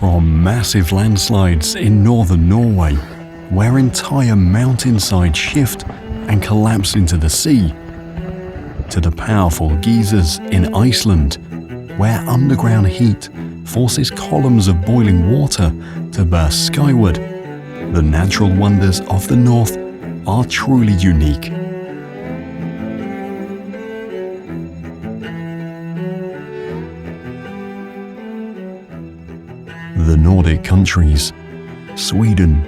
From massive landslides in northern Norway, where entire mountainsides shift and collapse into the sea, to the powerful geysers in Iceland, where underground heat forces columns of boiling water to burst skyward, the natural wonders of the north are truly unique. The Nordic countries, Sweden,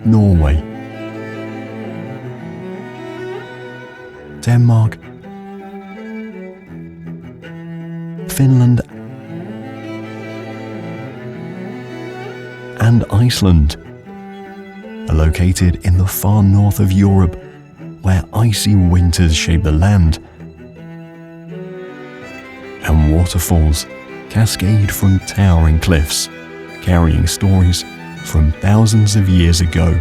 Norway, Denmark, Finland, and Iceland are located in the far north of Europe, where icy winters shape the land, and waterfalls cascade from towering cliffs, carrying stories from thousands of years ago.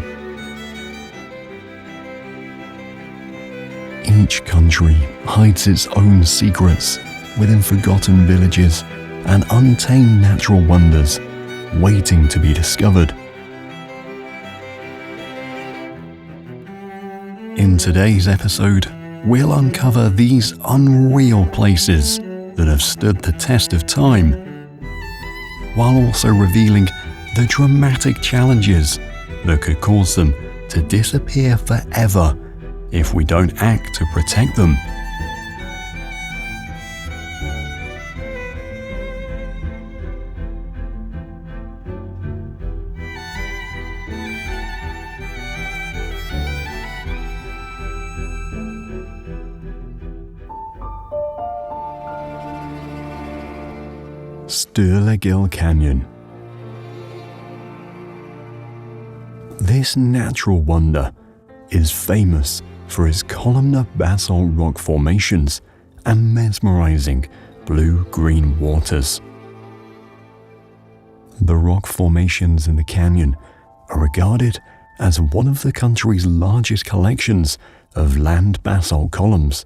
Each country hides its own secrets within forgotten villages and untamed natural wonders waiting to be discovered. In today's episode, we'll uncover these unreal places that have stood the test of time, while also revealing the dramatic challenges that could cause them to disappear forever if we don't act to protect them. Geological Canyon. This natural wonder is famous for its columnar basalt rock formations and mesmerizing blue-green waters. The rock formations in the canyon are regarded as one of the country's largest collections of land basalt columns.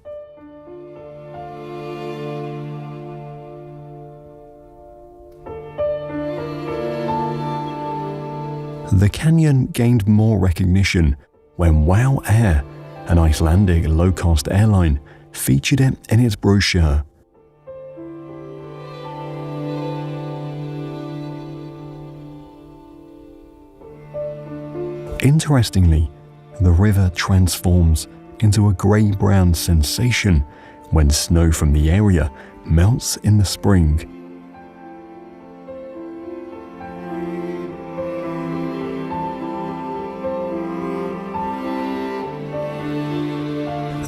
The canyon gained more recognition when WOW Air, an Icelandic low-cost airline, featured it in its brochure. Interestingly, the river transforms into a grey-brown sensation when snow from the area melts in the spring.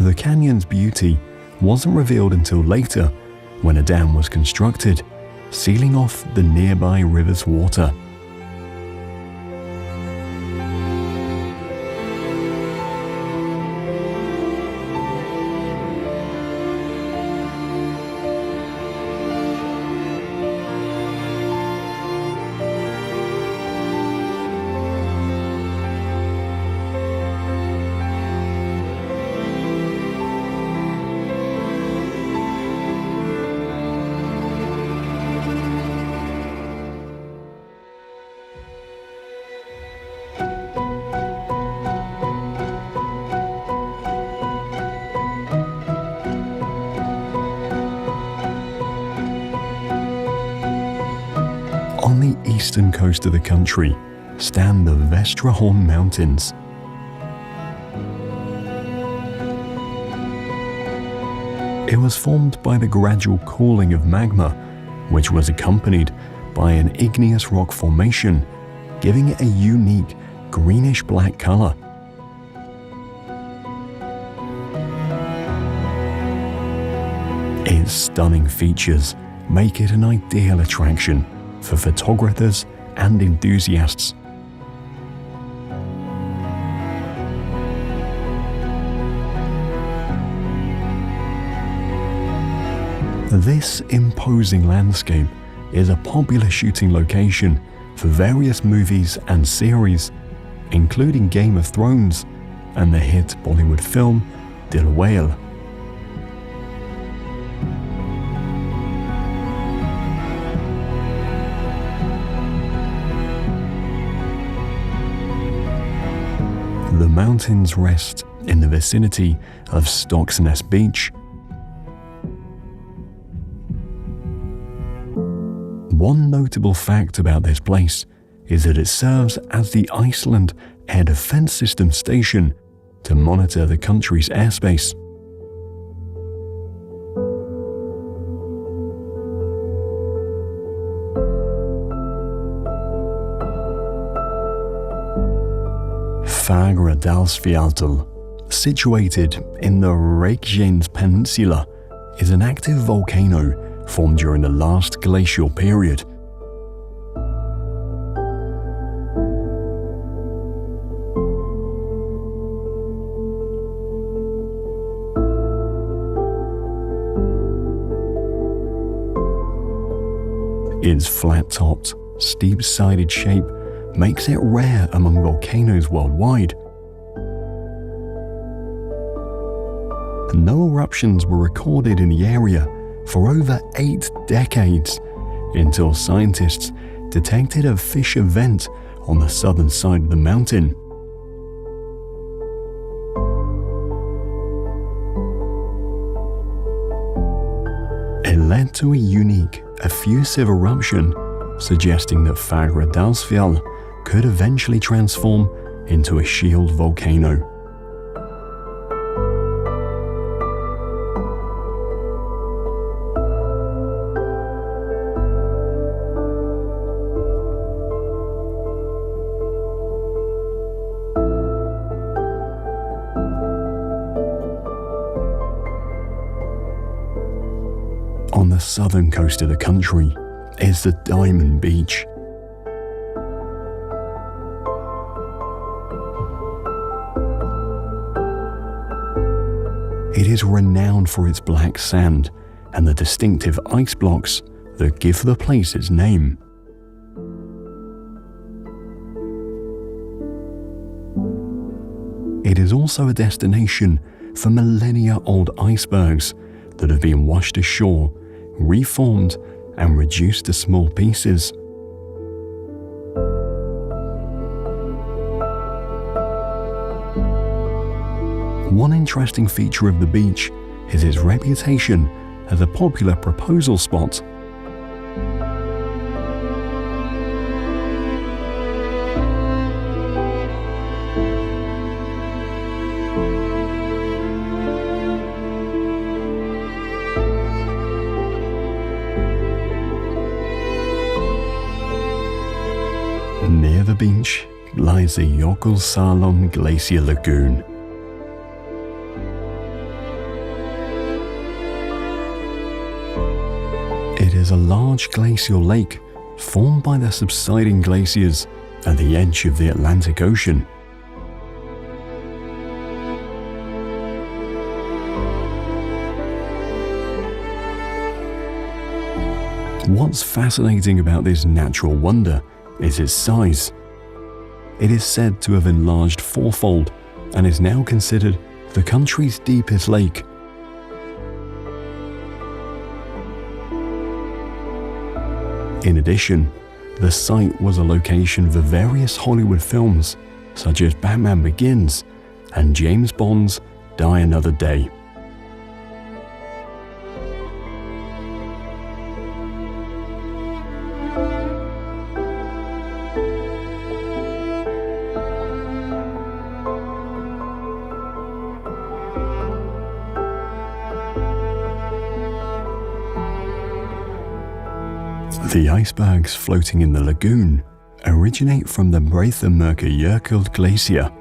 The canyon's beauty wasn't revealed until later, when a dam was constructed, sealing off the nearby river's water. On the eastern coast of the country stand the Vestrahorn Mountains. It was formed by the gradual cooling of magma, which was accompanied by an igneous rock formation, giving it a unique greenish-black color. Its stunning features make it an ideal attraction for photographers and enthusiasts. This imposing landscape is a popular shooting location for various movies and series, including Game of Thrones and the hit Bollywood film Dil Whale. mountains rest in the vicinity of Stockholm Beach. One notable fact about this place is that it serves as the Iceland Air Defense System station to monitor the country's airspace. Fagradalsfjall, situated in the Reykjanes Peninsula, is an active volcano formed during the last glacial period. Its flat-topped, steep-sided shape makes it rare among volcanoes worldwide. No eruptions were recorded in the area for over 8 decades, until scientists detected a fissure vent on the southern side of the mountain. It led to a unique, effusive eruption, suggesting that Fagradalsfjall could eventually transform into a shield volcano. On the southern coast of the country is the Diamond Beach. It is renowned for its black sand and the distinctive ice blocks that give the place its name. It is also a destination for millennia-old icebergs that have been washed ashore, reformed, and reduced to small pieces. One interesting feature of the beach is its reputation as a popular proposal spot. Near the beach lies the Jökulsárlón Glacier Lagoon. It is a large glacial lake formed by the subsiding glaciers at the edge of the Atlantic Ocean. What's fascinating about this natural wonder is its size. It is said to have enlarged fourfold and is now considered the country's deepest lake. In addition, the site was a location for various Hollywood films such as Batman Begins and James Bond's Die Another Day. The icebergs floating in the lagoon originate from the Breithermerke Jökull Glacier.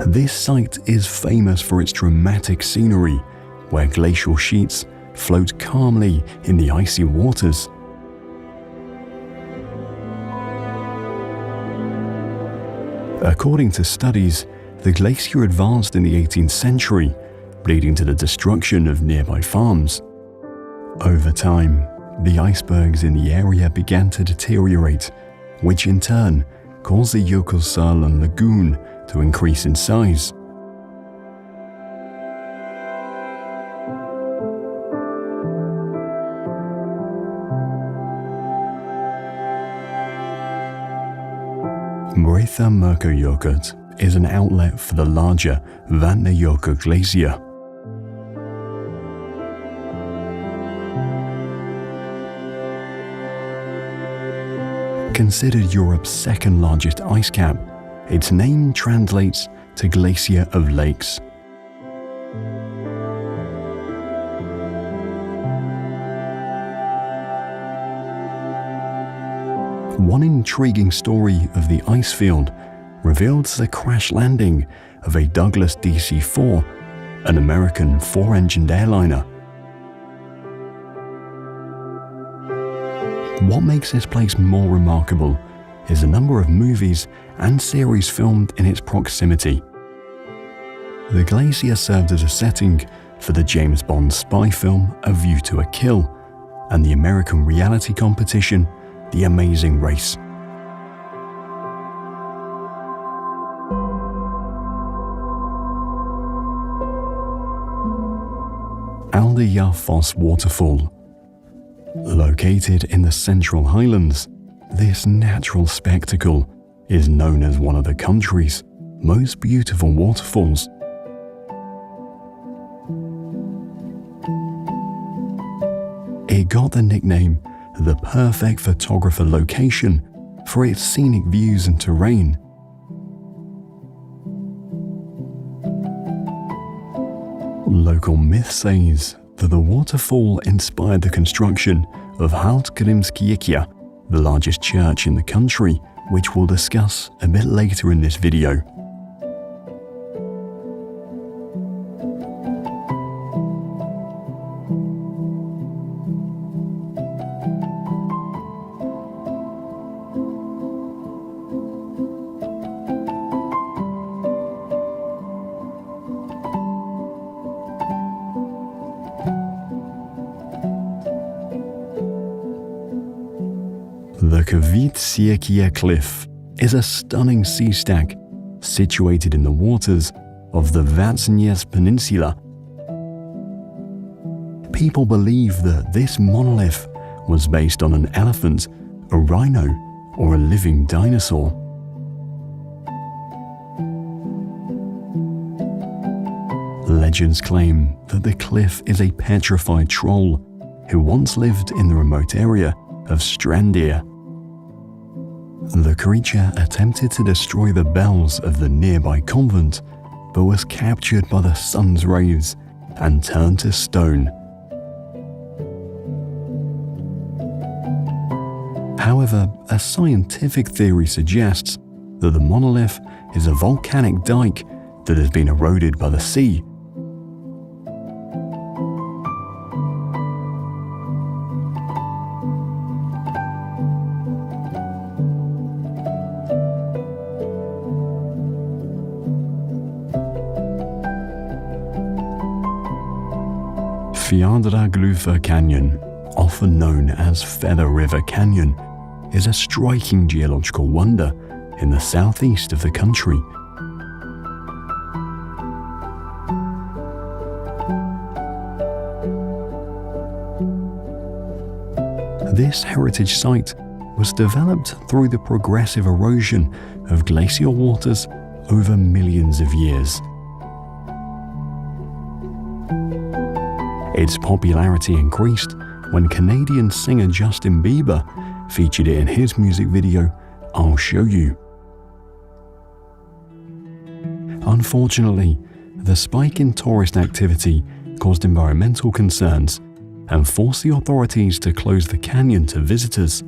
This site is famous for its dramatic scenery, where glacial sheets float calmly in the icy waters. According to studies, the glacier advanced in the 18th century, leading to the destruction of nearby farms. Over time, the icebergs in the area began to deteriorate, which in turn cause the Jökulsárlón lagoon to increase in size. Breiðamerkurjökull is an outlet for the larger Vatnajökull glacier. Considered Europe's second largest ice cap, its name translates to Glacier of Lakes. One intriguing story of the ice field revealed the crash landing of a Douglas DC-4, an American four-engined airliner. What makes this place more remarkable is the number of movies and series filmed in its proximity. The glacier served as a setting for the James Bond spy film A View to a Kill and the American reality competition The Amazing Race. Aldeyjarfoss waterfall. Located in the Central Highlands, this natural spectacle is known as one of the country's most beautiful waterfalls. It got the nickname the perfect photographer location for its scenic views and terrain. Local myth says that the waterfall inspired the construction of Hallgrímskirkja, the largest church in the country, which we'll discuss a bit later in this video. The Kvitsirkja Cliff is a stunning sea stack situated in the waters of the Vatnsnes Peninsula. People believe that this monolith was based on an elephant, a rhino, or a living dinosaur. Legends claim that the cliff is a petrified troll who once lived in the remote area of Strandir. The creature attempted to destroy the bells of the nearby convent, but was captured by the sun's rays and turned to stone. However, a scientific theory suggests that the monolith is a volcanic dike that has been eroded by the sea. Fjords Canyon, often known as Feather River Canyon, is a striking geological wonder in the southeast of the country. This heritage site was developed through the progressive erosion of glacial waters over millions of years. Its popularity increased when Canadian singer Justin Bieber featured it in his music video, I'll Show You. Unfortunately, the spike in tourist activity caused environmental concerns and forced the authorities to close the canyon to visitors.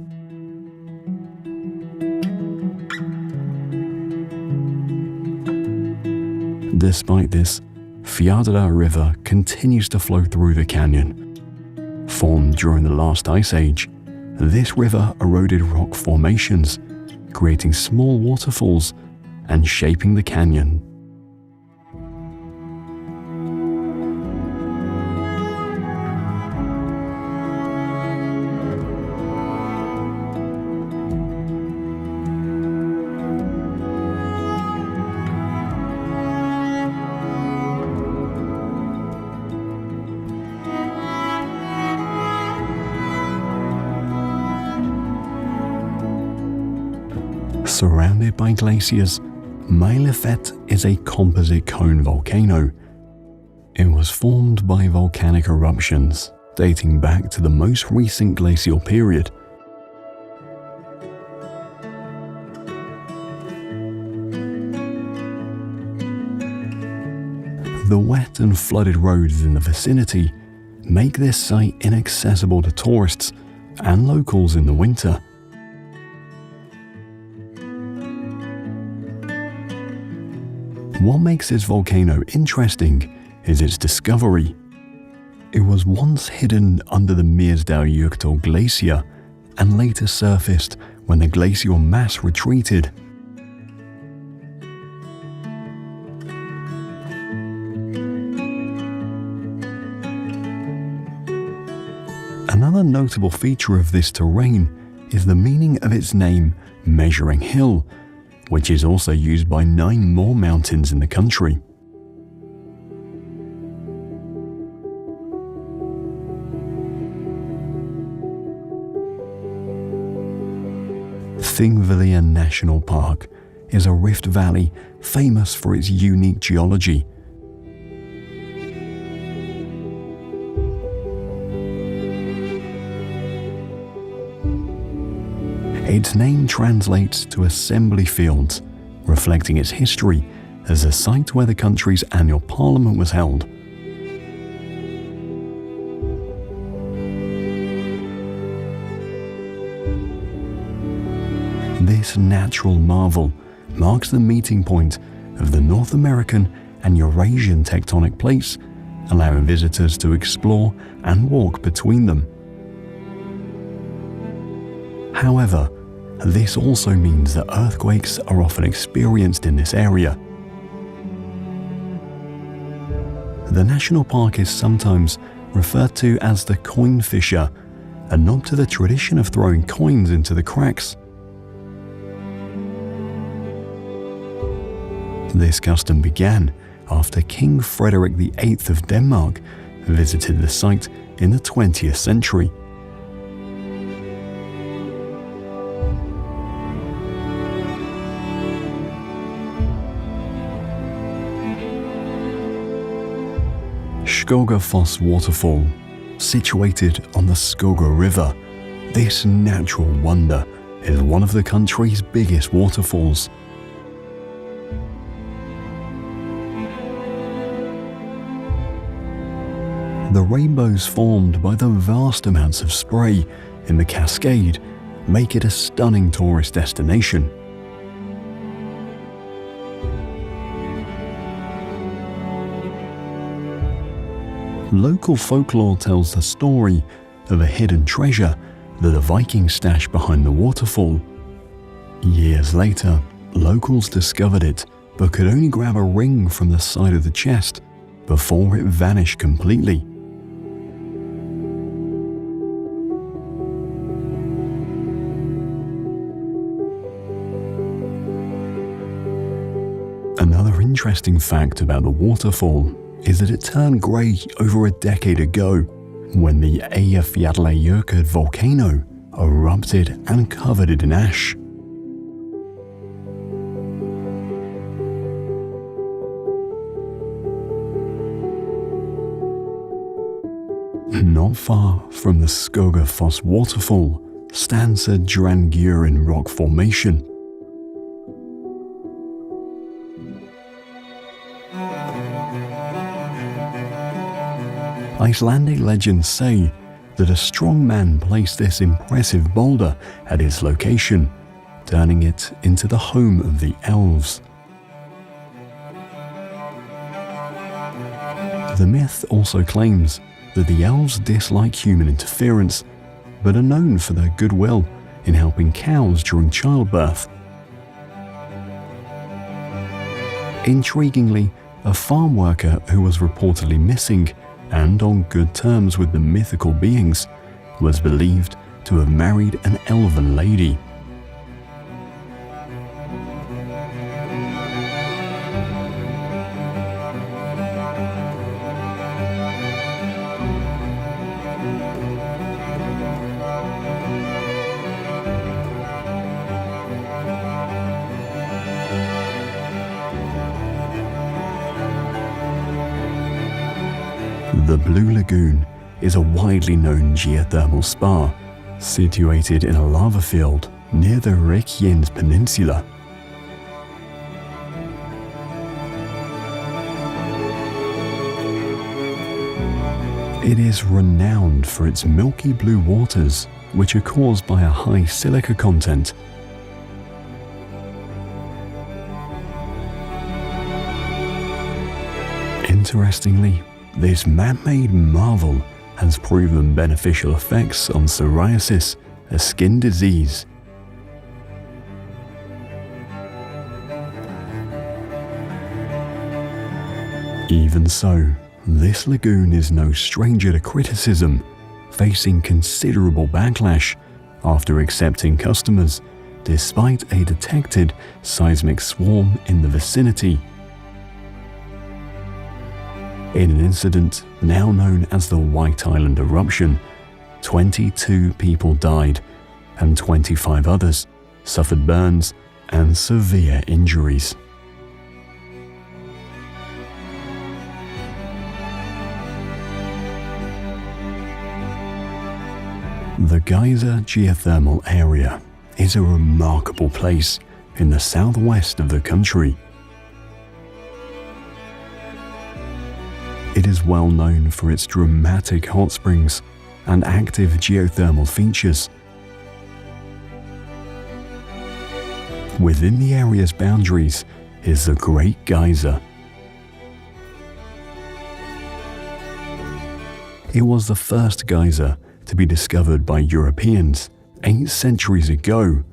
Despite this, Fjorda River continues to flow through the canyon. Formed during the last ice age, this river eroded rock formations, creating small waterfalls and shaping the canyon. Surrounded by glaciers, Lofoten is a composite cone volcano. It was formed by volcanic eruptions dating back to the most recent glacial period. The wet and flooded roads in the vicinity make this site inaccessible to tourists and locals in the winter. What makes this volcano interesting is its discovery. It was once hidden under the Geological Glacier and later surfaced when the glacial mass retreated. Another notable feature of this terrain is the meaning of its name, Measuring Hill, which is also used by 9 more mountains in the country. Thingvellir National Park is a rift valley famous for its unique geology. Its name translates to assembly fields, reflecting its history as a site where the country's annual parliament was held. This natural marvel marks the meeting point of the North American and Eurasian tectonic plates, allowing visitors to explore and walk between them. However, this also means that earthquakes are often experienced in this area. The national park is sometimes referred to as the coin fissure, a nod to the tradition of throwing coins into the cracks. This custom began after King Frederick VIII of Denmark visited the site in the 20th century. Skogafoss Waterfall, situated on the Skoga River, this natural wonder is one of the country's biggest waterfalls. The rainbows formed by the vast amounts of spray in the cascade make it a stunning tourist destination. Local folklore tells the story of a hidden treasure that the Vikings stashed behind the waterfall. Years later, locals discovered it but could only grab a ring from the side of the chest before it vanished completely. Another interesting fact about the waterfall is that it turned grey over a decade ago when the Eyjafjallajökull volcano erupted and covered it in ash. Not far from the Skogafoss waterfall stands a Drangurin rock formation. Icelandic legends say that a strong man placed this impressive boulder at its location, turning it into the home of the elves. The myth also claims that the elves dislike human interference, but are known for their goodwill in helping cows during childbirth. Intriguingly, a farm worker who was reportedly missing and on good terms with the mythical beings was believed to have married an elven lady. The Blue Lagoon is a widely known geothermal spa situated in a lava field near the Reykjanes Peninsula. It is renowned for its milky blue waters, which are caused by a high silica content. Interestingly, this man-made marvel has proven beneficial effects on psoriasis, a skin disease. Even so, this lagoon is no stranger to criticism, facing considerable backlash after accepting customers despite a detected seismic swarm in the vicinity. In an incident now known as the White Island eruption, 22 people died and 25 others suffered burns and severe injuries. The Geyser Geothermal area is a remarkable place in the southwest of the country. It is well known for its dramatic hot springs and active geothermal features. Within the area's boundaries is the Great Geyser. It was the first geyser to be discovered by Europeans 8 centuries ago.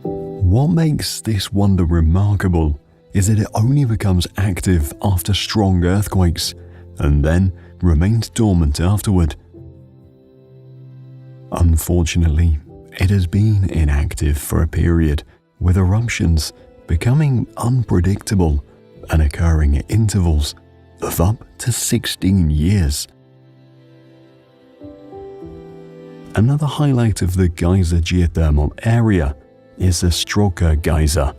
What makes this wonder remarkable is that it only becomes active after strong earthquakes and then remains dormant afterward. Unfortunately, it has been inactive for a period, with eruptions becoming unpredictable and occurring at intervals of up to 16 years. Another highlight of the Geyser geothermal area is the Stroka Geyser.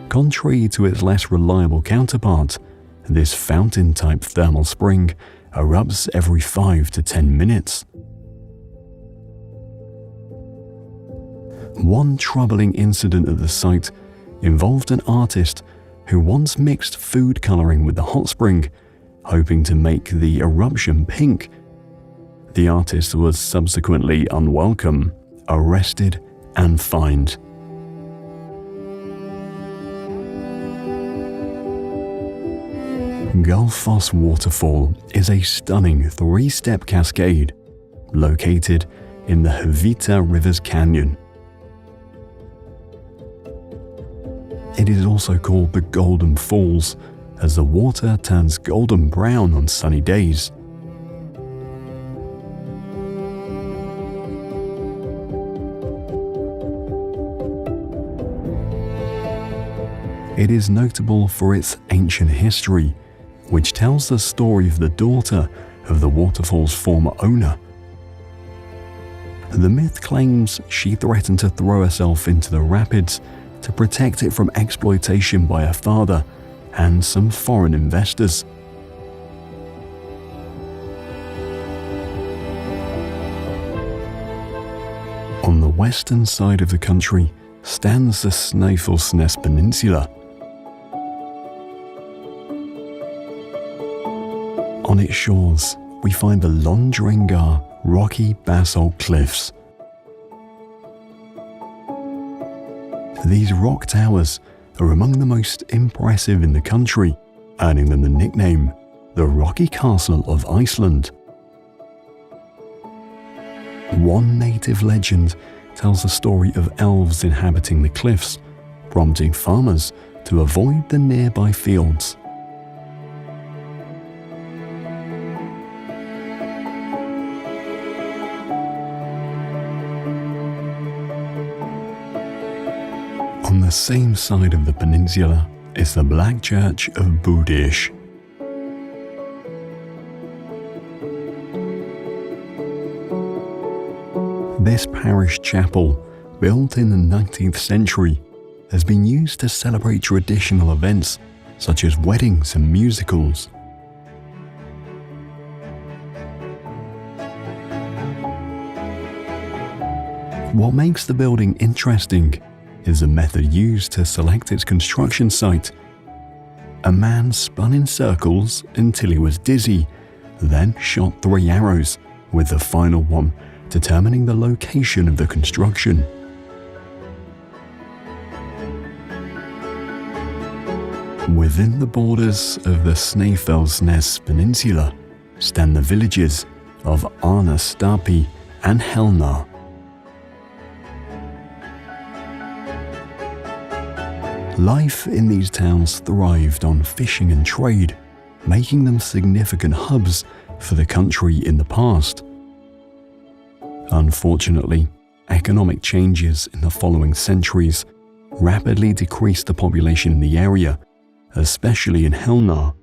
Contrary to its less reliable counterpart, this fountain-type thermal spring erupts every 5 to 10 minutes. One troubling incident at the site involved an artist who once mixed food coloring with the hot spring, hoping to make the eruption pink. The artist was subsequently unwelcome, arrested, and fined. Gullfoss Waterfall is a stunning 3-step cascade located in the Hvita River's canyon. It is also called the Golden Falls, as the water turns golden brown on sunny days. It is notable for its ancient history, which tells the story of the daughter of the waterfall's former owner. The myth claims she threatened to throw herself into the rapids to protect it from exploitation by her father and some foreign investors. On the western side of the country stands the Snæfellsnes Peninsula. On its shores, we find the Londrengar rocky basalt cliffs. These rock towers are among the most impressive in the country, earning them the nickname, the Rocky Castle of Iceland. One native legend tells the story of elves inhabiting the cliffs, prompting farmers to avoid the nearby fields. On the same side of the peninsula is the Black Church of Budish. This parish chapel, built in the 19th century, has been used to celebrate traditional events such as weddings and musicals. What makes the building interesting is the method used to select its construction site. A man spun in circles until he was dizzy, then shot 3 arrows, with the final one determining the location of the construction. Within the borders of the Snæfellsnes Peninsula stand the villages of Anastapi and Helnar. Life in these towns thrived on fishing and trade, making them significant hubs for the country in the past. Unfortunately, economic changes in the following centuries rapidly decreased the population in the area, especially in Helnar.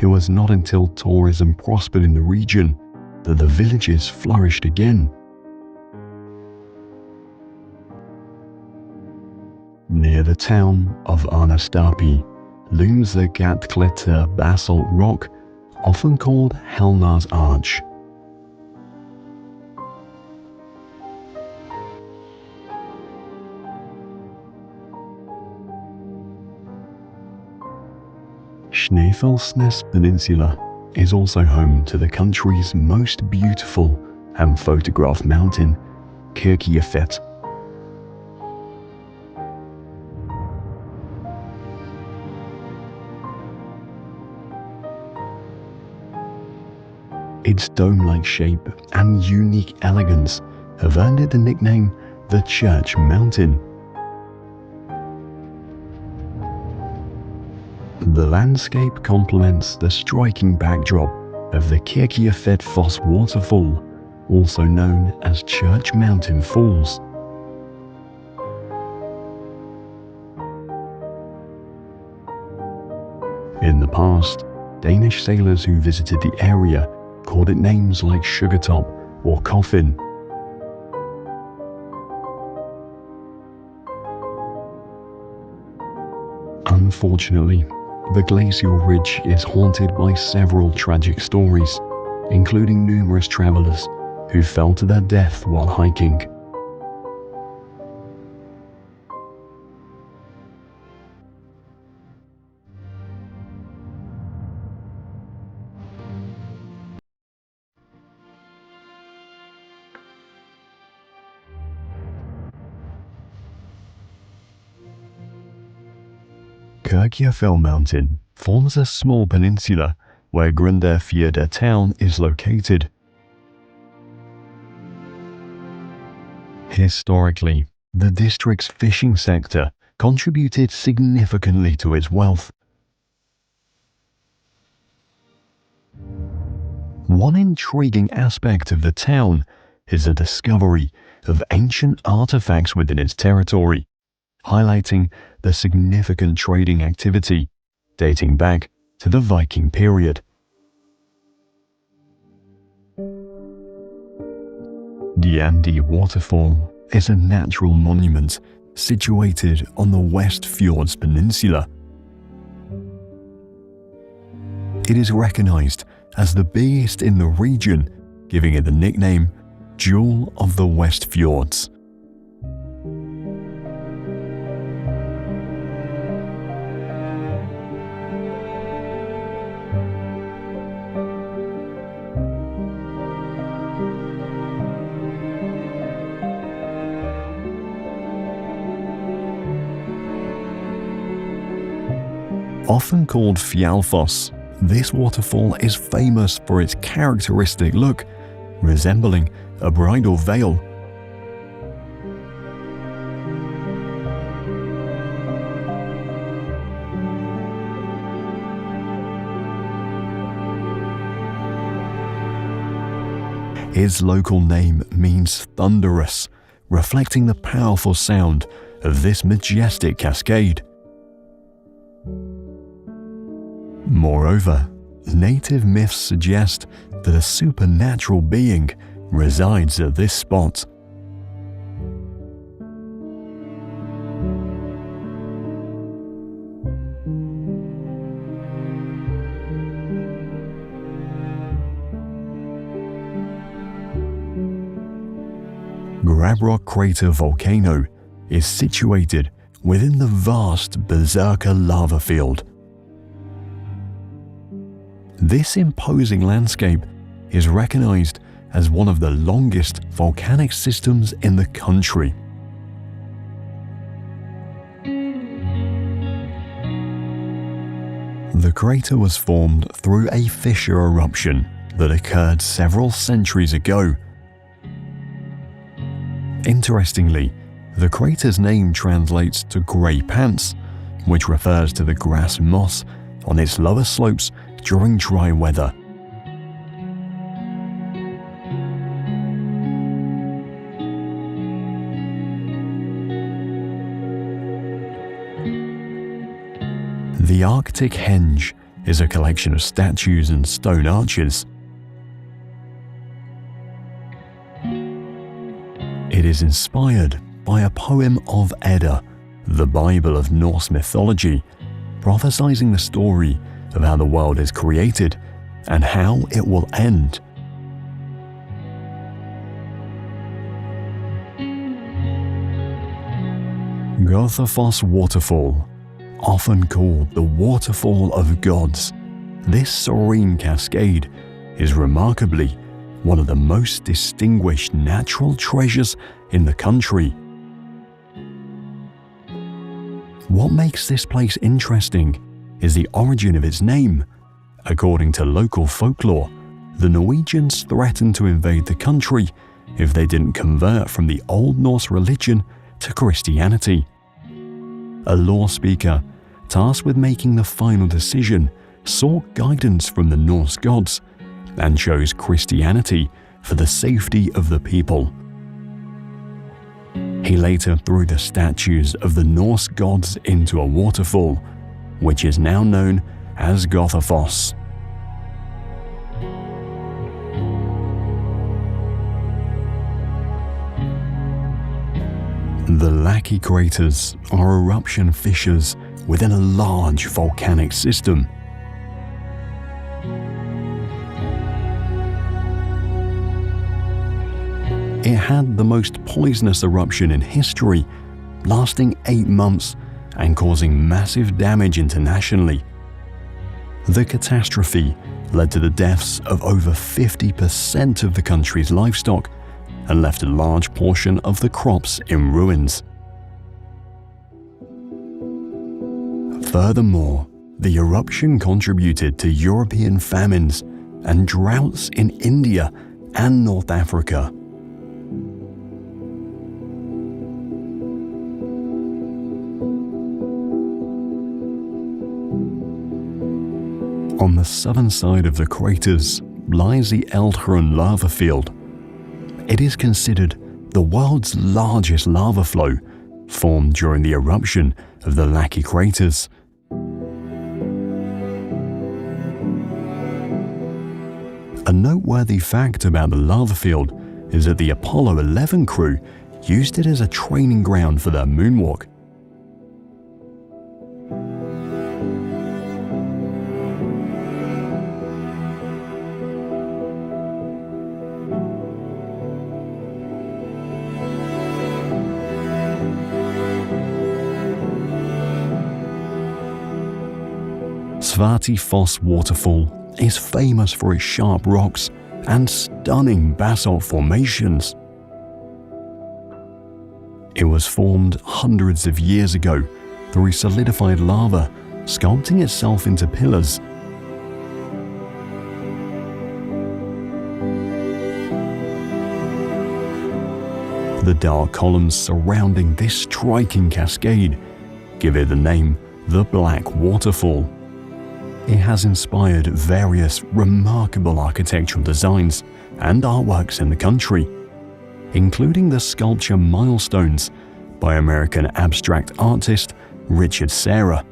It was not until tourism prospered in the region that the villages flourished again. Near the town of Anastapi looms the Gatklitter basalt rock, often called Helnar's Arch. Snæfellsnes Peninsula is also home to the country's most beautiful and photographed mountain, Kirkjafell. Its dome-like shape and unique elegance have earned it the nickname the Church Mountain. The landscape complements the striking backdrop of the Kirkjafell waterfall, also known as Church Mountain Falls. In the past, Danish sailors who visited the area called it names like Sugartop or Coffin. Unfortunately, the glacial ridge is haunted by several tragic stories, including numerous travelers who fell to their death while hiking. Kirkjafell Mountain forms a small peninsula where Grundarfjörður town is located. Historically, the district's fishing sector contributed significantly to its wealth. One intriguing aspect of the town is the discovery of ancient artifacts within its territory, highlighting the significant trading activity dating back to the Viking period. The Andi Waterfall is a natural monument situated on the West Fjords Peninsula. It is recognized as the biggest in the region, giving it the nickname Jewel of the West Fjords. Often called Fjallfoss, this waterfall is famous for its characteristic look, resembling a bridal veil. Its local name means thunderous, reflecting the powerful sound of this majestic cascade. Moreover, native myths suggest that a supernatural being resides at this spot. Grabrock Crater Volcano is situated within the vast Berserker lava field. This imposing landscape is recognized as one of the longest volcanic systems in the country. The crater was formed through a fissure eruption that occurred several centuries ago. Interestingly, the crater's name translates to grey pants, which refers to the grass moss on its lower slopes during dry weather. The Arctic Henge is a collection of statues and stone arches. It is inspired by a poem of Edda, the Bible of Norse mythology, prophesizing the story of how the world is created and how it will end. Gothafoss Waterfall, often called the Waterfall of Gods, this serene cascade is remarkably one of the most distinguished natural treasures in the country. What makes this place interesting is the origin of its name. According to local folklore, the Norwegians threatened to invade the country if they didn't convert from the Old Norse religion to Christianity. A law speaker tasked with making the final decision sought guidance from the Norse gods and chose Christianity for the safety of the people. He later threw the statues of the Norse gods into a waterfall, which is now known as Gothafoss. The Lackey craters are eruption fissures within a large volcanic system. It had the most poisonous eruption in history, lasting 8 months and causing massive damage internationally. The catastrophe led to the deaths of over 50% of the country's livestock and left a large portion of the crops in ruins. Furthermore, the eruption contributed to European famines and droughts in India and North Africa. On the southern side of the craters lies the Eldhraun lava field. It is considered the world's largest lava flow, formed during the eruption of the Lackey craters. A noteworthy fact about the lava field is that the Apollo 11 crew used it as a training ground for their moonwalk. Svartifoss waterfall is famous for its sharp rocks and stunning basalt formations. It was formed hundreds of years ago through solidified lava sculpting itself into pillars. The dark columns surrounding this striking cascade give it the name the Black Waterfall. It has inspired various remarkable architectural designs and artworks in the country, including the sculpture Milestones by American abstract artist Richard Serra.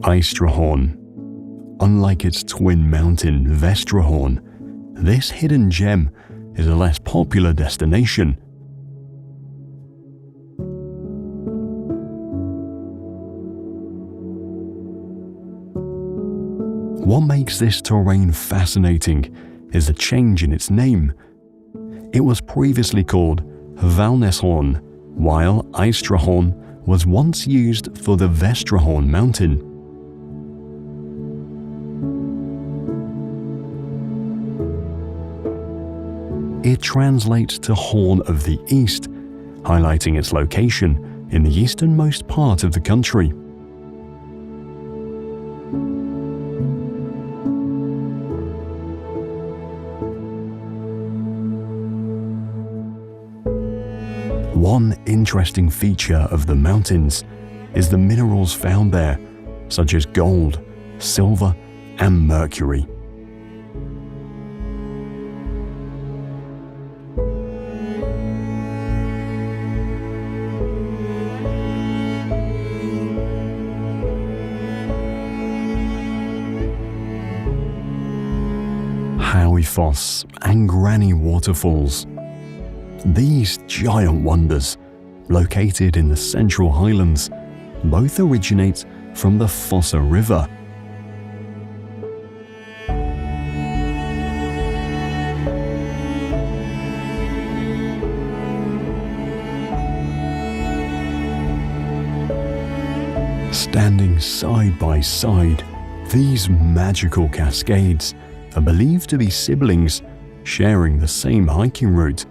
Eystrahorn. Unlike its twin mountain Vestrahorn, this hidden gem is a less popular destination. What makes this terrain fascinating is the change in its name. It was previously called Valneshorn, while Eystrahorn was once used for the Vestrahorn mountain. It translates to Horn of the East, highlighting its location in the easternmost part of the country. One interesting feature of the mountains is the minerals found there, such as gold, silver, and mercury. Foss and Granny Waterfalls. These giant wonders, located in the Central Highlands, both originate from the Fossa River. Standing side by side, these magical cascades are believed to be siblings sharing the same hiking route.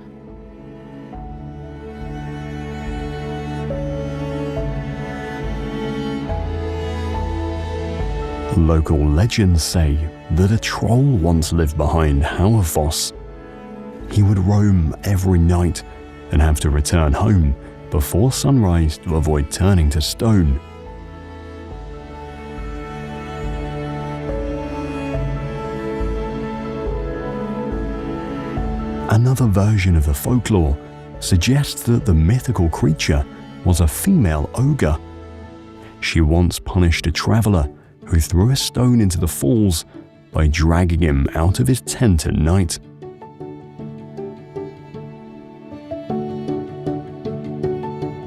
Local legends say that a troll once lived behind Hauafoss. He would roam every night and have to return home before sunrise to avoid turning to stone. Another version of the folklore suggests that the mythical creature was a female ogre. She once punished a traveler who threw a stone into the falls by dragging him out of his tent at night.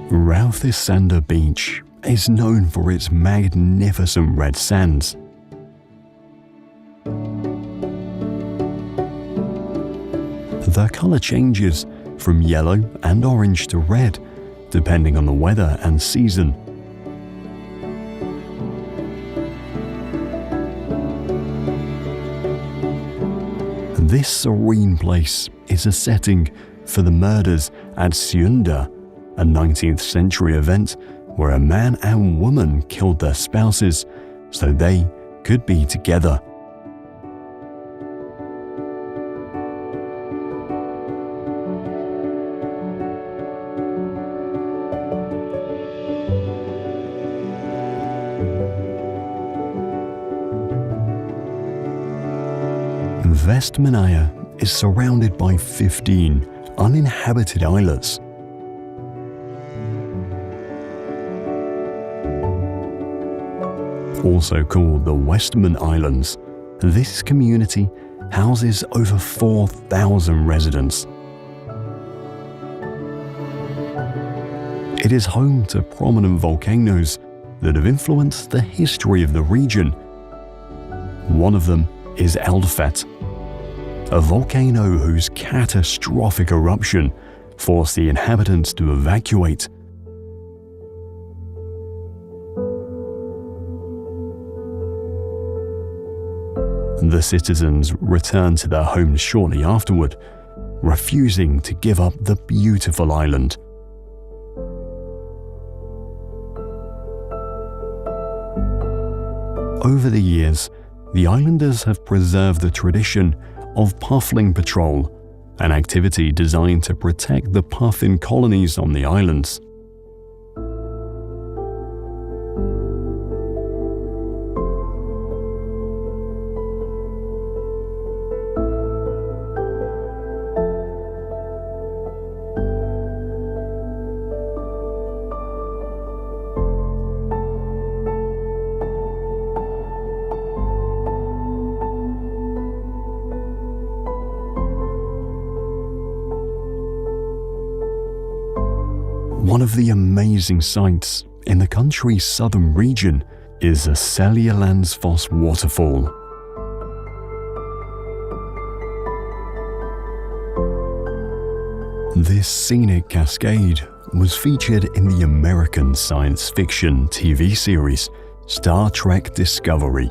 Rauðisander Beach is known for its magnificent red sands. The color changes from yellow and orange to red, depending on the weather and season. This serene place is a setting for the murders at Sunda, a 19th century event where a man and woman killed their spouses so they could be together. Vestmannaeyjar is surrounded by 15 uninhabited islets. Also called the Westman Islands, this community houses over 4,000 residents. It is home to prominent volcanoes that have influenced the history of the region. One of them is Eldfett, a volcano whose catastrophic eruption forced the inhabitants to evacuate. The citizens returned to their homes shortly afterward, refusing to give up the beautiful island. Over the years, the islanders have preserved the tradition of puffling patrol, an activity designed to protect the puffin colonies on the islands. One of the amazing sights in the country's southern region is the Seljalandsfoss waterfall. This scenic cascade was featured in the American science fiction TV series Star Trek Discovery.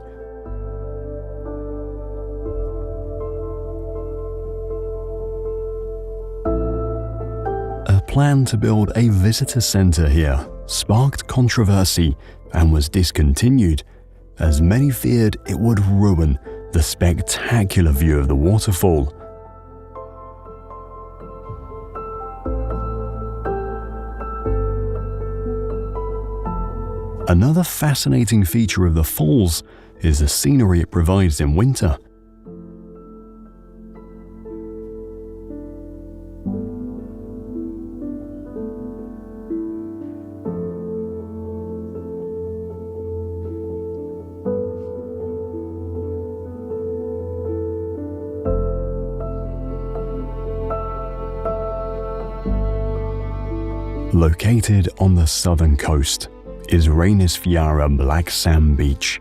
A plan to build a visitor center here sparked controversy and was discontinued, as many feared it would ruin the spectacular view of the waterfall. Another fascinating feature of the falls is the scenery it provides in winter. Located on the southern coast is Reynisfjara Black Sand Beach.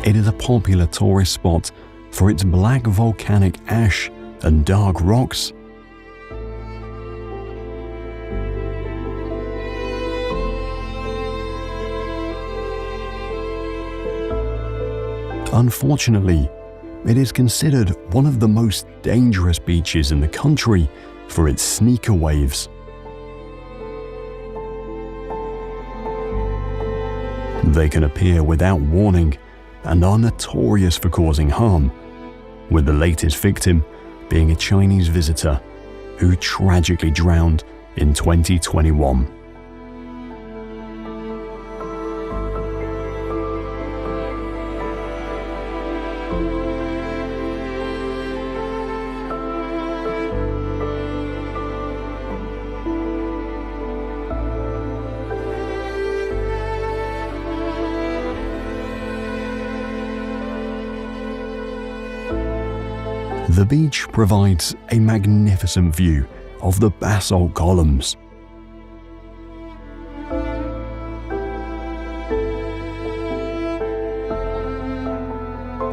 It is a popular tourist spot for its black volcanic ash and dark rocks. Unfortunately, it is considered one of the most dangerous beaches in the country for its sneaker waves. They can appear without warning and are notorious for causing harm, with the latest victim being a Chinese visitor who tragically drowned in 2021. The beach provides a magnificent view of the basalt columns.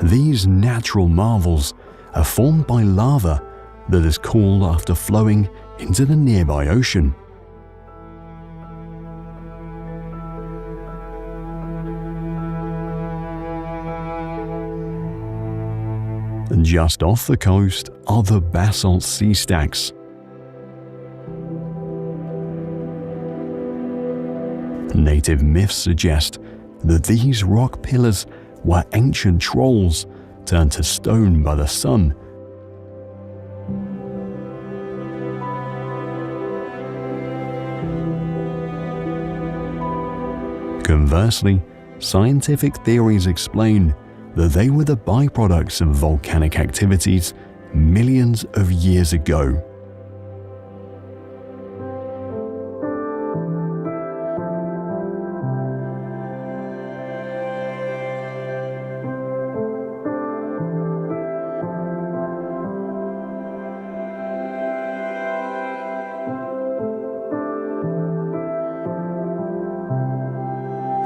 These natural marvels are formed by lava that is cooled after flowing into the nearby ocean. Just off the coast are the basalt sea stacks. Native myths suggest that these rock pillars were ancient trolls turned to stone by the sun. Conversely, scientific theories explain that they were the byproducts of volcanic activities millions of years ago.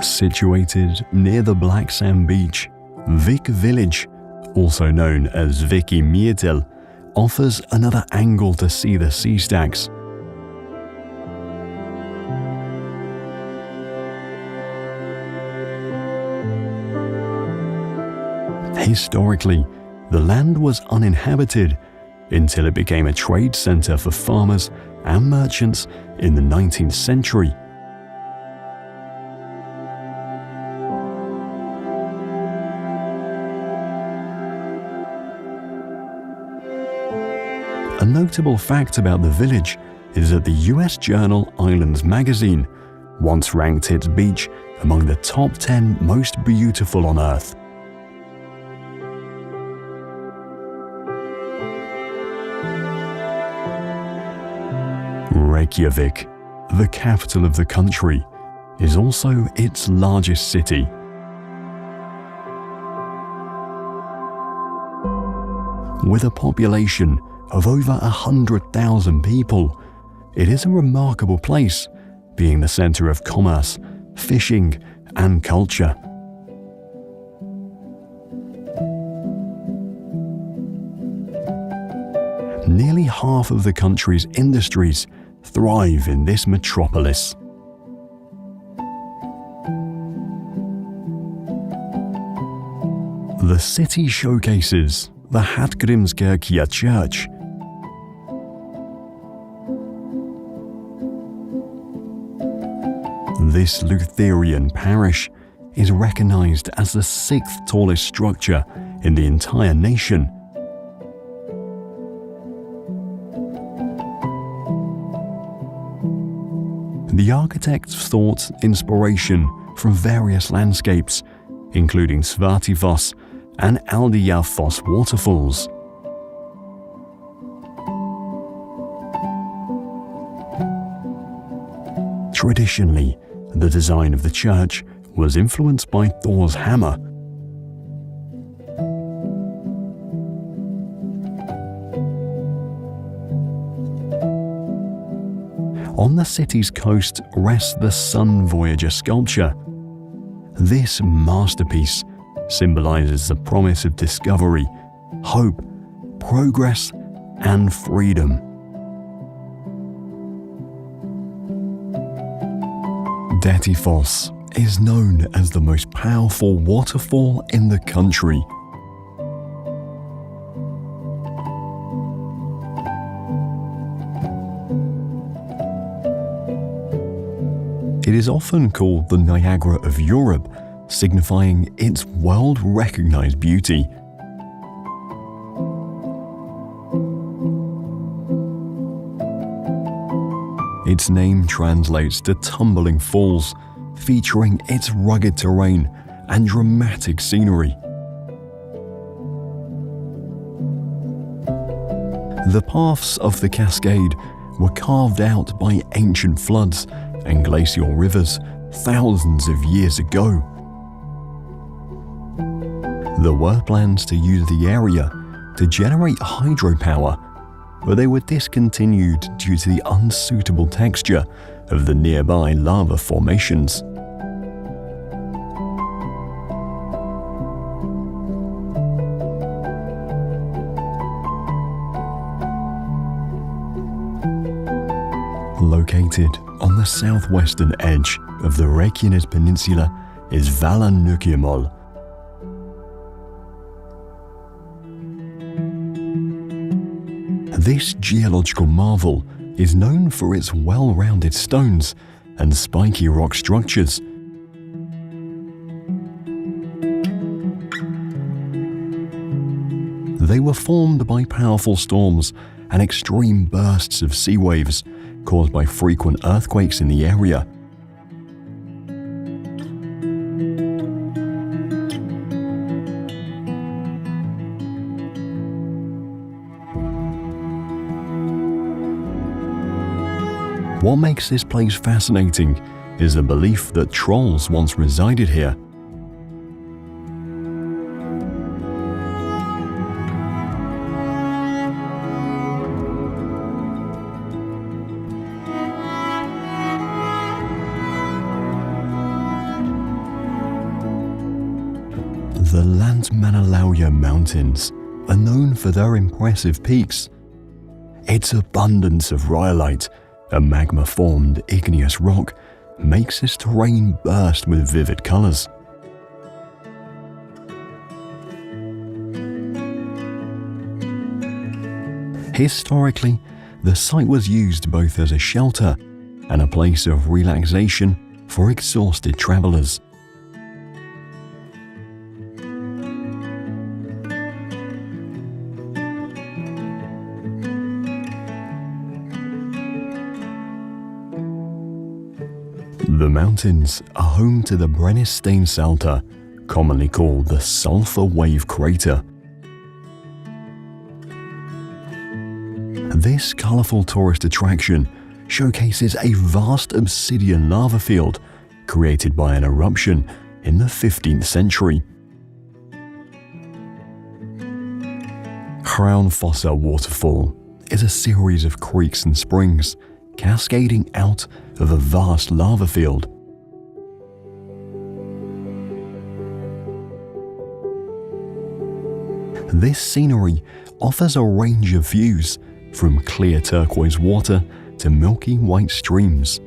Situated near the Black Sand Beach, Vik Village, also known as Viki Myrtil, offers another angle to see the sea stacks. Historically, the land was uninhabited until it became a trade center for farmers and merchants in the 19th century. A notable fact about the village is that the US journal Islands magazine once ranked its beach among the top 10 most beautiful on Earth. Reykjavik, the capital of the country, is also its largest city. With a population of over 100,000 people, it is a remarkable place, being the center of commerce, fishing, and culture. Nearly half of the country's industries thrive in this metropolis. The city showcases the Hallgrímskirkja church. This Lutheran parish is recognized as the 6th tallest structure in the entire nation. The architects sought inspiration from various landscapes, including Svartifoss and Aldiafoss waterfalls. Traditionally, the design of the church was influenced by Thor's hammer. On the city's coast rests the Sun Voyager sculpture. This masterpiece symbolizes the promise of discovery, hope, progress, and freedom. Dettifoss is known as the most powerful waterfall in the country. It is often called the Niagara of Europe, signifying its world-recognized beauty. Its name translates to tumbling falls, featuring its rugged terrain and dramatic scenery. The paths of the cascade were carved out by ancient floods and glacial rivers thousands of years ago. There were plans to use the area to generate hydropower, but they were discontinued due to the unsuitable texture of the nearby lava formations. Located on the southwestern edge of the Reykjanes Peninsula is Valanukjamál. This geological marvel is known for its well-rounded stones and spiky rock structures. They were formed by powerful storms and extreme bursts of sea waves caused by frequent earthquakes in the area. What makes this place fascinating is the belief that trolls once resided here. The Lantmannalauja Mountains are known for their impressive peaks. Its abundance of rhyolite, a magma-formed igneous rock, makes this terrain burst with vivid colors. Historically, the site was used both as a shelter and a place of relaxation for exhausted travelers. The mountains are home to the Brennisteinssalta, commonly called the Sulphur Wave Crater. This colorful tourist attraction showcases a vast obsidian lava field created by an eruption in the 15th century. Crownfossa Waterfall is a series of creeks and springs cascading out of a vast lava field. This scenery offers a range of views, from clear turquoise water to milky white streams.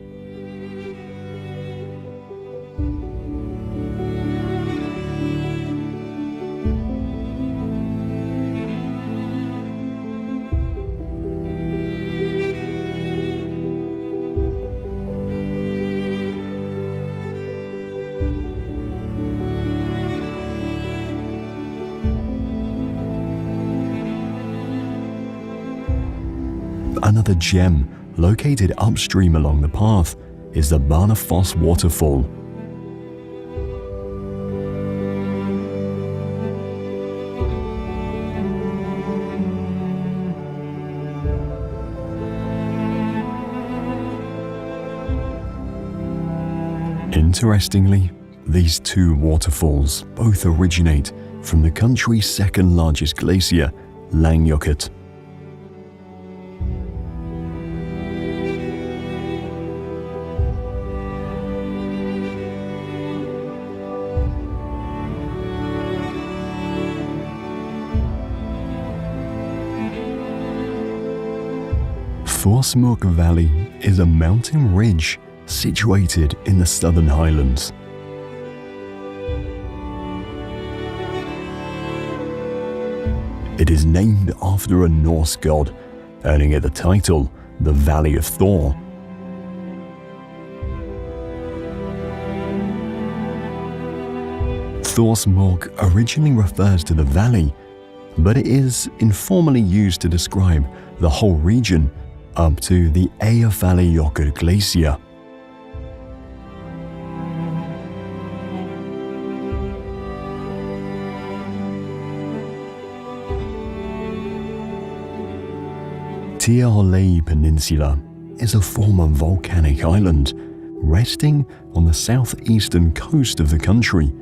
Another gem located upstream along the path is the Barnefoss Waterfall. Interestingly, these two waterfalls both originate from the country's second largest glacier, Langjökull. Thorsmork Valley is a mountain ridge situated in the Southern Highlands. It is named after a Norse god, earning it the title, the Valley of Thor. Thorsmork originally refers to the valley, but it is informally used to describe the whole region up to the Eyjafjallajökull Glacier. Tíðarley Peninsula is a former volcanic island resting on the southeastern coast of the country.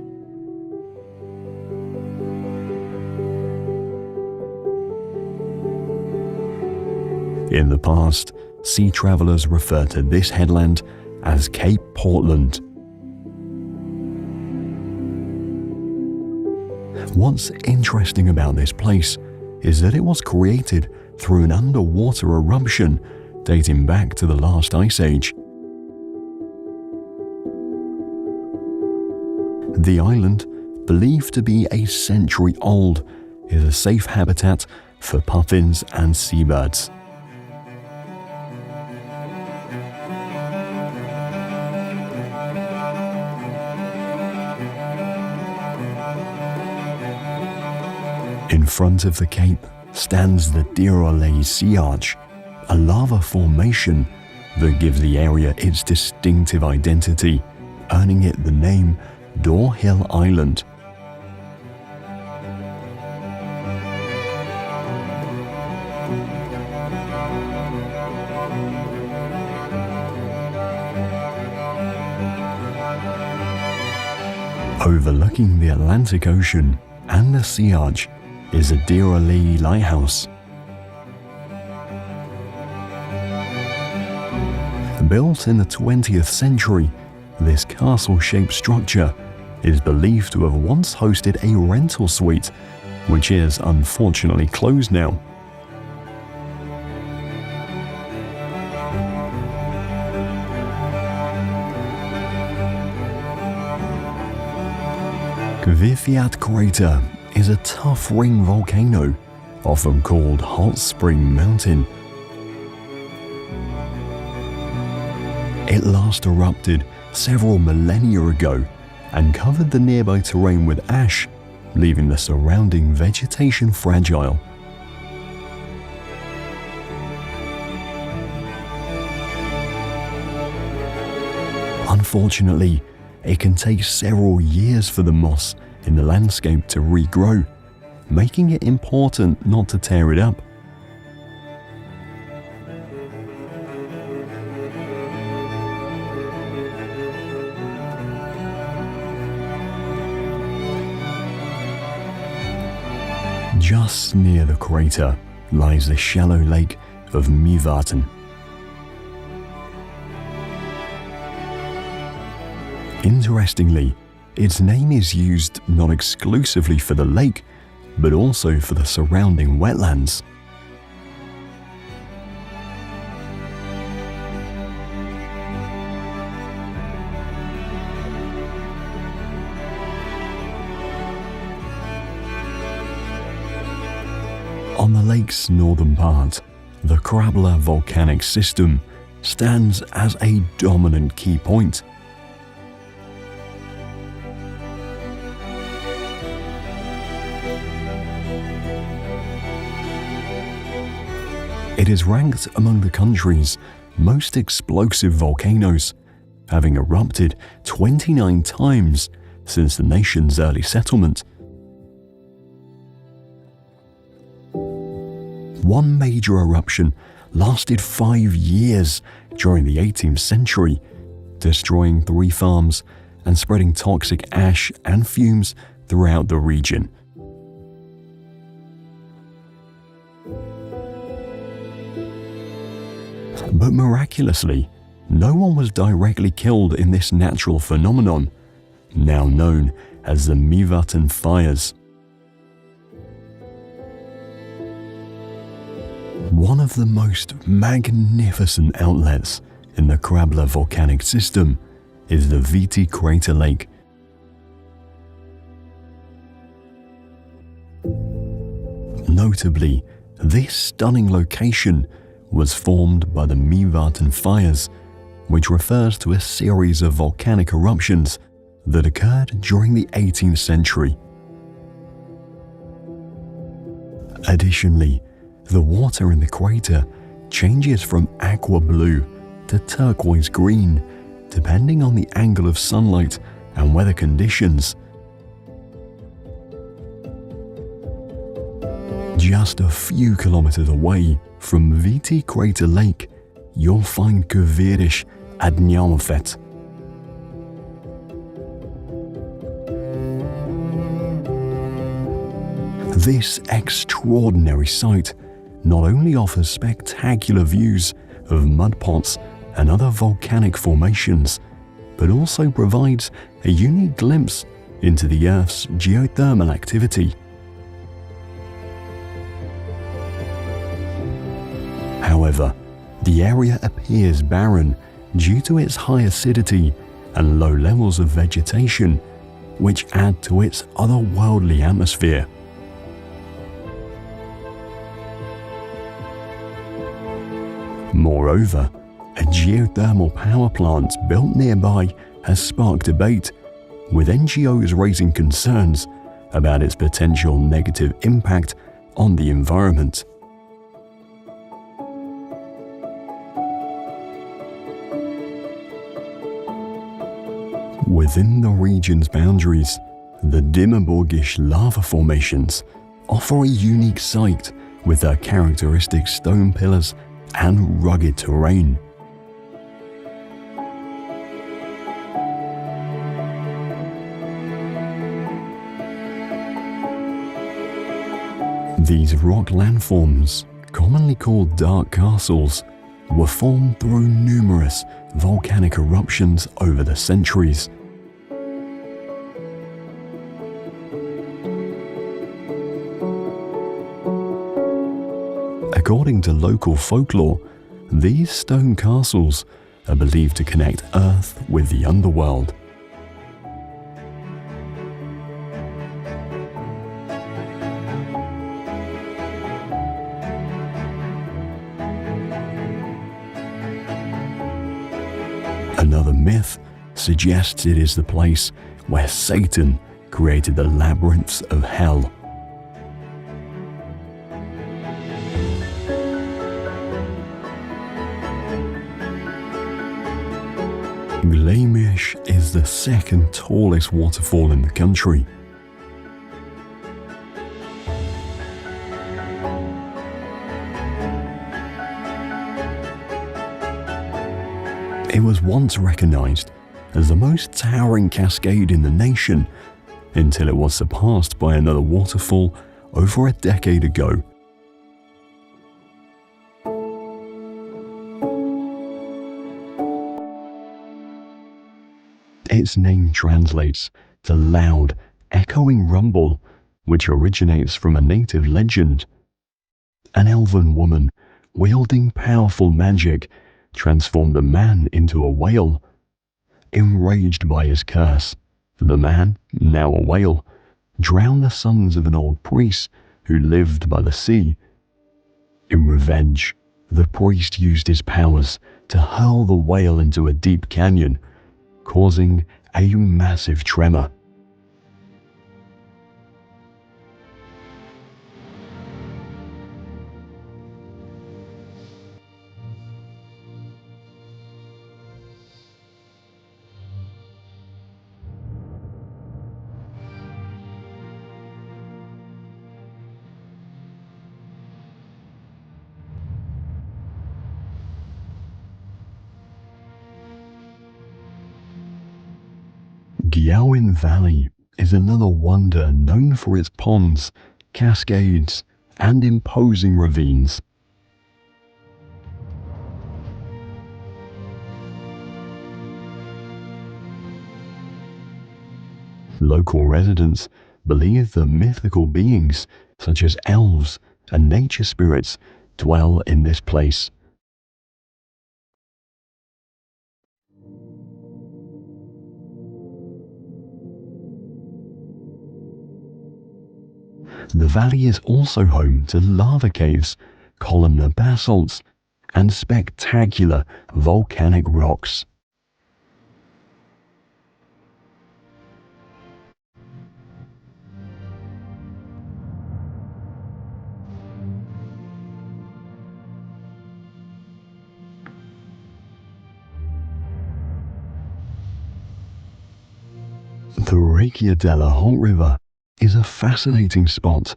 In the past, sea travelers referred to this headland as Cape Portland. What's interesting about this place is that it was created through an underwater eruption dating back to the last ice age. The island, believed to be a century old, is a safe habitat for puffins and seabirds. In front of the cape stands the Tíðarley Sea Arch, a lava formation that gives the area its distinctive identity, earning it the name Door Hill Island. Overlooking the Atlantic Ocean and the Sea Arch is the Tíðarley Lighthouse. Built in the 20th century, this castle-shaped structure is believed to have once hosted a rental suite, which is unfortunately closed now. Gwythiad Crater is a tough ring volcano, often called Hot Spring Mountain. It last erupted several millennia ago and covered the nearby terrain with ash, leaving the surrounding vegetation fragile. Unfortunately, it can take several years for the moss in the landscape to regrow, making it important not to tear it up. Just near the crater lies the shallow lake of Mývatn. Interestingly, its name is used not exclusively for the lake, but also for the surrounding wetlands. On the lake's northern part, the Krabla volcanic system stands as a dominant key point. It is ranked among the country's most explosive volcanoes, having erupted 29 times since the nation's early settlement. One major eruption lasted 5 years during the 18th century, destroying 3 farms and spreading toxic ash and fumes throughout the region. But miraculously, no one was directly killed in this natural phenomenon, now known as the Mývatn fires. One of the most magnificent outlets in the Krabla volcanic system is the Viti crater lake. Notably, this stunning location was formed by the Mývatn fires, which refers to a series of volcanic eruptions that occurred during the 18th century. Additionally, the water in the crater changes from aqua blue to turquoise green, depending on the angle of sunlight and weather conditions. Just a few kilometers away from Viti Crater Lake, you'll find Kuvirish at Njalmafet. This extraordinary site not only offers spectacular views of mudpots and other volcanic formations, but also provides a unique glimpse into the Earth's geothermal activity. However, the area appears barren due to its high acidity and low levels of vegetation, which add to its otherworldly atmosphere. Moreover, a geothermal power plant built nearby has sparked debate, with NGOs raising concerns about its potential negative impact on the environment. Within the region's boundaries, the Dimmerborgish lava formations offer a unique sight with their characteristic stone pillars and rugged terrain. These rock landforms, commonly called dark castles, were formed through numerous volcanic eruptions over the centuries. According to local folklore, these stone castles are believed to connect Earth with the underworld. Another myth suggests it is the place where Satan created the labyrinths of hell. Glaciers is the second tallest waterfall in the country. It was once recognized as the most towering cascade in the nation until it was surpassed by another waterfall over a decade ago. Its name translates to loud, echoing rumble, which originates from a native legend. An elven woman, wielding powerful magic, transformed a man into a whale. Enraged by his curse, the man, now a whale, drowned the sons of an old priest who lived by the sea. In revenge, the priest used his powers to hurl the whale into a deep canyon, causing a massive tremor. Gyeoin Valley is another wonder known for its ponds, cascades, and imposing ravines. Local residents believe that mythical beings such as elves and nature spirits dwell in this place. The valley is also home to lava caves, columnar basalts, and spectacular volcanic rocks. The Reykjadella Hot River is a fascinating spot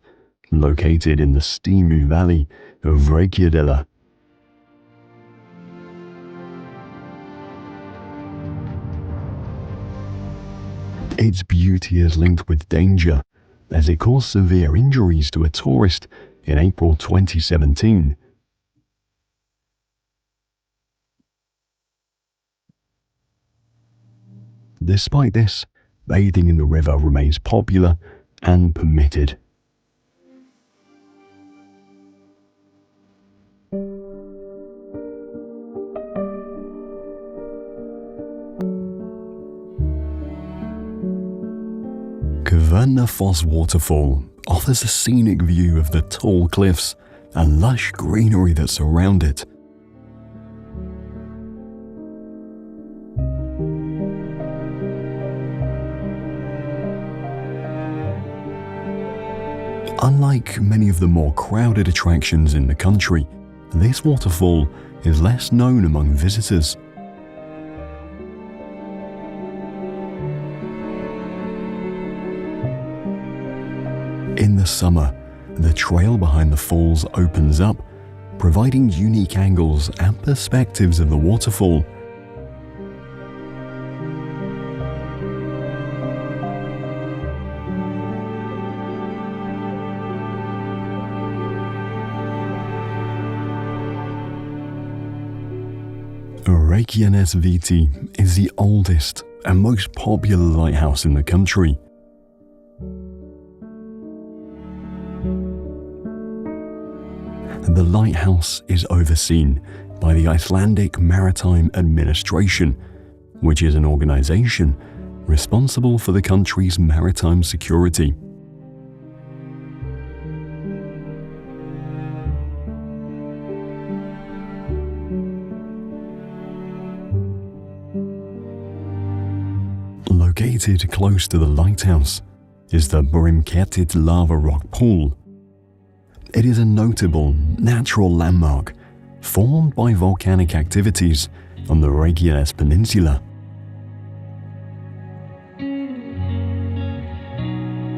located in the steamy valley of Reykjadella. Its beauty is linked with danger as it caused severe injuries to a tourist in April 2017. Despite this, bathing in the river remains popular and permitted. Kvernafoss Waterfall offers a scenic view of the tall cliffs and lush greenery that surround it. Unlike many of the more crowded attractions in the country, this waterfall is less known among visitors. In the summer, the trail behind the falls opens up, providing unique angles and perspectives of the waterfall. Reykjanesviti is the oldest and most popular lighthouse in the country. The lighthouse is overseen by the Icelandic Maritime Administration, which is an organization responsible for the country's maritime security. Located close to the lighthouse is the Brimketit lava rock pool. It is a notable natural landmark formed by volcanic activities on the Reykjanes Peninsula.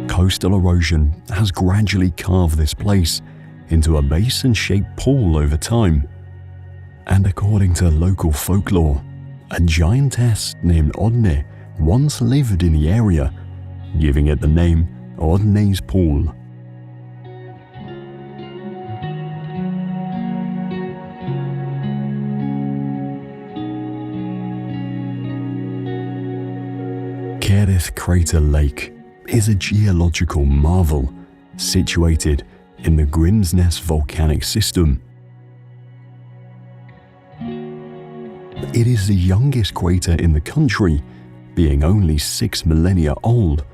Coastal erosion has gradually carved this place into a basin-shaped pool over time, and according to local folklore, a giantess named Odne once lived in the area, giving it the name Odne's Pool. Kerith Crater Lake is a geological marvel situated in the Grimsness volcanic system. It is the youngest crater in the country, being only 6 millennia old.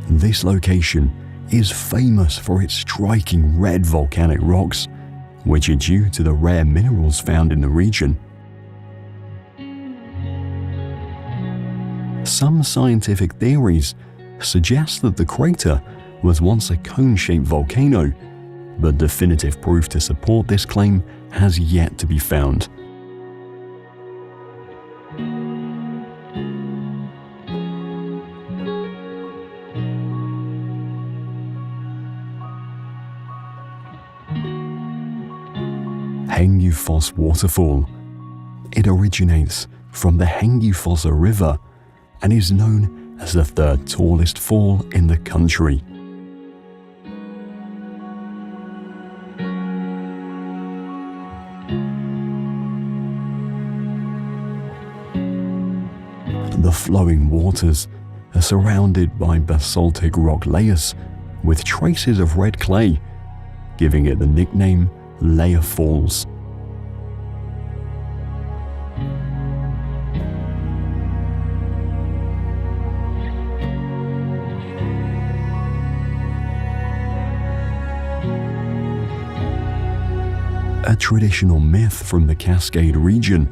This location is famous for its striking red volcanic rocks, which are due to the rare minerals found in the region. Some scientific theories suggest that the crater was once a cone-shaped volcano, but definitive proof to support this claim has yet to be found. Hengifoss Waterfall. It originates from the Hengifossa River and is known as the third tallest fall in the country. The flowing waters are surrounded by basaltic rock layers with traces of red clay, giving it the nickname Layer Falls. A traditional myth from the Cascade region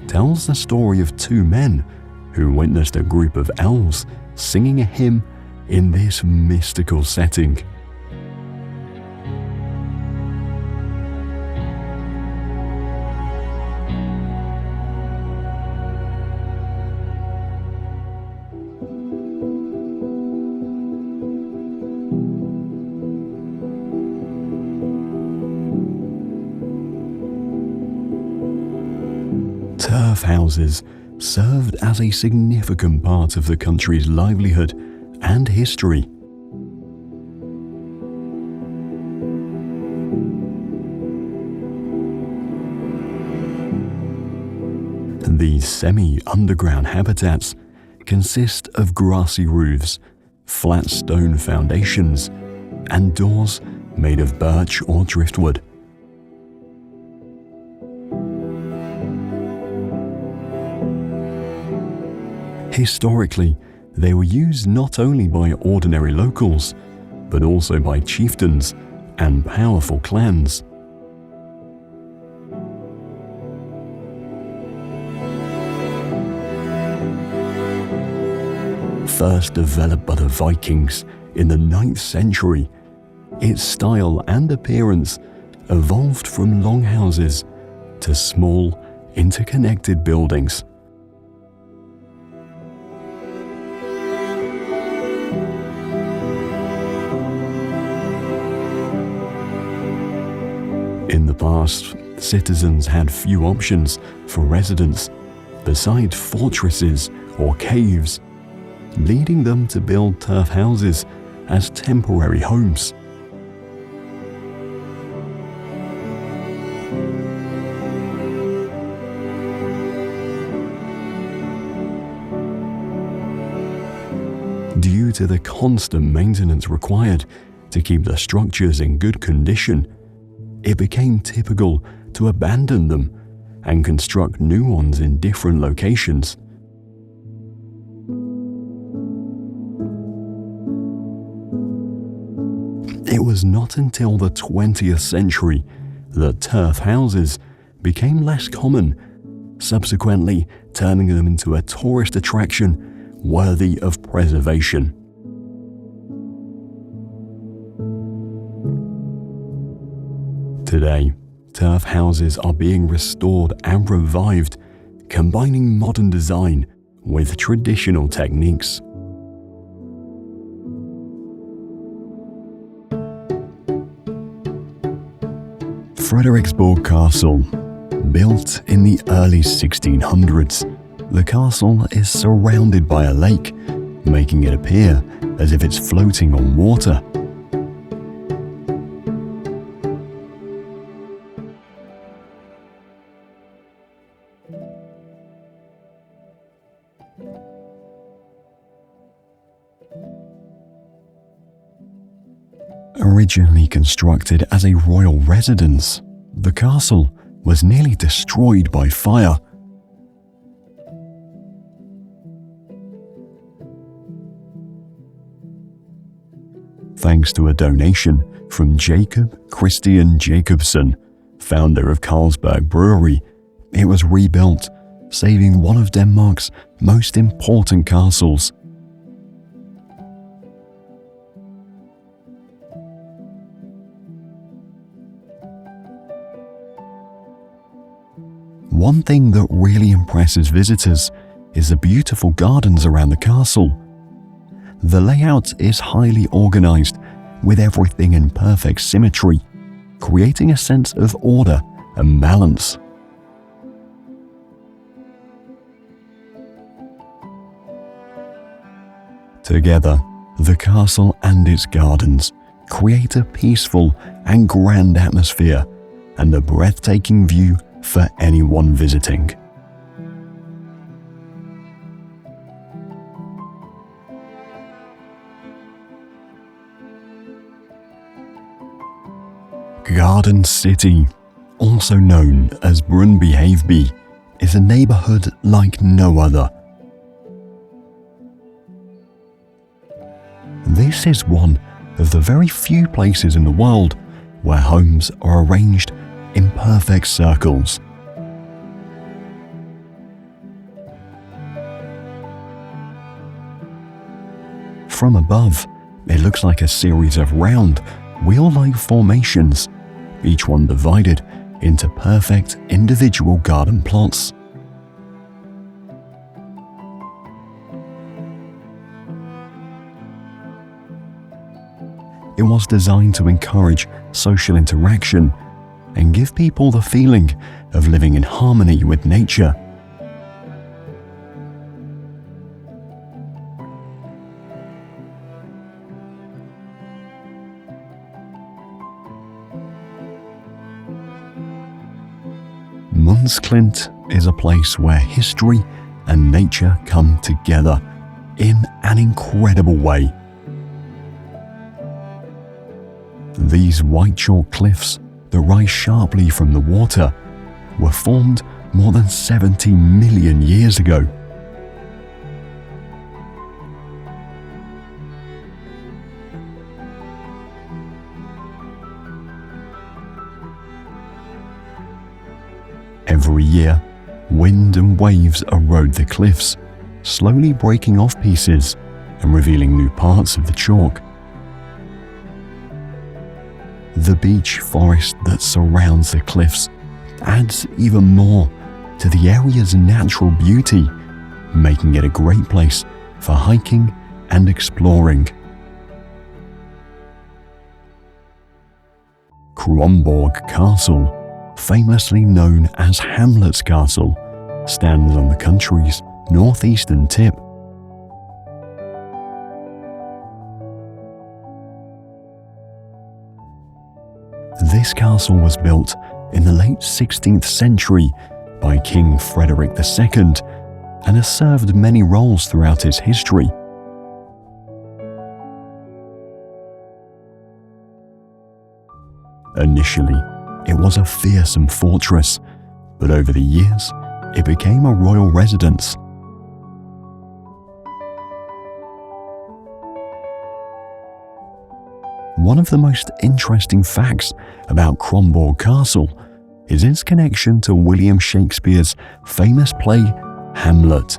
tells the story of two men who witnessed a group of elves singing a hymn in this mystical setting. Turf houses served as a significant part of the country's livelihood and history. These semi-underground habitats consist of grassy roofs, flat stone foundations, and doors made of birch or driftwood. Historically, they were used not only by ordinary locals, but also by chieftains and powerful clans. First developed by the Vikings in the 9th century, its style and appearance evolved from longhouses to small, interconnected buildings. In the past, citizens had few options for residence besides fortresses or caves, leading them to build turf houses as temporary homes. Due to the constant maintenance required to keep the structures in good condition, it became typical to abandon them and construct new ones in different locations. It was not until the 20th century that turf houses became less common, subsequently turning them into a tourist attraction worthy of preservation. Today, turf houses are being restored and revived, combining modern design with traditional techniques. Frederiksborg Castle. Built in the early 1600s, the castle is surrounded by a lake, making it appear as if it's floating on water. Originally constructed as a royal residence, the castle was nearly destroyed by fire. Thanks to a donation from Jacob Christian Jacobsen, founder of Carlsberg Brewery, it was rebuilt, saving one of Denmark's most important castles. One thing that really impresses visitors is the beautiful gardens around the castle. The layout is highly organized, with everything in perfect symmetry, creating a sense of order and balance. Together, the castle and its gardens create a peaceful and grand atmosphere and a breathtaking view for anyone visiting. Garden City, also known as Brunbyhaveby, is a neighborhood like no other. This is one of the very few places in the world where homes are arranged in perfect circles. From above, it looks like a series of round, wheel-like formations, each one divided into perfect individual garden plots. It was designed to encourage social interaction and give people the feeling of living in harmony with nature. Månsklint is a place where history and nature come together in an incredible way. These white chalk cliffs that rise sharply from the water were formed more than 70 million years ago. Every year, wind and waves erode the cliffs, slowly breaking off pieces and revealing new parts of the chalk. The beech forest that surrounds the cliffs adds even more to the area's natural beauty, making it a great place for hiking and exploring. Kronborg Castle, famously known as Hamlet's Castle, stands on the country's northeastern tip. This castle was built in the late 16th century by King Frederick II and has served many roles throughout its history. Initially, it was a fearsome fortress, but over the years, it became a royal residence. One of the most interesting facts about Kronborg Castle is its connection to William Shakespeare's famous play Hamlet.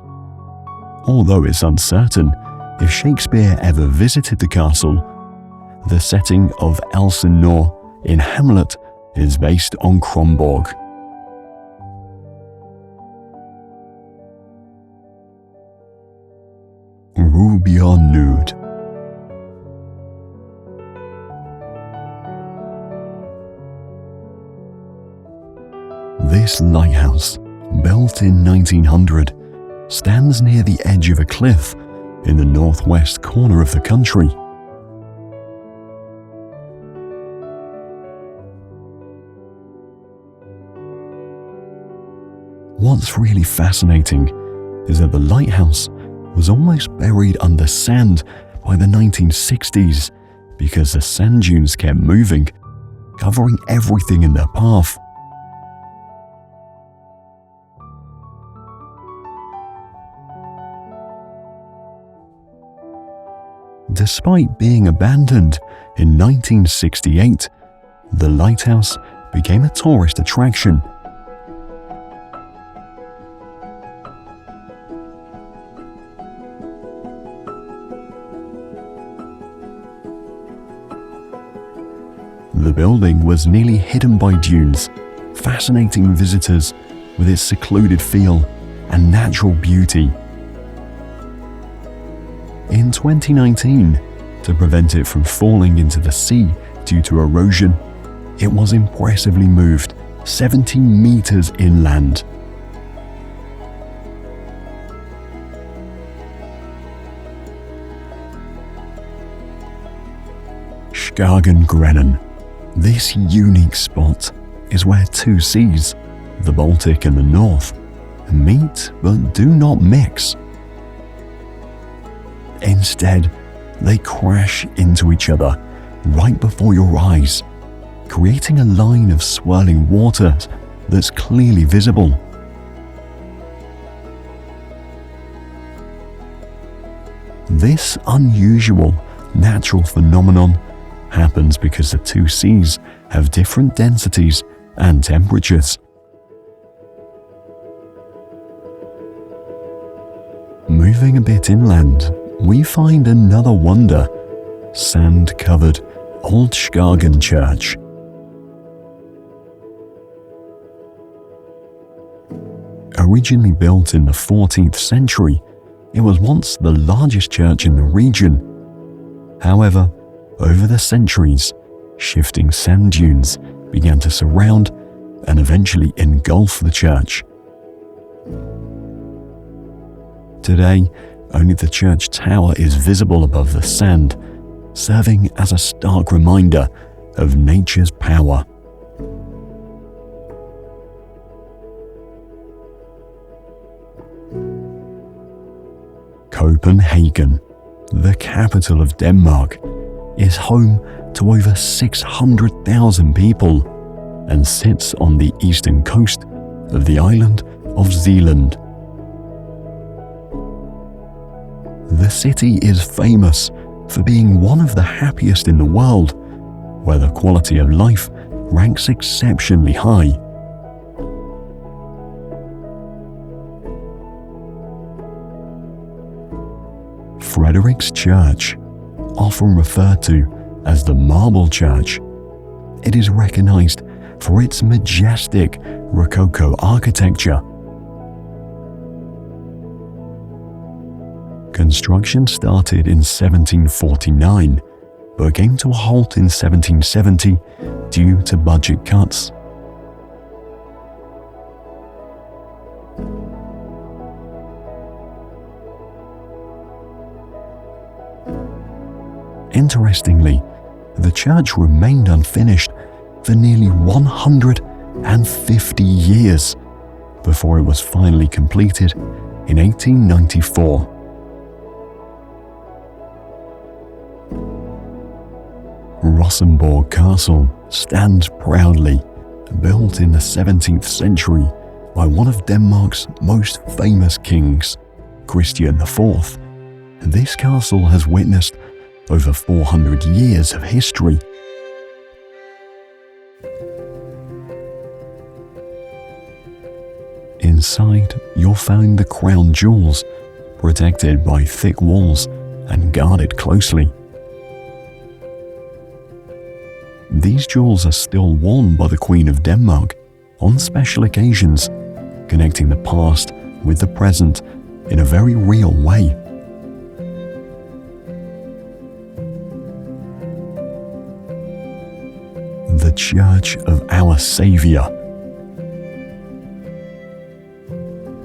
Although it's uncertain if Shakespeare ever visited the castle, the setting of Elsinore in Hamlet is based on Kronborg. Rubjernud. This lighthouse, built in 1900, stands near the edge of a cliff in the northwest corner of the country. What's really fascinating is that the lighthouse was almost buried under sand by the 1960s because the sand dunes kept moving, covering everything in their path. Despite being abandoned in 1968, the lighthouse became a tourist attraction. The building was nearly hidden by dunes, fascinating visitors with its secluded feel and natural beauty. In 2019, to prevent it from falling into the sea due to erosion, it was impressively moved 70 meters inland. Skagen. This unique spot is where two seas, the Baltic and the North, meet but do not mix. Instead, they crash into each other right before your eyes, creating a line of swirling water that's clearly visible. This unusual natural phenomenon happens because the two seas have different densities and temperatures. Moving a bit inland, we find another wonder, sand-covered Old Skagen Church. Originally built in the 14th century, it was once the largest church in the region. However, over the centuries, shifting sand dunes began to surround and eventually engulf the church. Today, only the church tower is visible above the sand, serving as a stark reminder of nature's power. Copenhagen, the capital of Denmark, is home to over 600,000 people and sits on the eastern coast of the island of Zealand. The city is famous for being one of the happiest in the world, where the quality of life ranks exceptionally high. Frederick's Church, often referred to as the Marble Church, it is recognized for its majestic Rococo architecture. Construction started in 1749, but came to a halt in 1770 due to budget cuts. Interestingly, the church remained unfinished for nearly 150 years before it was finally completed in 1894. Rosenborg Castle stands proudly, built in the 17th century by one of Denmark's most famous kings, Christian IV. This castle has witnessed over 400 years of history. Inside, you'll find the crown jewels, protected by thick walls and guarded closely. These jewels are still worn by the Queen of Denmark on special occasions, connecting the past with the present in a very real way. The Church of Our Saviour.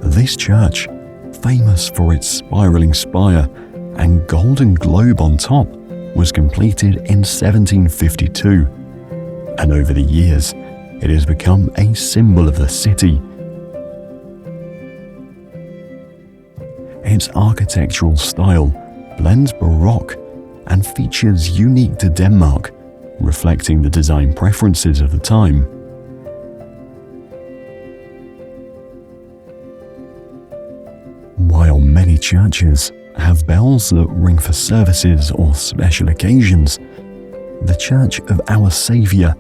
This church, famous for its spiraling spire and golden globe on top, was completed in 1752, and over the years it has become a symbol of the city. Its architectural style blends Baroque and features unique to Denmark, reflecting the design preferences of the time. While many churches have bells that ring for services or special occasions, the Church of Our Saviour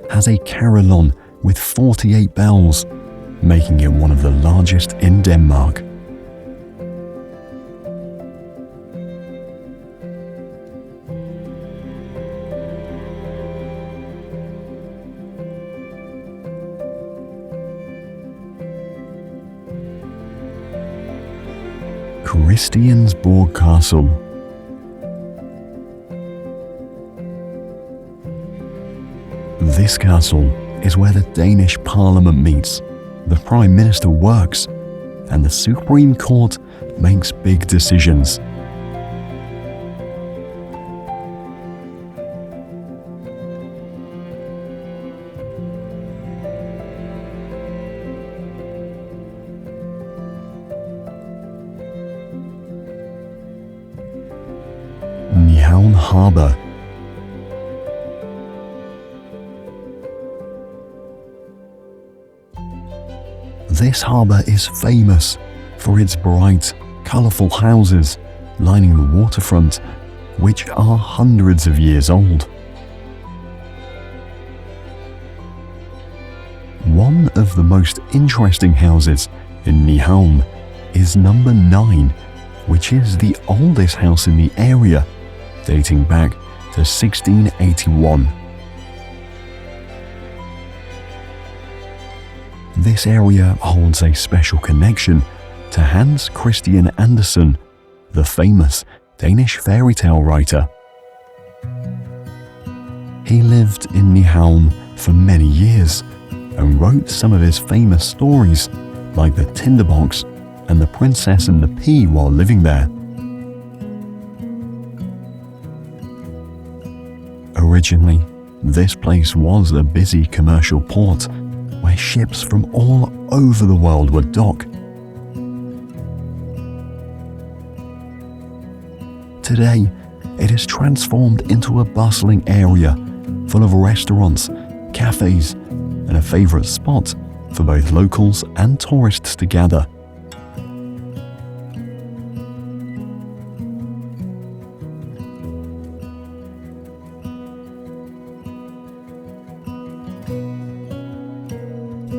has a carillon with 48 bells, making it one of the largest in Denmark. Christiansborg Castle. This castle is where the Danish Parliament meets, the Prime Minister works, and the Supreme Court makes big decisions. Nyhavn Harbour. This harbour is famous for its bright, colourful houses lining the waterfront, which are hundreds of years old. One of the most interesting houses in Nyhavn is number 9, which is the oldest house in the area, dating back to 1681. This area holds a special connection to Hans Christian Andersen, the famous Danish fairy tale writer. He lived in Nyhavn for many years and wrote some of his famous stories, like The Tinderbox and The Princess and the Pea, while living there. Originally, this place was a busy commercial port where ships from all over the world would dock. Today, it is transformed into a bustling area full of restaurants, cafes, and a favourite spot for both locals and tourists to gather.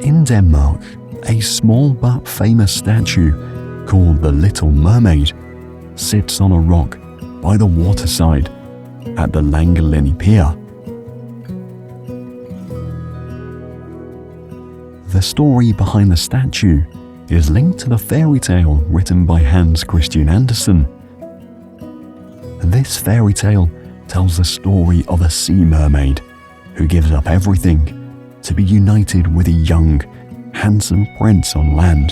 In Denmark, a small but famous statue called the Little Mermaid sits on a rock by the waterside at the Langelini Pier. The story behind the statue is linked to the fairy tale written by Hans Christian Andersen. This fairy tale tells the story of a sea mermaid who gives up everything to be united with a young, handsome prince on land.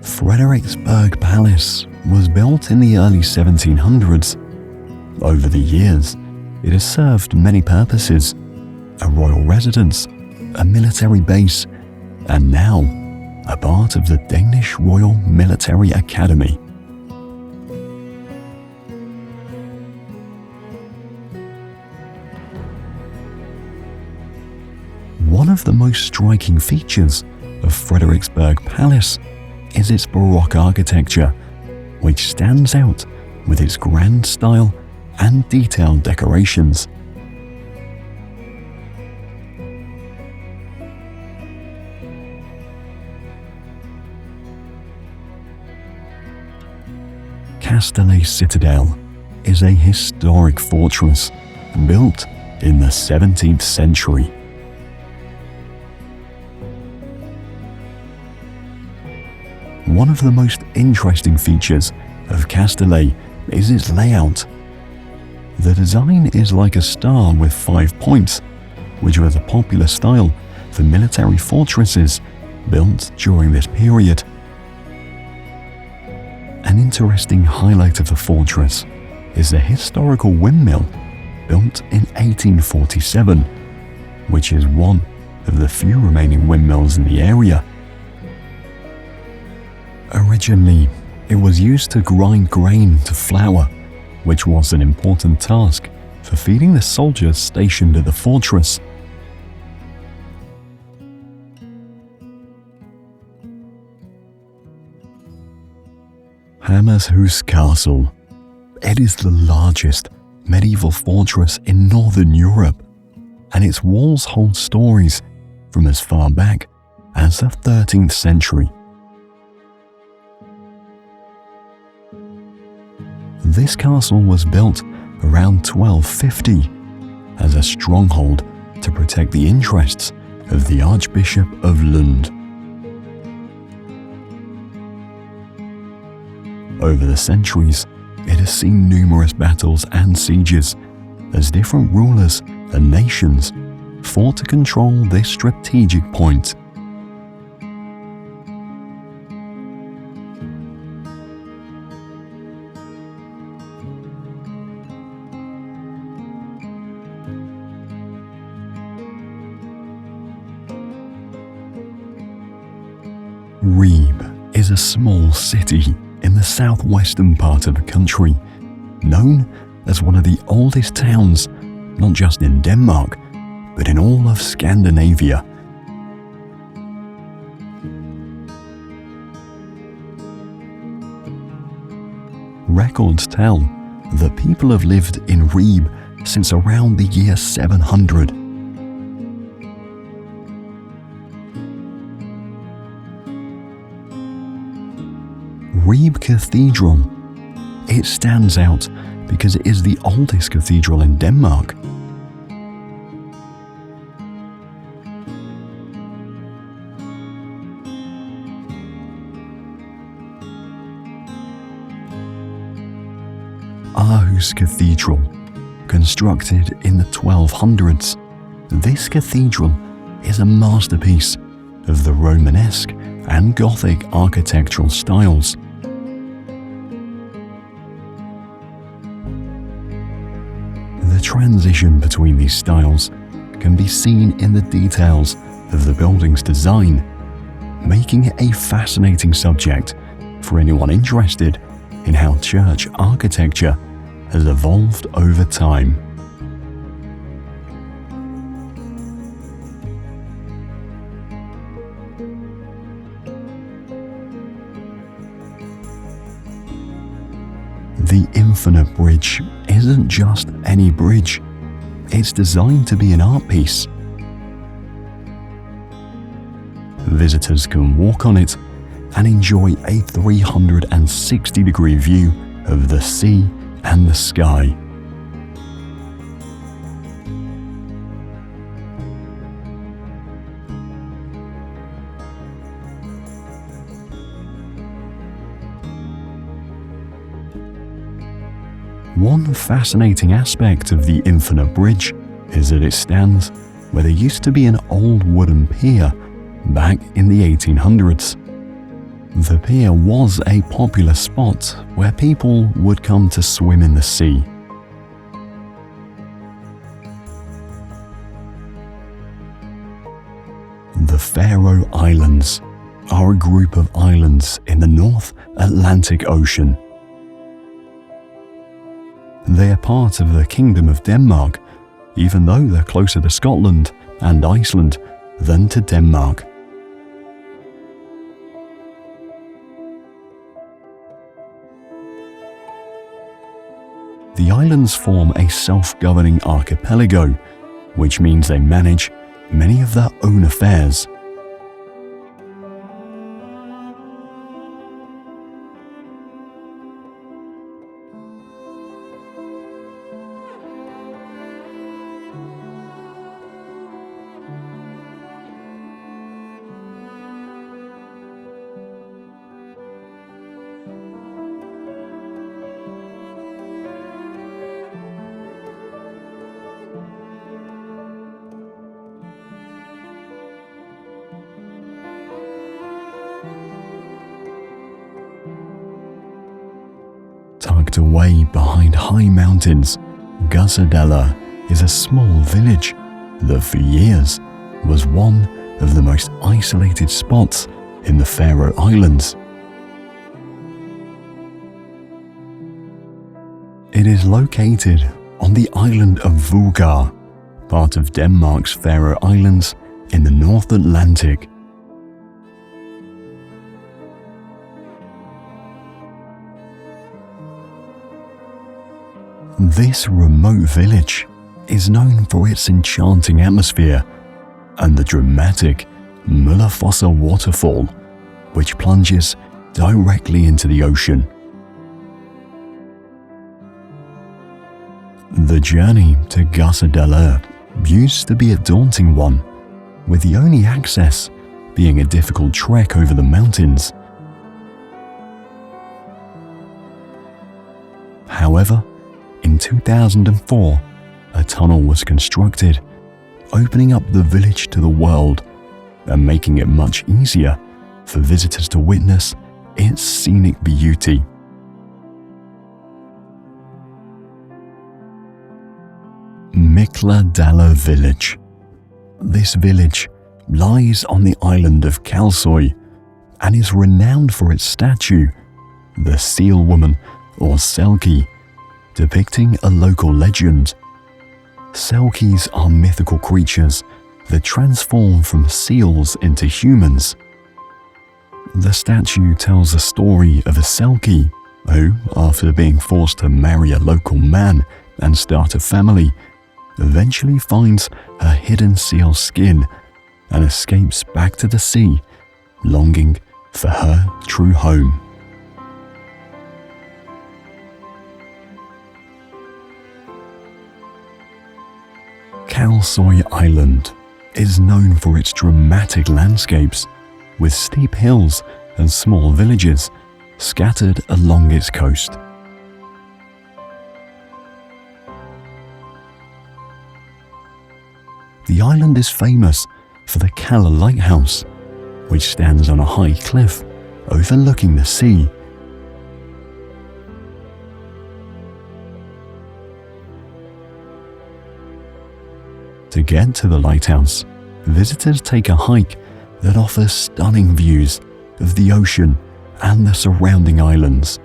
Frederiksberg Palace was built in the early 1700s. Over the years, it has served many purposes: a royal residence, a military base, and now a part of the Danish Royal Military Academy. One of the most striking features of Frederiksberg Palace is its Baroque architecture, which stands out with its grand style and detailed decorations. Kastellet Citadel is a historic fortress built in the 17th century. One of the most interesting features of Kastellet is its layout. The design is like a star with 5 points, which was a popular style for military fortresses built during this period. An interesting highlight of the fortress is the historical windmill built in 1847, which is one of the few remaining windmills in the area. Originally, it was used to grind grain to flour, which was an important task for feeding the soldiers stationed at the fortress. Hammershus Castle. It is the largest medieval fortress in Northern Europe, and its walls hold stories from as far back as the 13th century. This castle was built around 1250 as a stronghold to protect the interests of the Archbishop of Lund. Over the centuries, it has seen numerous battles and sieges as different rulers and nations fought to control this strategic point. Ribe is a small city in the southwestern part of the country, known as one of the oldest towns, not just in Denmark, but in all of Scandinavia. Records tell that people have lived in Ribe since around the year 700. Ribe Cathedral. It stands out because it is the oldest cathedral in Denmark. Aarhus Cathedral. Constructed in the 1200s, this cathedral is a masterpiece of the Romanesque and Gothic architectural styles. The transition between these styles can be seen in the details of the building's design, making it a fascinating subject for anyone interested in how church architecture has evolved over time. The Infinite Bridge isn't just any bridge, it's designed to be an art piece. Visitors can walk on it and enjoy a 360-degree view of the sea and the sky. One fascinating aspect of the Infinite Bridge is that it stands where there used to be an old wooden pier back in the 1800s. The pier was a popular spot where people would come to swim in the sea. The Faroe Islands are a group of islands in the North Atlantic Ocean. They are part of the Kingdom of Denmark, even though they're closer to Scotland and Iceland than to Denmark. The islands form a self-governing archipelago, which means they manage many of their own affairs. Tucked away behind high mountains, Gussadella is a small village that for years was one of the most isolated spots in the Faroe Islands. It is located on the island of Vugar, part of Denmark's Faroe Islands in the North Atlantic. This remote village is known for its enchanting atmosphere and the dramatic Møllefossa waterfall, which plunges directly into the ocean. The journey to Gassadaler used to be a daunting one, with the only access being a difficult trek over the mountains. However, in 2004, a tunnel was constructed, opening up the village to the world and making it much easier for visitors to witness its scenic beauty. Mikladala village. This village lies on the island of Kalsoy and is renowned for its statue, the Seal Woman or Selkie, depicting a local legend. Selkies are mythical creatures that transform from seals into humans. The statue tells the story of a Selkie who, after being forced to marry a local man and start a family, eventually finds her hidden seal skin and escapes back to the sea, longing for her true home. Kalsoy Island is known for its dramatic landscapes, with steep hills and small villages scattered along its coast. The island is famous for the Kalla Lighthouse, which stands on a high cliff overlooking the sea. To get to the lighthouse, visitors take a hike that offers stunning views of the ocean and the surrounding islands.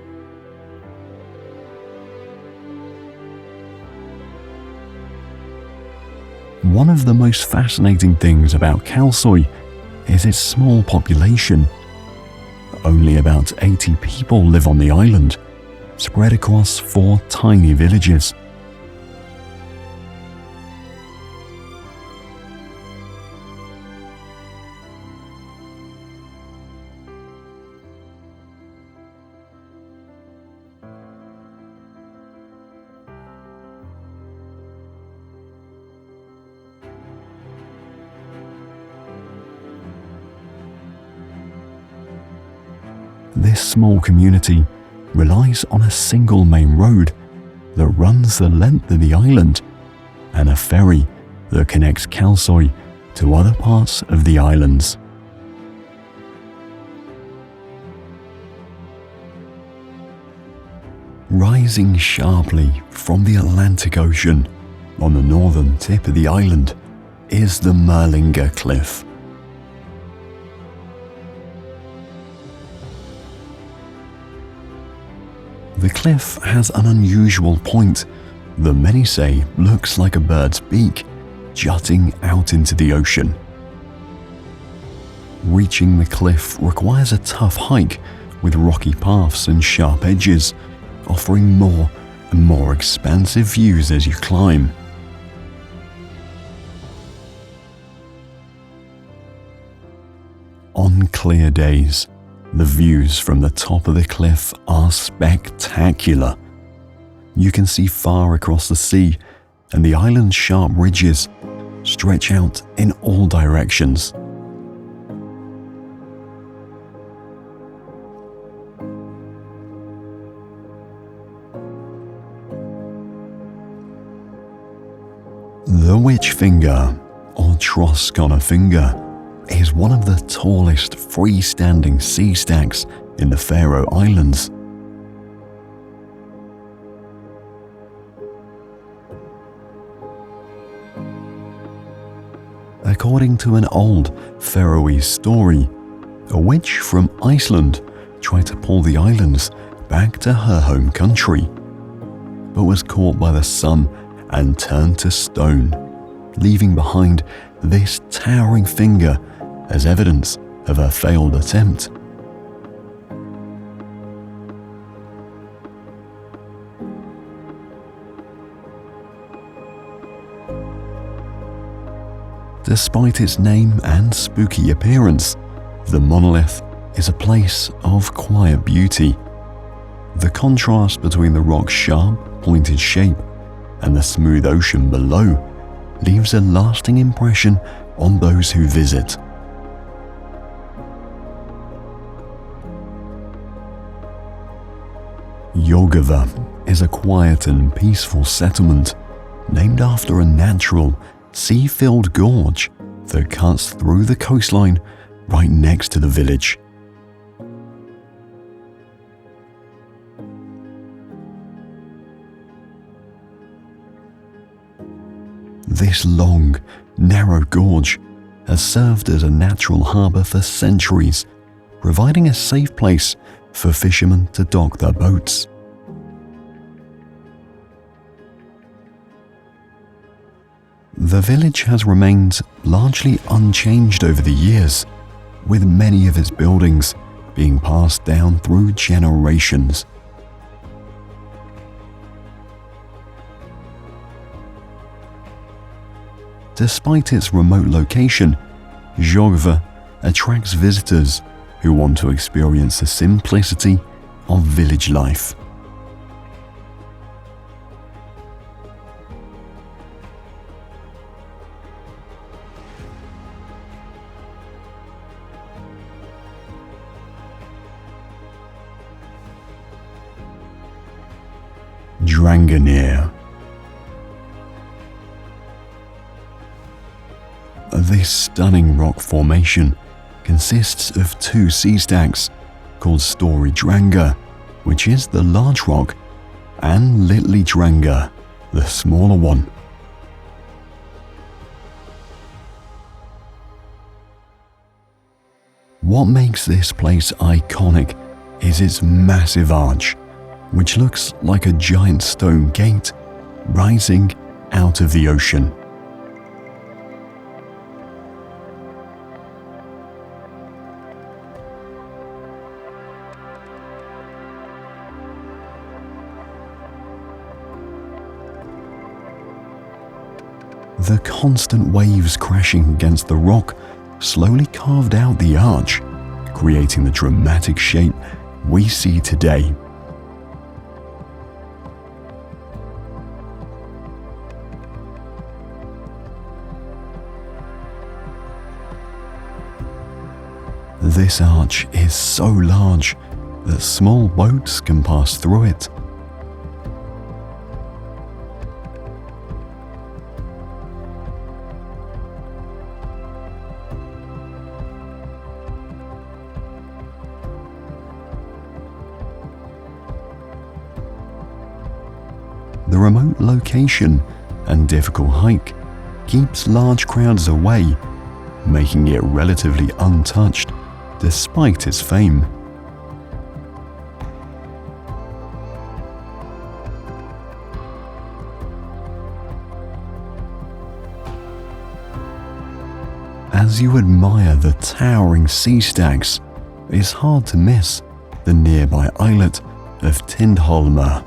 One of the most fascinating things about Kalsoy is its small population. Only about 80 people live on the island, spread across 4 tiny villages. This small community relies on a single main road that runs the length of the island and a ferry that connects Kalsoy to other parts of the islands. Rising sharply from the Atlantic Ocean on the northern tip of the island is the Merlinger Cliff. The cliff has an unusual point that many say looks like a bird's beak jutting out into the ocean. Reaching the cliff requires a tough hike with rocky paths and sharp edges, offering more and more expansive views as you climb. On clear days, the views from the top of the cliff are spectacular. You can see far across the sea, and the island's sharp ridges stretch out in all directions. The Witch Finger, or Troskonafinger, is one of the tallest freestanding sea stacks in the Faroe Islands. According to an old Faroese story, a witch from Iceland tried to pull the islands back to her home country. but was caught by the sun and turned to stone, leaving behind this towering finger as evidence of her failed attempt. Despite its name and spooky appearance, the monolith is a place of quiet beauty. The contrast between the rock's sharp, pointed shape and the smooth ocean below leaves a lasting impression on those who visit. Jorgava is a quiet and peaceful settlement named after a natural, sea-filled gorge that cuts through the coastline right next to the village. This long, narrow gorge has served as a natural harbour for centuries, providing a safe place for fishermen to dock their boats. The village has remained largely unchanged over the years, with many of its buildings being passed down through generations. Despite its remote location, Jorgava attracts visitors who want to experience the simplicity of village life. Drangarnir. This stunning rock formation consists of two sea stacks called Stóri Drangar, which is the large rock, and Litli Drangar, the smaller one. What makes this place iconic is its massive arch, which looks like a giant stone gate rising out of the ocean. The constant waves crashing against the rock slowly carved out the arch, creating the dramatic shape we see today. This arch is so large that small boats can pass through it. The remote location and difficult hike keeps large crowds away, making it relatively untouched despite its fame. As you admire the towering sea stacks, it's hard to miss the nearby islet of Tindholmer.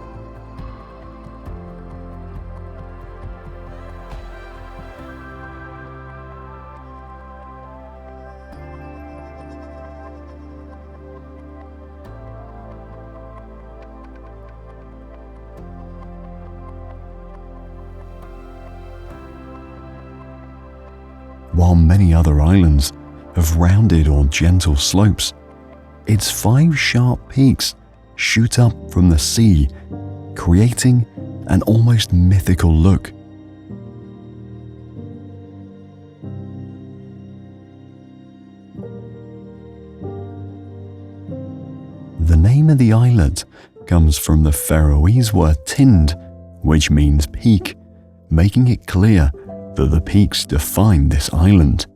While many other islands have rounded or gentle slopes, its 5 sharp peaks shoot up from the sea, creating an almost mythical look. The name of the islet comes from the Faroese word tind, which means peak, making it clear that the peaks define this island.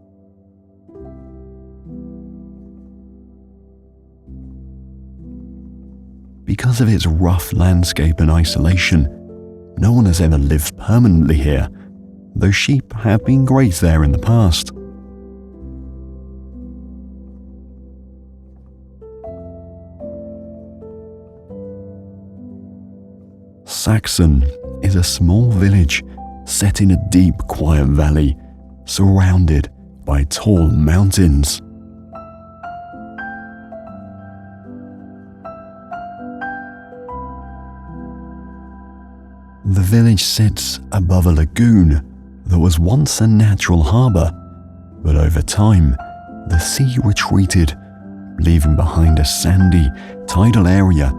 Because of its rough landscape and isolation, No one has ever lived permanently here, though sheep have been grazed there in the past. Saxon is a small village set in a deep, quiet valley surrounded by tall mountains. The village sits above a lagoon that was once a natural harbour, but over time the sea retreated, leaving behind a sandy, tidal area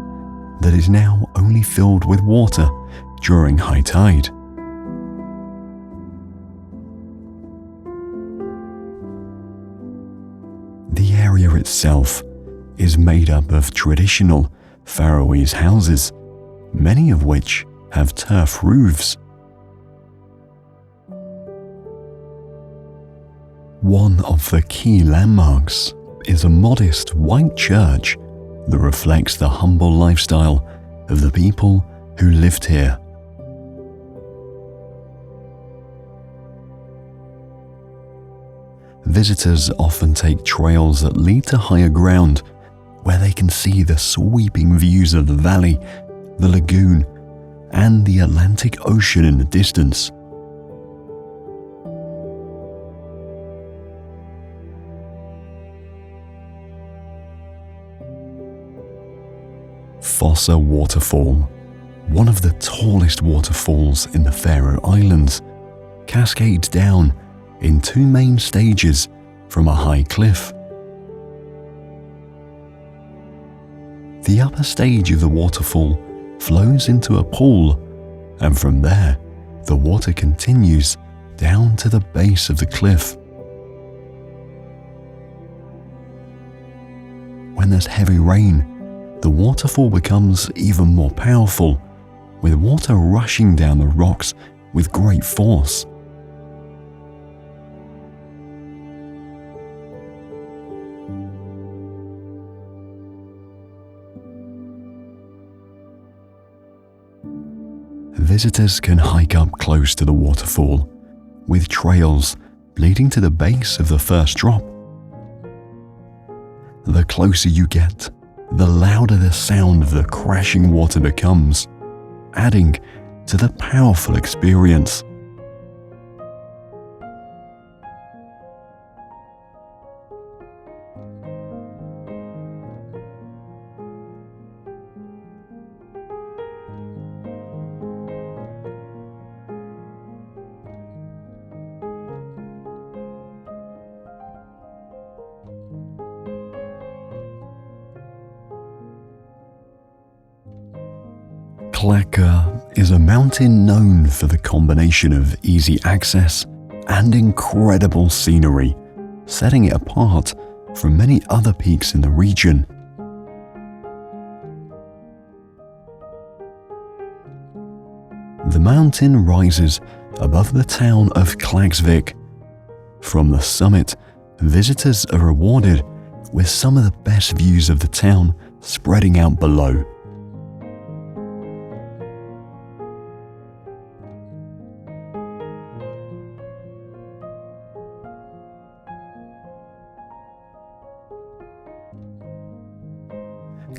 that is now only filled with water during high tide. The area itself is made up of traditional Faroese houses, many of which have turf roofs. One of the key landmarks is a modest white church that reflects the humble lifestyle of the people who lived here. Visitors often take trails that lead to higher ground, where they can see the sweeping views of the valley, the lagoon, and the Atlantic Ocean in the distance. Fossa Waterfall, one of the tallest waterfalls in the Faroe Islands, cascades down in two main stages from a high cliff. The upper stage of the waterfall flows into a pool, and from there, the water continues down to the base of the cliff. When there's heavy rain, the waterfall becomes even more powerful, with water rushing down the rocks with great force. Visitors can hike up close to the waterfall, with trails leading to the base of the first drop. The closer you get, the louder the sound of the crashing water becomes, adding to the powerful experience. Klakka is a mountain known for the combination of easy access and incredible scenery, setting it apart from many other peaks in the region. The mountain rises above the town of Klaksvik. From the summit, visitors are rewarded with some of the best views of the town spreading out below.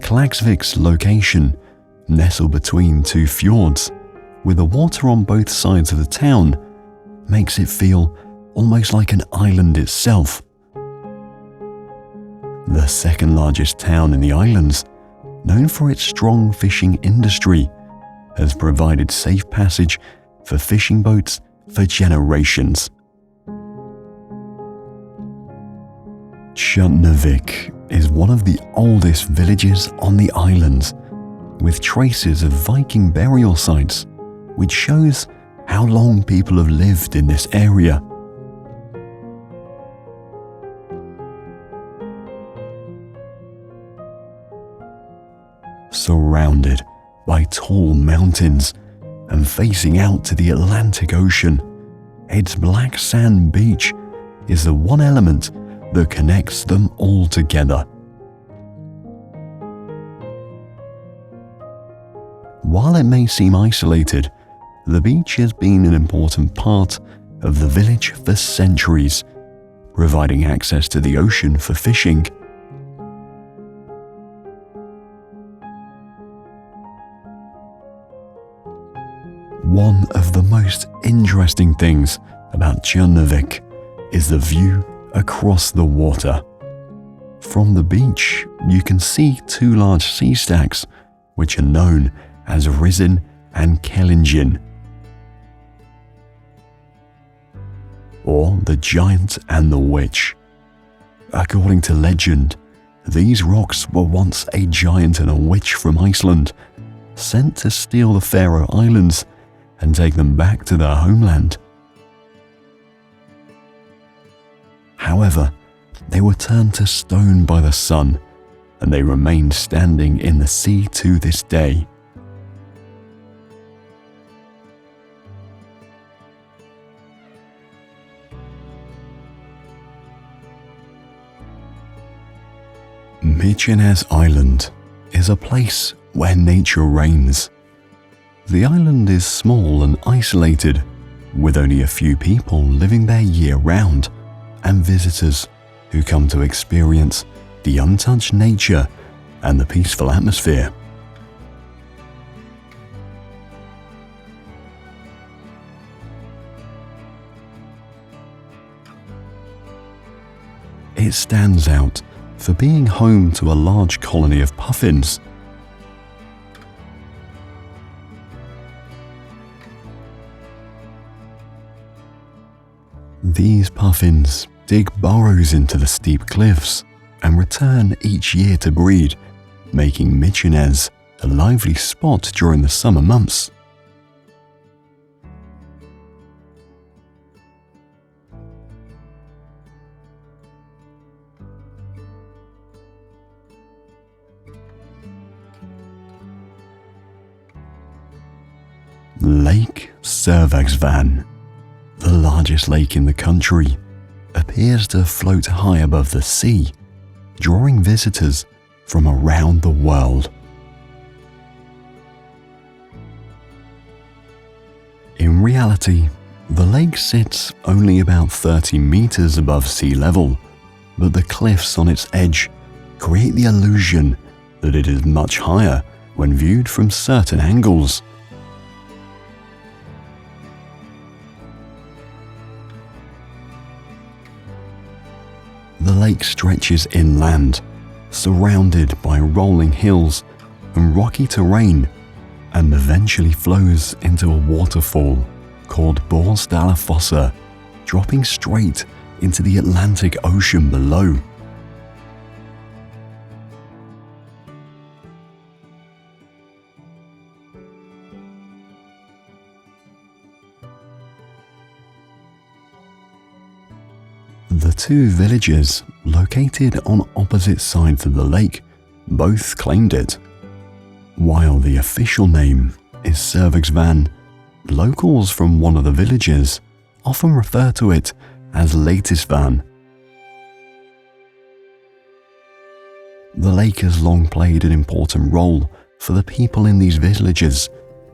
Klaksvik's location, nestled between two fjords, with the water on both sides of the town, makes it feel almost like an island itself. The second largest town in the islands, known for its strong fishing industry, has provided safe passage for fishing boats for generations. Tjörnavik is one of the oldest villages on the islands, with traces of Viking burial sites, which shows how long people have lived in this area. Surrounded by tall mountains and facing out to the Atlantic Ocean, its black sand beach is the one element that connects them all together. While it may seem isolated, the beach has been an important part of the village for centuries, providing access to the ocean for fishing. One of the most interesting things about Tjörnavik is the view across the water. From the beach, you can see two large sea stacks, which are known as Risen and Kellingen, or the Giant and the Witch. According to legend, these rocks were once a giant and a witch from Iceland, sent to steal the Faroe Islands and take them back to their homeland. However, they were turned to stone by the sun, and they remain standing in the sea to this day. Mykines Island is a place where nature reigns. The island is small and isolated, with only a few people living there year-round, and visitors who come to experience the untouched nature and the peaceful atmosphere. It stands out for being home to a large colony of puffins. These puffins dig burrows into the steep cliffs and return each year to breed, making Mykines a lively spot during the summer months. Lake Sørvágsvatn, the largest lake in the country, appears to float high above the sea, drawing visitors from around the world. In reality, the lake sits only about 30 meters above sea level, but the cliffs on its edge create the illusion that it is much higher when viewed from certain angles. The lake stretches inland, surrounded by rolling hills and rocky terrain, and eventually flows into a waterfall called Borsdalafossa, dropping straight into the Atlantic Ocean below. The two villages, located on opposite sides of the lake, both claimed it. While the official name is Sørvágsvatn, locals from one of the villages often refer to it as Leitisvatn. The lake has long played an important role for the people in these villages,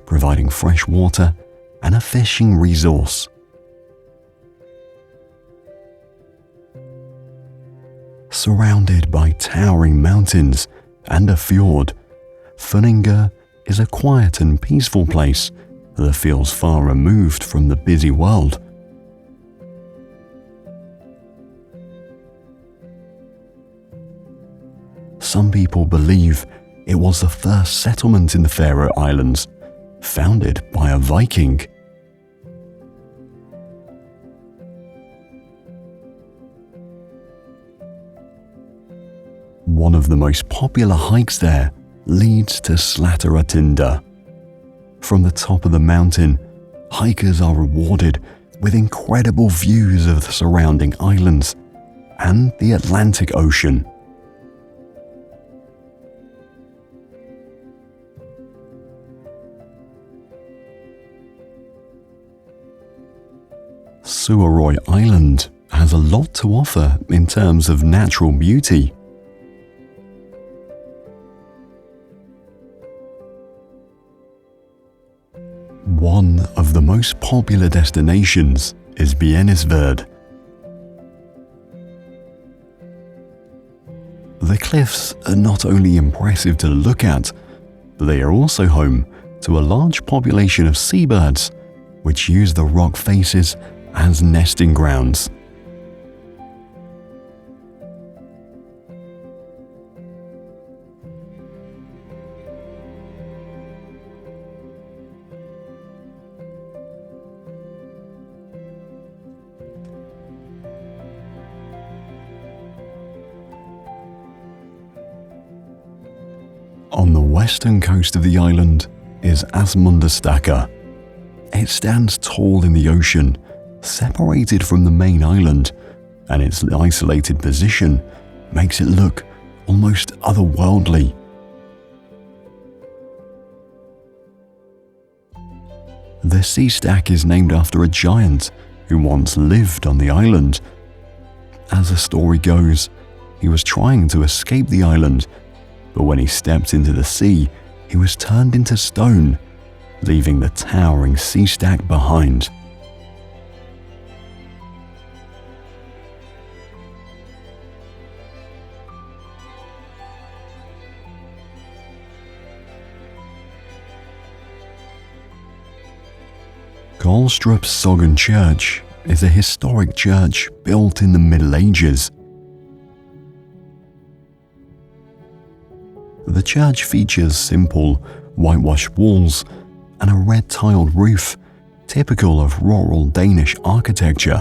providing fresh water and a fishing resource. Surrounded by towering mountains and a fjord, Funningur is a quiet and peaceful place that feels far removed from the busy world. Some people believe it was the first settlement in the Faroe Islands, founded by a Viking. One of the most popular hikes there leads to Slættaratinda. From the top of the mountain, hikers are rewarded with incredible views of the surrounding islands and the Atlantic Ocean. Suðuroy Island has a lot to offer in terms of natural beauty. One of the most popular destinations is Bienesvärd. The cliffs are not only impressive to look at, but they are also home to a large population of seabirds, which use the rock faces as nesting grounds. On the western coast of the island is Asmundastakkar. It stands tall in the ocean, separated from the main island, and its isolated position makes it look almost otherworldly. The sea stack is named after a giant who once lived on the island. As the story goes, he was trying to escape the island, but when he stepped into the sea, he was turned into stone, leaving the towering sea stack behind. Kolstrup Sogn Church is a historic church built in the Middle Ages. The church features simple, whitewashed walls and a red-tiled roof, typical of rural Danish architecture.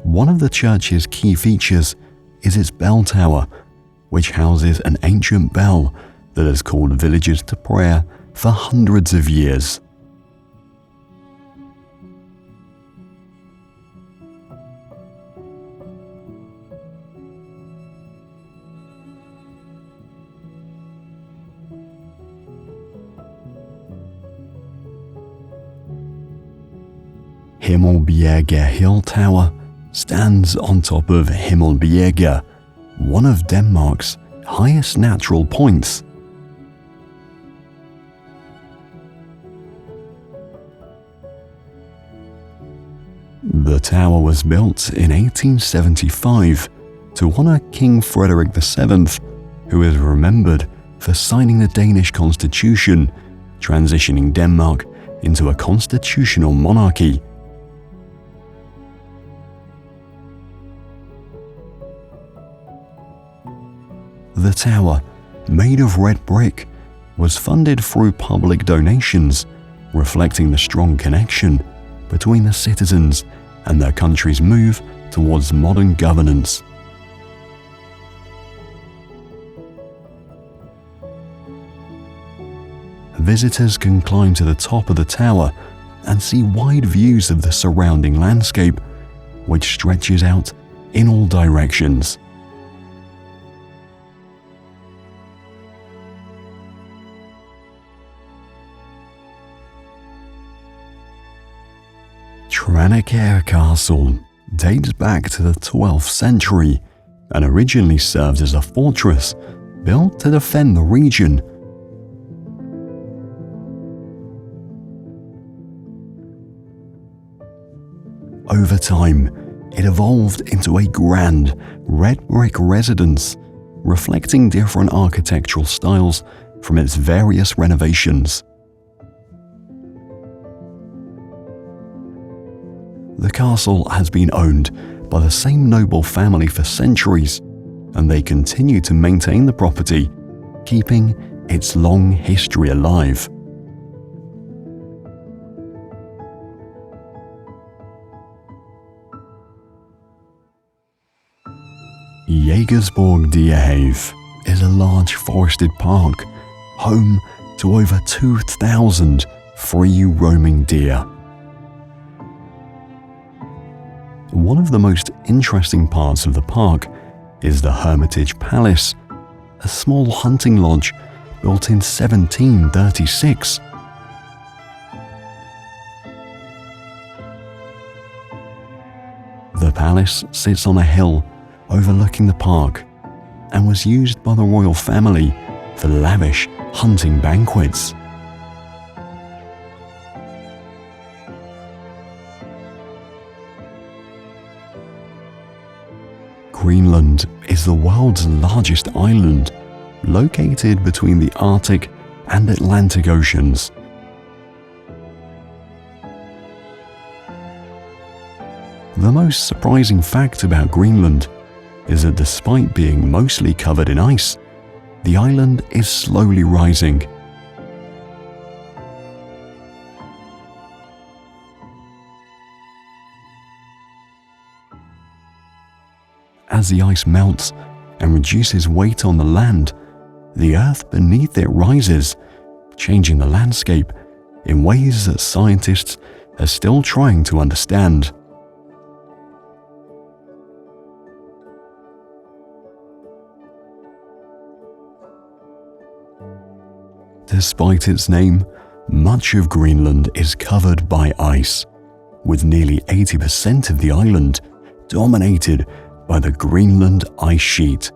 One of the church's key features is its bell tower, which houses an ancient bell that has called villagers to prayer for hundreds of years. Himmelbjerget Hill Tower stands on top of Himmelbjerget, one of Denmark's highest natural points. The tower was built in 1875 to honor King Frederik VII, who is remembered for signing the Danish constitution, transitioning Denmark into a constitutional monarchy. The tower, made of red brick, was funded through public donations, reflecting the strong connection between the citizens and their country's move towards modern governance. Visitors can climb to the top of the tower and see wide views of the surrounding landscape, which stretches out in all directions. Tranekær Castle dates back to the 12th century and originally served as a fortress built to defend the region. Over time, it evolved into a grand red brick residence, reflecting different architectural styles from its various renovations. The castle has been owned by the same noble family for centuries, and they continue to maintain the property, keeping its long history alive. Jägersborg Dierhaven is a large forested park, home to over 2,000 free roaming deer. One of the most interesting parts of the park is the Hermitage Palace, a small hunting lodge built in 1736. The palace sits on a hill overlooking the park and was used by the royal family for lavish hunting banquets. Greenland is the world's largest island, located between the Arctic and Atlantic Oceans. The most surprising fact about Greenland is that despite being mostly covered in ice, the island is slowly rising. As the ice melts and reduces weight on the land, the earth beneath it rises, changing the landscape in ways that scientists are still trying to understand. Despite its name, much of Greenland is covered by ice, with nearly 80% of the island dominated by the Greenland ice sheet,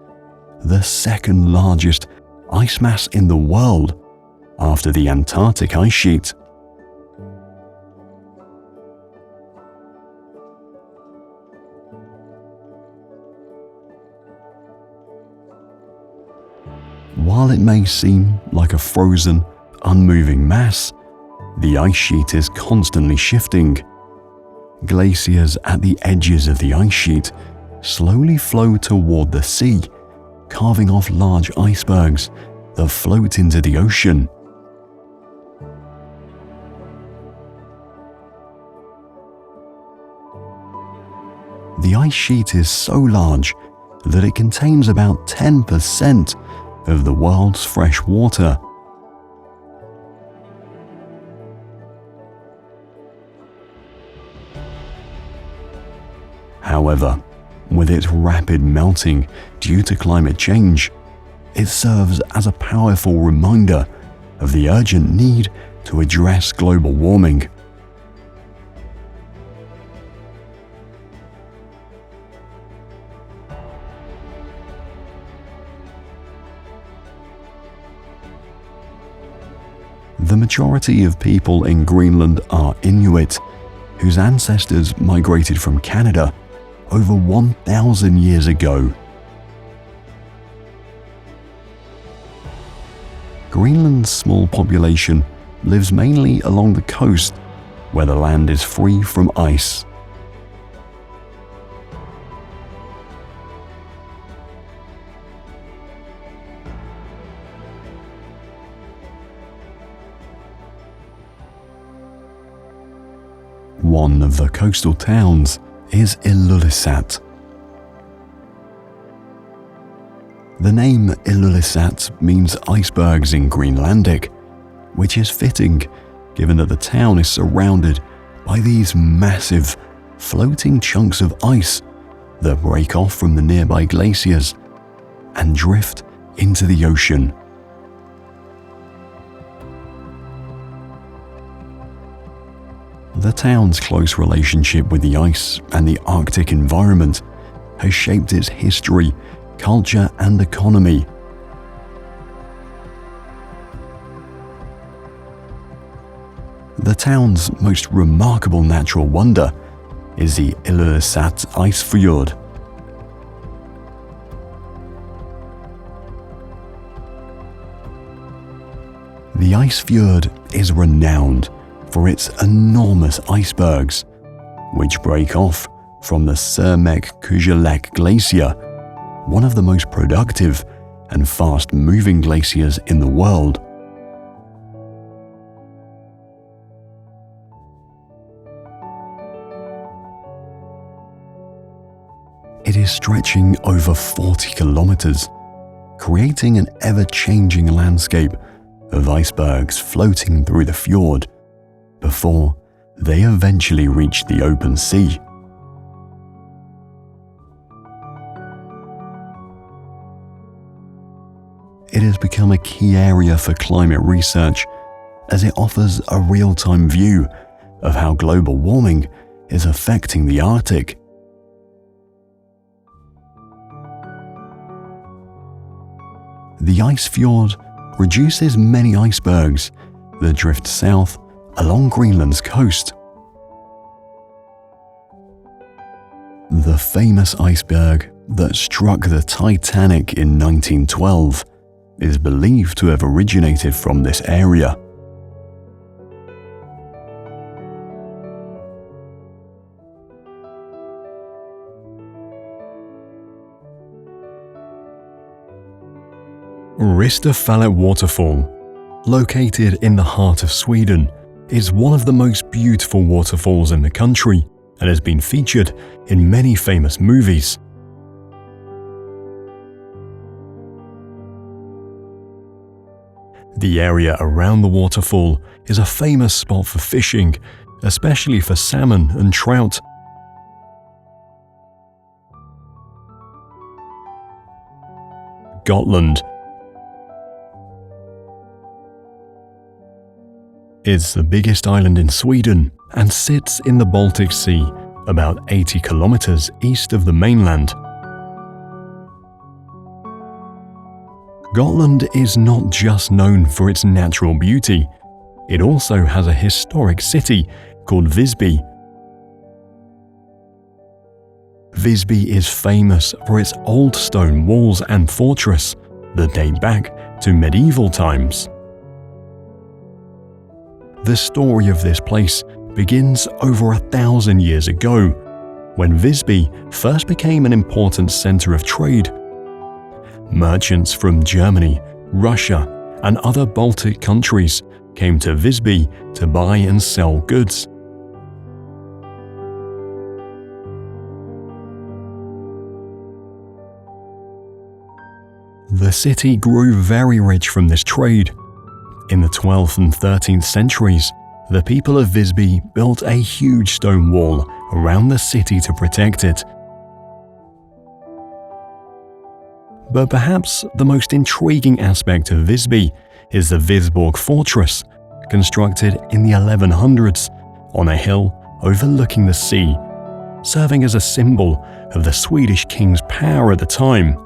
the second largest ice mass in the world after the Antarctic ice sheet. While it may seem like a frozen, unmoving mass, the ice sheet is constantly shifting. Glaciers at the edges of the ice sheet slowly flow toward the sea, carving off large icebergs that float into the ocean. The ice sheet is so large that it contains about 10% of the world's fresh water. However, with its rapid melting due to climate change, it serves as a powerful reminder of the urgent need to address global warming. The majority of people in Greenland are Inuit, whose ancestors migrated from Canada over 1,000 years ago. Greenland's small population lives mainly along the coast, where the land is free from ice. One of the coastal towns is Ilulissat. The name Ilulissat means icebergs in Greenlandic, which is fitting given that the town is surrounded by these massive, floating chunks of ice that break off from the nearby glaciers and drift into the ocean. The town's close relationship with the ice and the Arctic environment has shaped its history, culture, and economy. The town's most remarkable natural wonder is the Ilulissat Ice Fjord. The ice fjord is renowned for its enormous icebergs, which break off from the Surmek Glacier, one of the most productive and fast-moving glaciers in the world. It is stretching over 40 kilometers, creating an ever-changing landscape of icebergs floating through the fjord before they eventually reach the open sea. It has become a key area for climate research as it offers a real-time view of how global warming is affecting the Arctic. the ice fjord reduces many icebergs that drift south along Greenland's coast. The famous iceberg that struck the Titanic in 1912 is believed to have originated from this area. Ristafallet Waterfall, located in the heart of Sweden, is one of the most beautiful waterfalls in the country and has been featured in many famous movies. The area around the waterfall is a famous spot for fishing, especially for salmon and trout. Gotland is the biggest island in Sweden and sits in the Baltic Sea, about 80 kilometers east of the mainland. Gotland is not just known for its natural beauty, it also has a historic city called Visby. Visby is famous for its old stone walls and fortress that date back to medieval times. The story of this place begins over 1,000 years ago, when Visby first became an important center of trade. Merchants from Germany, Russia, and other Baltic countries came to Visby to buy and sell goods. The city grew very rich from this trade. In the 12th and 13th centuries, the people of Visby built a huge stone wall around the city to protect it. But perhaps the most intriguing aspect of Visby is the Visborg fortress, constructed in the 1100s on a hill overlooking the sea, serving as a symbol of the Swedish king's power at the time.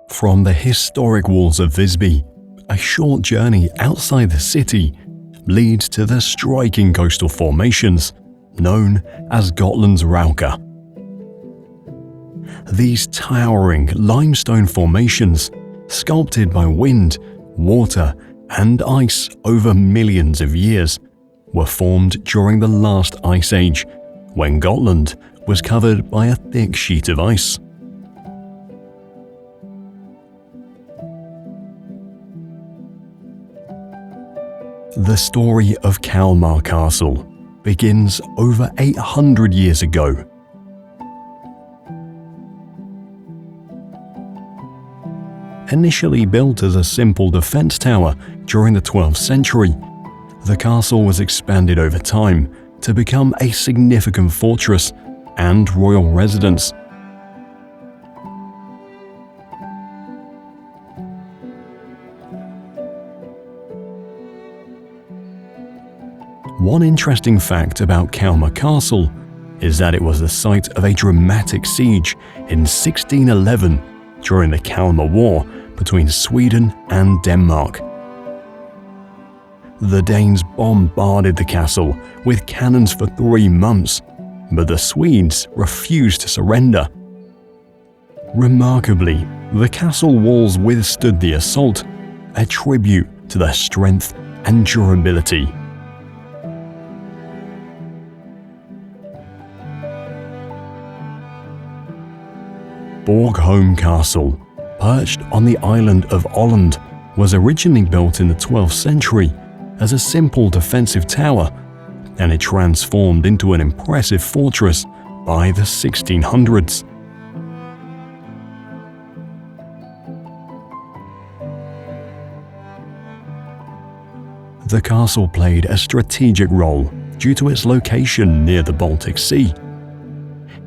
From the historic walls of Visby, a short journey outside the city leads to the striking coastal formations known as Gotland's Rauka. These towering limestone formations, sculpted by wind, water, and ice over millions of years, were formed during the last ice age, when Gotland was covered by a thick sheet of ice. The story of Kalmar Castle begins over 800 years ago. Initially built as a simple defense tower during the 12th century, the castle was expanded over time to become a significant fortress and royal residence. One interesting fact about Kalmar Castle is that it was the site of a dramatic siege in 1611 during the Kalmar War between Sweden and Denmark. The Danes bombarded the castle with cannons for 3 months, but the Swedes refused to surrender. Remarkably, the castle walls withstood the assault, a tribute to their strength and durability. Borgholm Castle, perched on the island of Åland, was originally built in the 12th century as a simple defensive tower, and it transformed into an impressive fortress by the 1600s. The castle played a strategic role due to its location near the Baltic Sea.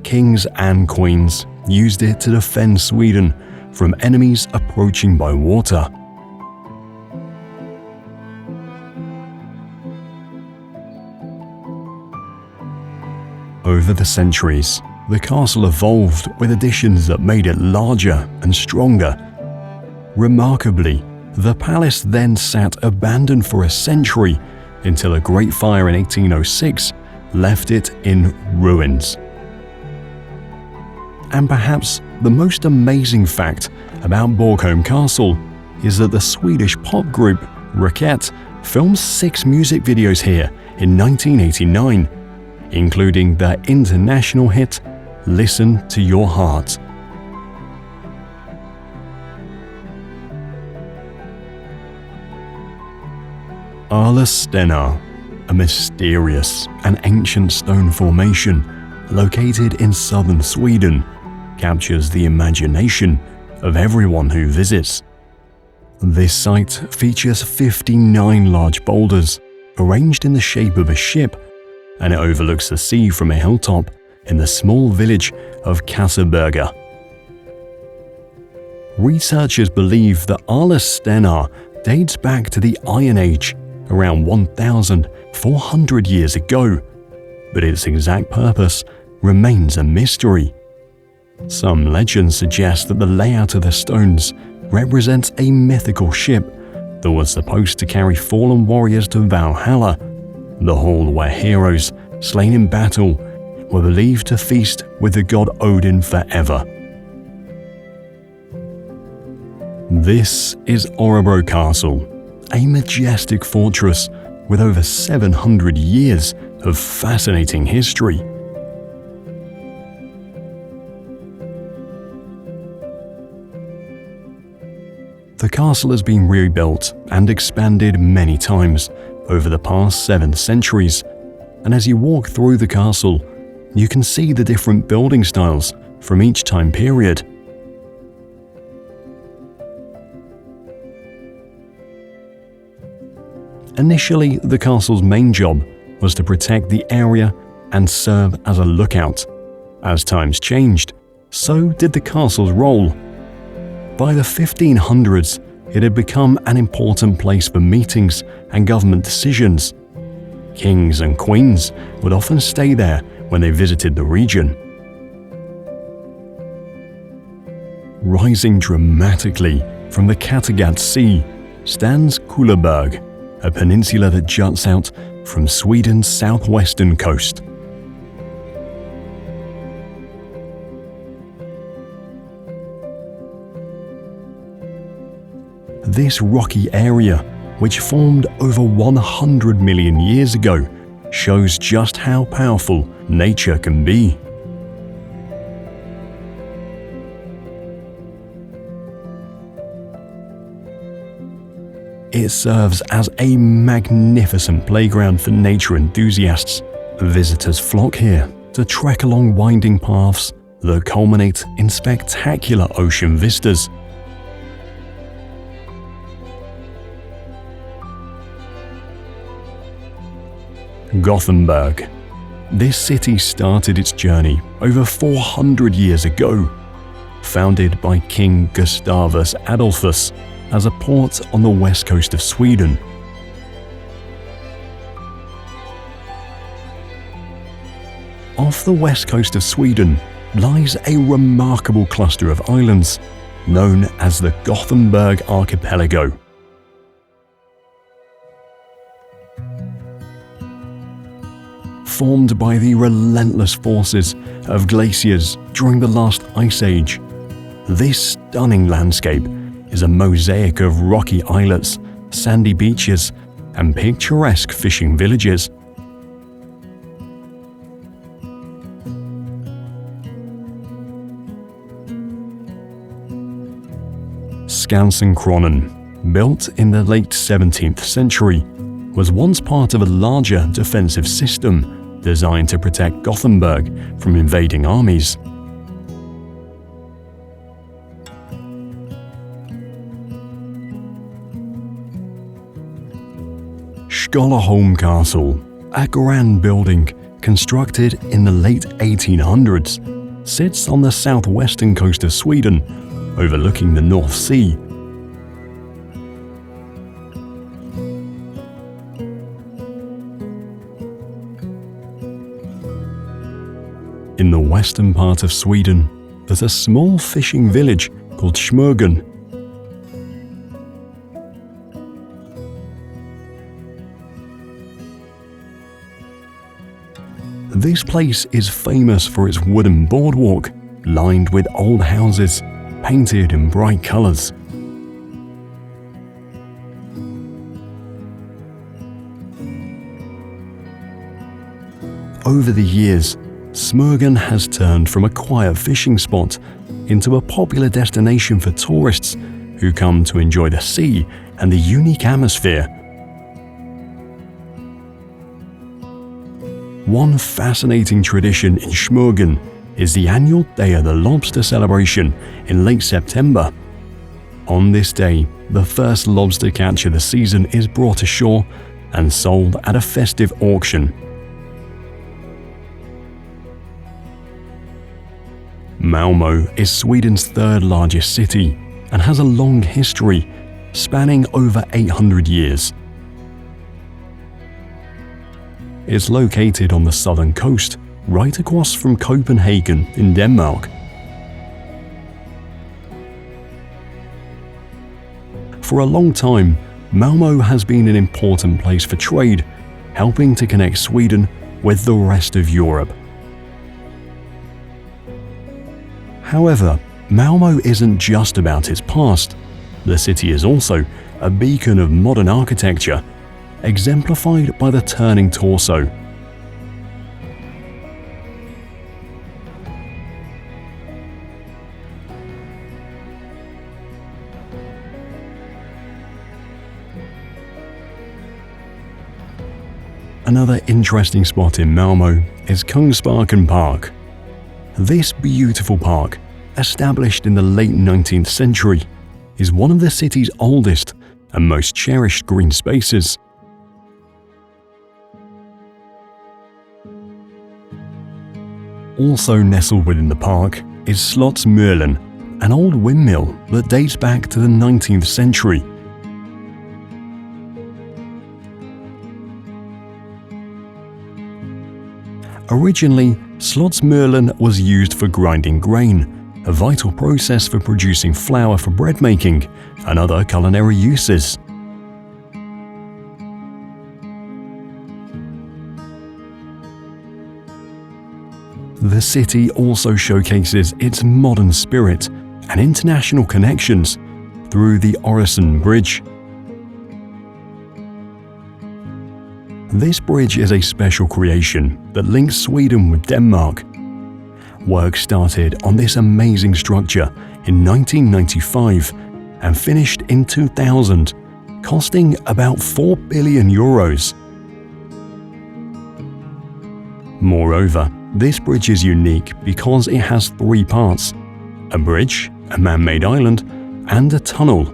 Kings and queens used it to defend Sweden from enemies approaching by water. Over the centuries, the castle evolved with additions that made it larger and stronger. Remarkably, the palace then sat abandoned for a century until a great fire in 1806 left it in ruins. And perhaps the most amazing fact about Borgholm Castle is that the Swedish pop group Rockette filmed 6 music videos here in 1989, including their international hit Listen to Your Heart. Stenar, a mysterious and ancient stone formation located in southern Sweden, captures the imagination of everyone who visits. This site features 59 large boulders arranged in the shape of a ship, and it overlooks the sea from a hilltop in the small village of Kasseberga. Researchers believe that Stenar dates back to the Iron Age, around 1,400 years ago, but its exact purpose remains a mystery. Some legends suggest that the layout of the stones represents a mythical ship that was supposed to carry fallen warriors to Valhalla, the hall where heroes slain in battle were believed to feast with the god Odin forever. This is Örebro Castle, a majestic fortress with over 700 years of fascinating history. The castle has been rebuilt and expanded many times over the past 7 centuries, and as you walk through the castle, you can see the different building styles from each time period. Initially, the castle's main job was to protect the area and serve as a lookout. As times changed, so did the castle's role. By the 1500s, it had become an important place for meetings and government decisions. Kings and queens would often stay there when they visited the region. Rising dramatically from the Kattegat Sea stands Kullaberg, a peninsula that juts out from Sweden's southwestern coast. This rocky area, which formed over 100 million years ago, shows just how powerful nature can be. It serves as a magnificent playground for nature enthusiasts. Visitors flock here to trek along winding paths that culminate in spectacular ocean vistas. Gothenburg. This city started its journey over 400 years ago, founded by King Gustavus Adolphus as a port on the west coast of Sweden. Off the west coast of Sweden lies a remarkable cluster of islands known as the Gothenburg Archipelago. Formed by the relentless forces of glaciers during the last ice age, this stunning landscape is a mosaic of rocky islets, sandy beaches, and picturesque fishing villages. Skansenkronen, built in the late 17th century, was once part of a larger defensive system designed to protect Gothenburg from invading armies. Skålaholm Castle, a grand building constructed in the late 1800s, sits on the southwestern coast of Sweden, overlooking the North Sea. In the western part of Sweden, there's a small fishing village called Smögen. This place is famous for its wooden boardwalk, lined with old houses, painted in bright colors. Over the years, Smögen has turned from a quiet fishing spot into a popular destination for tourists who come to enjoy the sea and the unique atmosphere. One fascinating tradition in Smögen is the annual Day of the Lobster celebration in late September. On this day, the first lobster catch of the season is brought ashore and sold at a festive auction. Malmö is Sweden's third largest city and has a long history, spanning over 800 years. It's located on the southern coast, right across from Copenhagen in Denmark. For a long time, Malmö has been an important place for trade, helping to connect Sweden with the rest of Europe. However, Malmö isn't just about its past. The city is also a beacon of modern architecture, exemplified by the turning torso. Another interesting spot in Malmö is Kungsparken Park. This beautiful park, established in the late 19th century, is one of the city's oldest and most cherished green spaces. Also nestled within the park is Slottsmøllen, an old windmill that dates back to the 19th century. Originally, Slottsmøllen was used for grinding grain, a vital process for producing flour for bread making and other culinary uses. The city also showcases its modern spirit and international connections through the Øresund Bridge. This bridge is a special creation that links Sweden with Denmark. Work started on this amazing structure in 1995 and finished in 2000, costing about 4 billion euros. Moreover, this bridge is unique because it has 3 parts: a bridge, a man-made island, and a tunnel.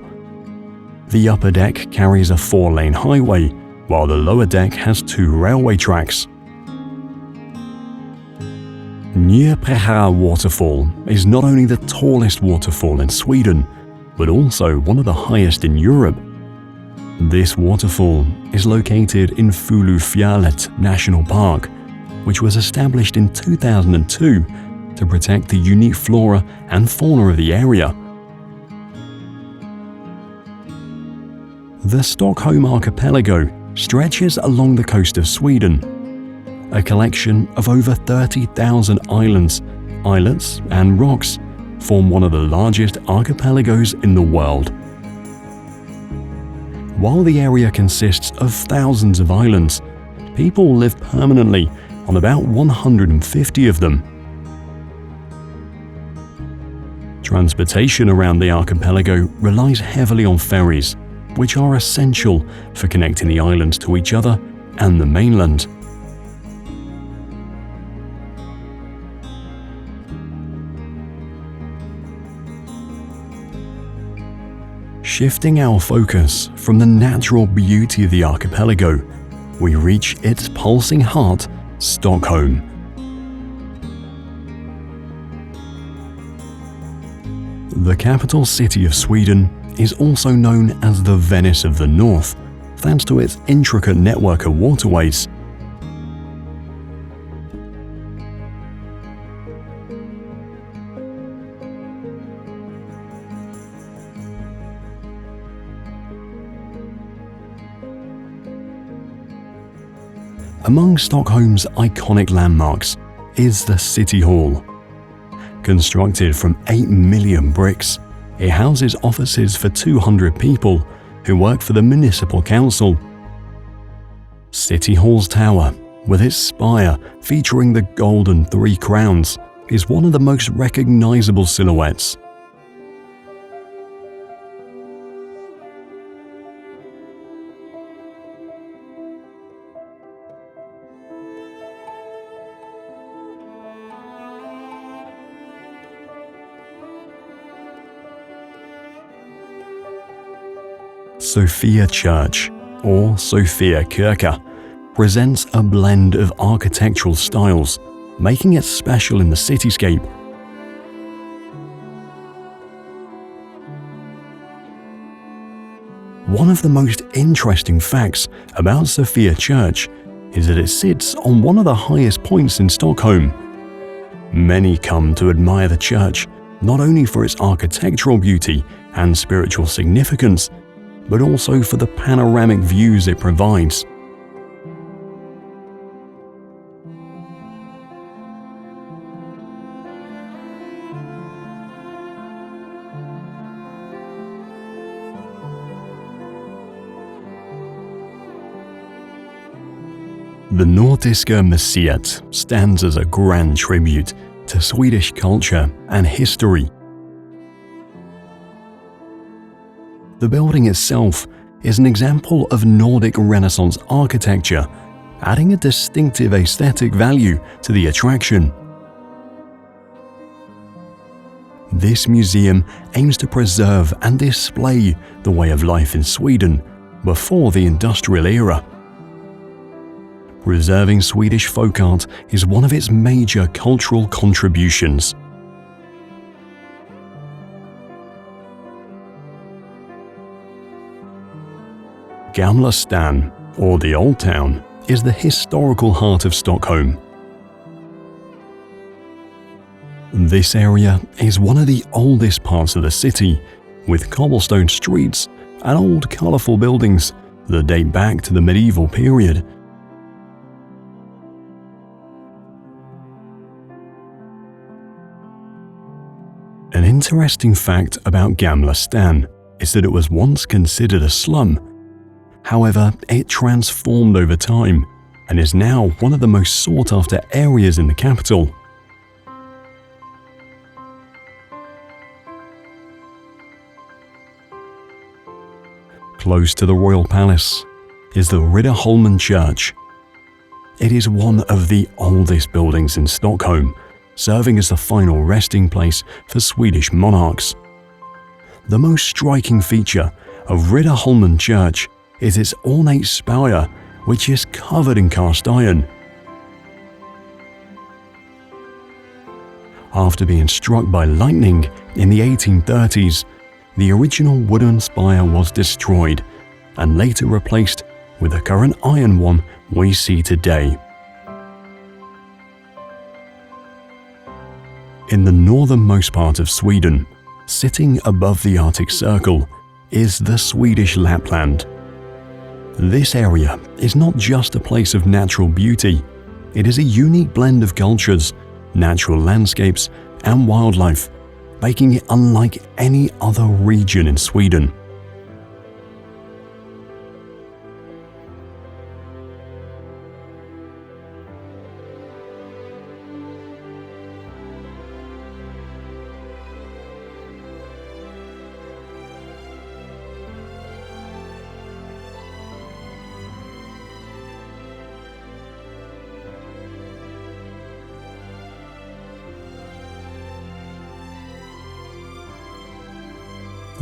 The upper deck carries a 4-lane highway, while the lower deck has 2 railway tracks. Njupehara Waterfall is not only the tallest waterfall in Sweden, but also one of the highest in Europe. This waterfall is located in Fuglafjellet National Park, which was established in 2002 to protect the unique flora and fauna of the area. The Stockholm archipelago stretches along the coast of Sweden. A collection of over 30,000 islands, islets, and rocks form one of the largest archipelagos in the world. While the area consists of thousands of islands, people live permanently on about 150 of them. Transportation around the archipelago relies heavily on ferries, which are essential for connecting the islands to each other and the mainland. Shifting our focus from the natural beauty of the archipelago, we reach its pulsing heart, Stockholm. The capital city of Sweden is also known as the Venice of the North, thanks to its intricate network of waterways. Among Stockholm's iconic landmarks is the City Hall. Constructed from 8 million bricks, it houses offices for 200 people who work for the municipal council. City Hall's tower, with its spire featuring the golden 3 crowns, is one of the most recognizable silhouettes. Sofia Church, or Sofia Kyrka, presents a blend of architectural styles, making it special in the cityscape. One of the most interesting facts about Sofia Church is that it sits on one of the highest points in Stockholm. Many come to admire the church not only for its architectural beauty and spiritual significance, but also for the panoramic views it provides. The Nordiska Museet stands as a grand tribute to Swedish culture and history. The building itself is an example of Nordic Renaissance architecture, adding a distinctive aesthetic value to the attraction. This museum aims to preserve and display the way of life in Sweden before the industrial era. Preserving Swedish folk art is one of its major cultural contributions. Gamla stan, or the Old Town, is the historical heart of Stockholm. This area is one of the oldest parts of the city, with cobblestone streets and old colourful buildings that date back to the medieval period. An interesting fact about Gamla stan is that it was once considered a slum. However, it transformed over time and is now one of the most sought-after areas in the capital. Close to the royal palace is the Riddarholmen Church. It is one of the oldest buildings in Stockholm, serving as the final resting place for Swedish monarchs. The most striking feature of Riddarholmen Church is its ornate spire, which is covered in cast iron. After being struck by lightning in the 1830s, the original wooden spire was destroyed and later replaced with the current iron one we see today. In the northernmost part of Sweden, sitting above the Arctic Circle, is the Swedish Lapland. This area is not just a place of natural beauty, it is a unique blend of cultures, natural landscapes, and wildlife, making it unlike any other region in Sweden.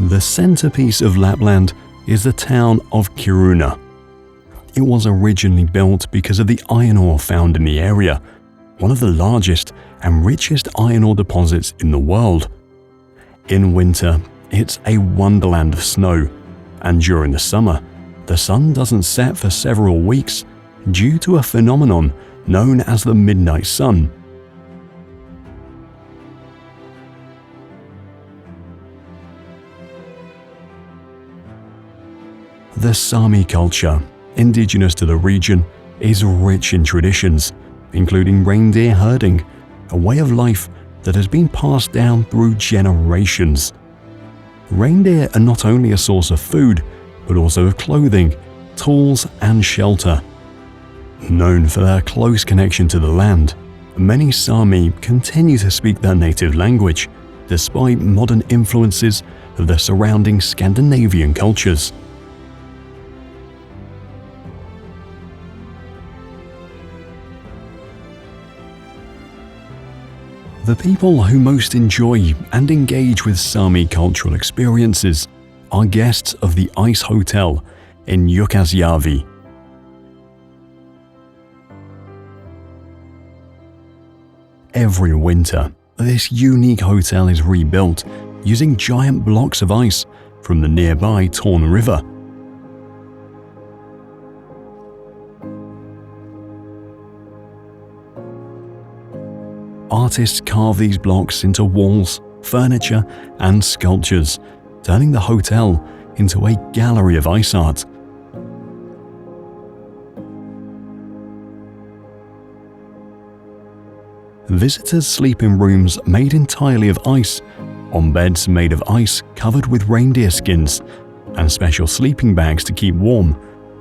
The centerpiece of Lapland is the town of Kiruna. It was originally built because of the iron ore found in the area, one of the largest and richest iron ore deposits in the world. In winter, it's a wonderland of snow, and during the summer, the sun doesn't set for several weeks due to a phenomenon known as the midnight sun. The Sami culture, indigenous to the region, is rich in traditions, including reindeer herding, a way of life that has been passed down through generations. Reindeer are not only a source of food, but also of clothing, tools, and shelter. Known for their close connection to the land, many Sami continue to speak their native language, despite modern influences of the surrounding Scandinavian cultures. The people who most enjoy and engage with Sami cultural experiences are guests of the Ice Hotel in Jukkasjärvi. Every winter, this unique hotel is rebuilt using giant blocks of ice from the nearby Torn River. Artists carve these blocks into walls, furniture, and sculptures, turning the hotel into a gallery of ice art. Visitors sleep in rooms made entirely of ice, on beds made of ice covered with reindeer skins, and special sleeping bags to keep warm,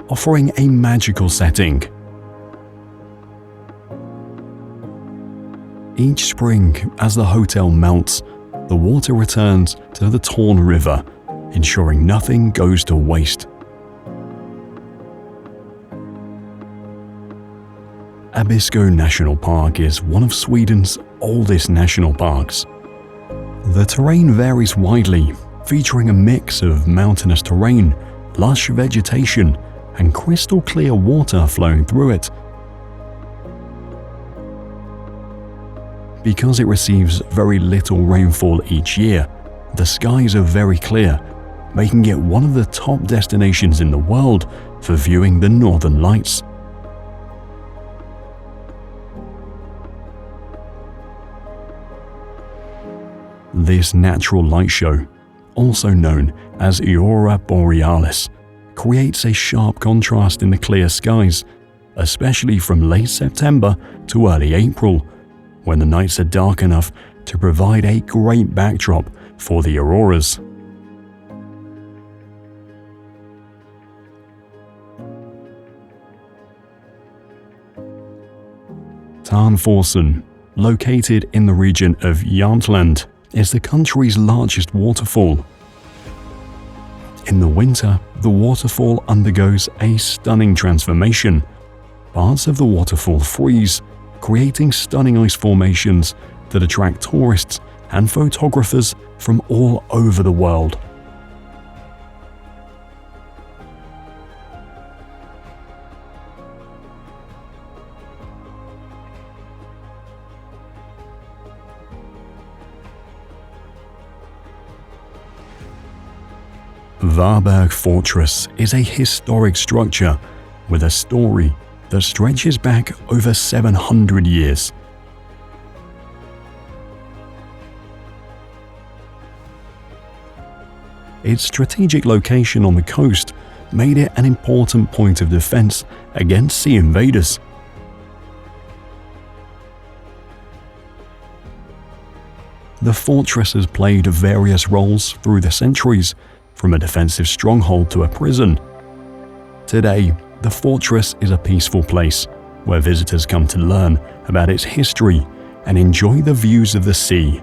offering a magical setting. Each spring, as the hotel melts, the water returns to the Torn River, ensuring nothing goes to waste. Abisko National Park is one of Sweden's oldest national parks. The terrain varies widely, featuring a mix of mountainous terrain, lush vegetation, and crystal clear water flowing through it. Because it receives very little rainfall each year, the skies are very clear, making it one of the top destinations in the world for viewing the Northern Lights. This natural light show, also known as Aurora Borealis, creates a sharp contrast in the clear skies, especially from late September to early April, when the nights are dark enough to provide a great backdrop for the auroras. Tarnforsen, located in the region of Jämtland, is the country's largest waterfall. In the winter, the waterfall undergoes a stunning transformation. Parts of the waterfall freeze, creating stunning ice formations that attract tourists and photographers from all over the world. Varberg Fortress is a historic structure with a story that stretches back over 700 years. Its strategic location on the coast made it an important point of defense against sea invaders. The fortress has played various roles through the centuries, from a defensive stronghold to a prison. Today, the fortress is a peaceful place where visitors come to learn about its history and enjoy the views of the sea.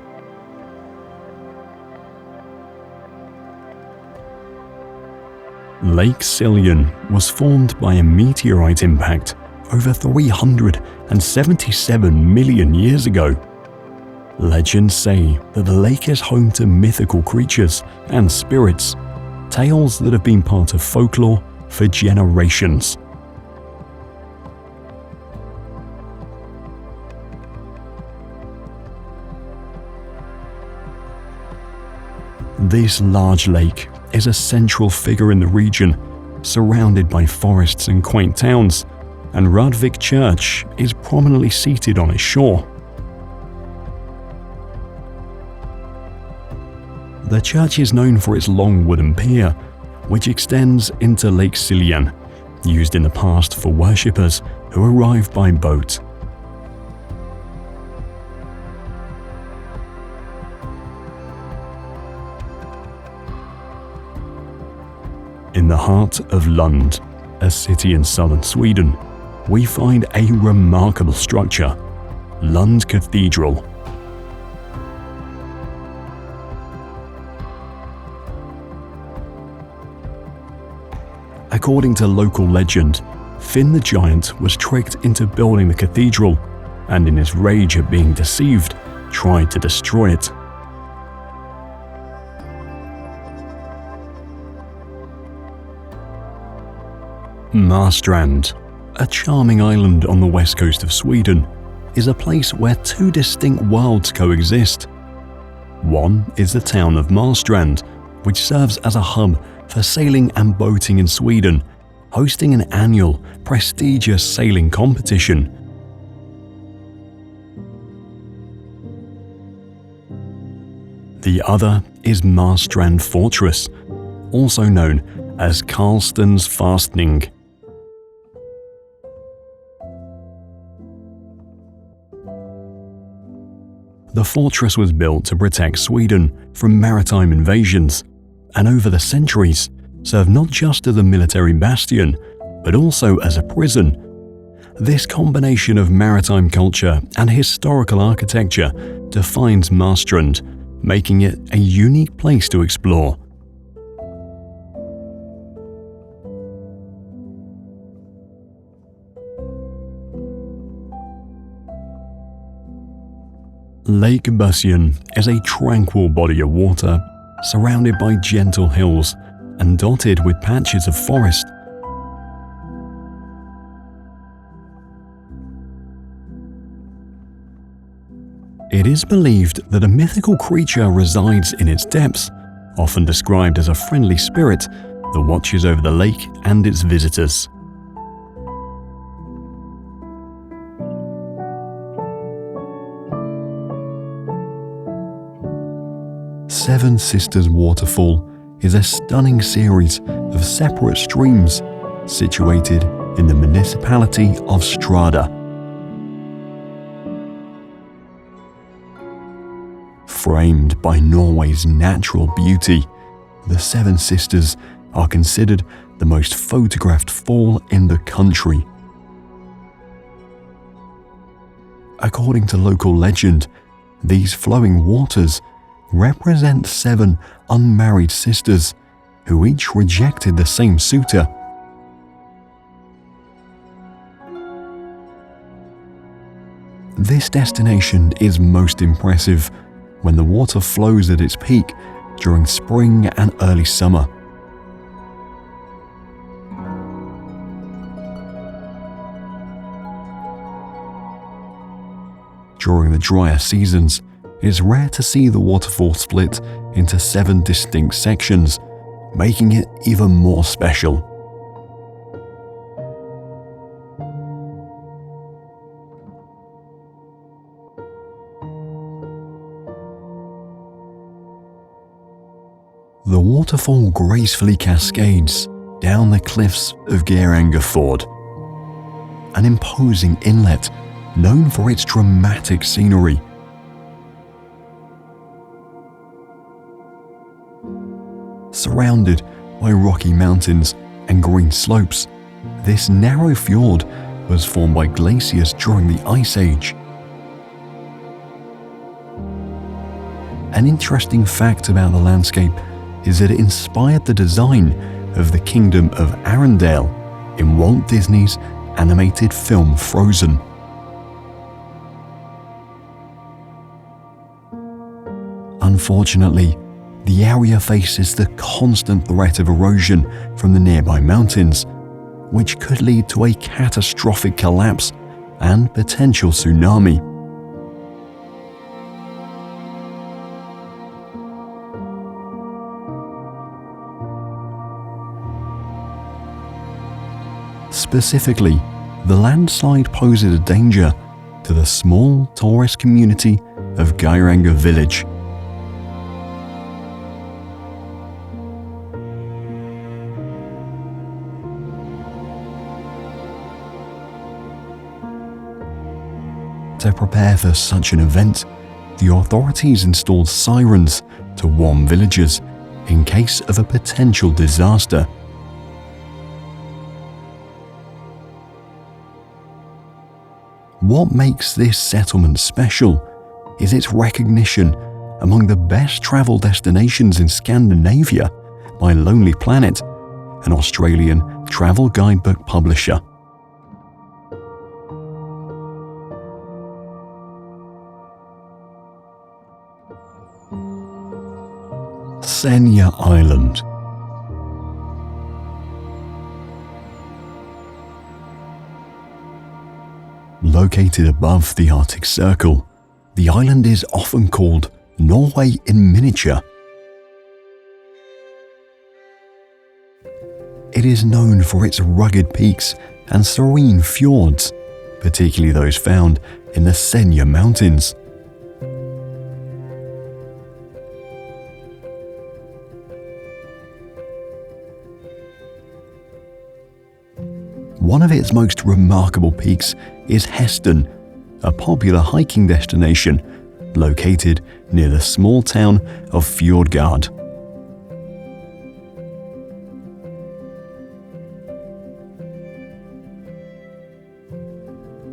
Lake Siljan was formed by a meteorite impact over 377 million years ago. Legends say that the lake is home to mythical creatures and spirits, tales that have been part of folklore for generations. This large lake is a central figure in the region, surrounded by forests and quaint towns, and Rudvik Church is prominently seated on its shore. The church is known for its long wooden pier, which extends into Lake Siljan, used in the past for worshippers who arrive by boat. In the heart of Lund, a city in southern Sweden, we find a remarkable structure, Lund Cathedral. According to local legend, Finn the Giant was tricked into building the cathedral, and in his rage at being deceived, tried to destroy it. Marstrand, a charming island on the west coast of Sweden, is a place where two distinct worlds coexist. One is the town of Marstrand, which serves as a hub for sailing and boating in Sweden, hosting an annual, prestigious sailing competition. The other is Marstrand Fortress, also known as Karlstens Fastning. The fortress was built to protect Sweden from maritime invasions, and over the centuries served not just as a military bastion, but also as a prison. This combination of maritime culture and historical architecture defines Marstrand, making it a unique place to explore. Lake Bussien is a tranquil body of water surrounded by gentle hills and dotted with patches of forest. It is believed that a mythical creature resides in its depths, often described as a friendly spirit that watches over the lake and its visitors. Seven Sisters Waterfall is a stunning series of separate streams situated in the municipality of Strada. Framed by Norway's natural beauty, the Seven Sisters are considered the most photographed fall in the country. According to local legend, these flowing waters represent 7 unmarried sisters who each rejected the same suitor. This destination is most impressive when the water flows at its peak during spring and early summer. During the drier seasons, it is rare to see the waterfall split into 7 distinct sections, making it even more special. The waterfall gracefully cascades down the cliffs of Geiranger Fjord, an imposing inlet known for its dramatic scenery. Surrounded by rocky mountains and green slopes, this narrow fjord was formed by glaciers during the Ice Age. An interesting fact about the landscape is that it inspired the design of the Kingdom of Arendelle in Walt Disney's animated film Frozen. Unfortunately, the area faces the constant threat of erosion from the nearby mountains, which could lead to a catastrophic collapse and potential tsunami. Specifically, the landslide poses a danger to the small tourist community of Geiranger village. To prepare for such an event, the authorities installed sirens to warn villagers in case of a potential disaster. What makes this settlement special is its recognition among the best travel destinations in Scandinavia by Lonely Planet, an Australian travel guidebook publisher. Senja Island. Located above the Arctic Circle, the island is often called Norway in miniature. It is known for its rugged peaks and serene fjords, particularly those found in the Senja Mountains. One of its most remarkable peaks is Heston, a popular hiking destination located near the small town of Fjord.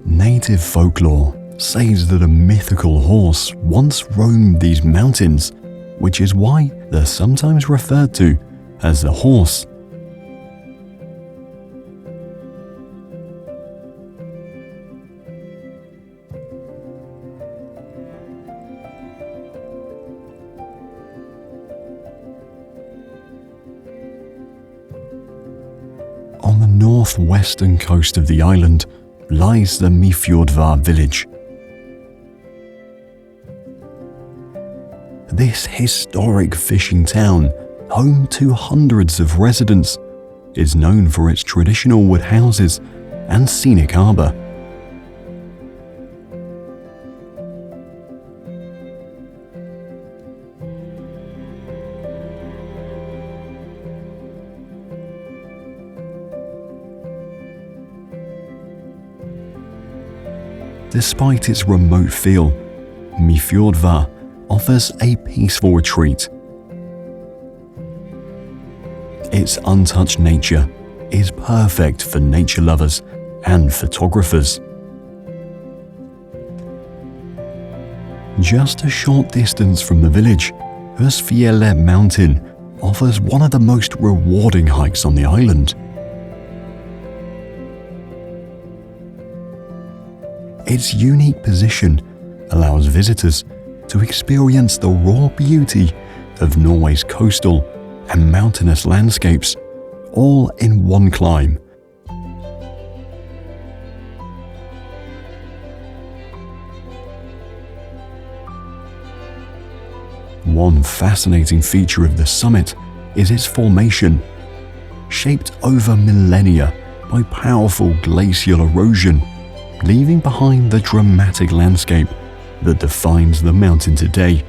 Native folklore says that a mythical horse once roamed these mountains, which is why they're sometimes referred to as the horse. On the northwestern coast of the island lies the Mifjordvar village. This historic fishing town, home to hundreds of residents, is known for its traditional wood houses and scenic harbour. Despite its remote feel, Mifjordvar offers a peaceful retreat. Its untouched nature is perfect for nature lovers and photographers. Just a short distance from the village, Østfjellet Mountain offers one of the most rewarding hikes on the island. Its unique position allows visitors to experience the raw beauty of Norway's coastal and mountainous landscapes, all in one climb. One fascinating feature of the summit is its formation, shaped over millennia by powerful glacial erosion, leaving behind the dramatic landscape that defines the mountain today.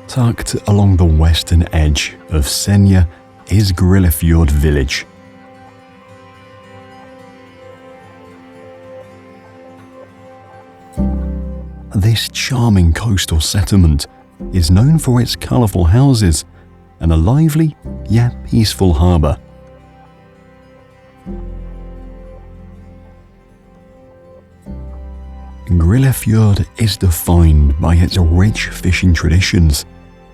Tucked along the western edge of Senja is Grillefjord village. This charming coastal settlement is known for its colourful houses and a lively yet peaceful harbour. Grillefjord is defined by its rich fishing traditions,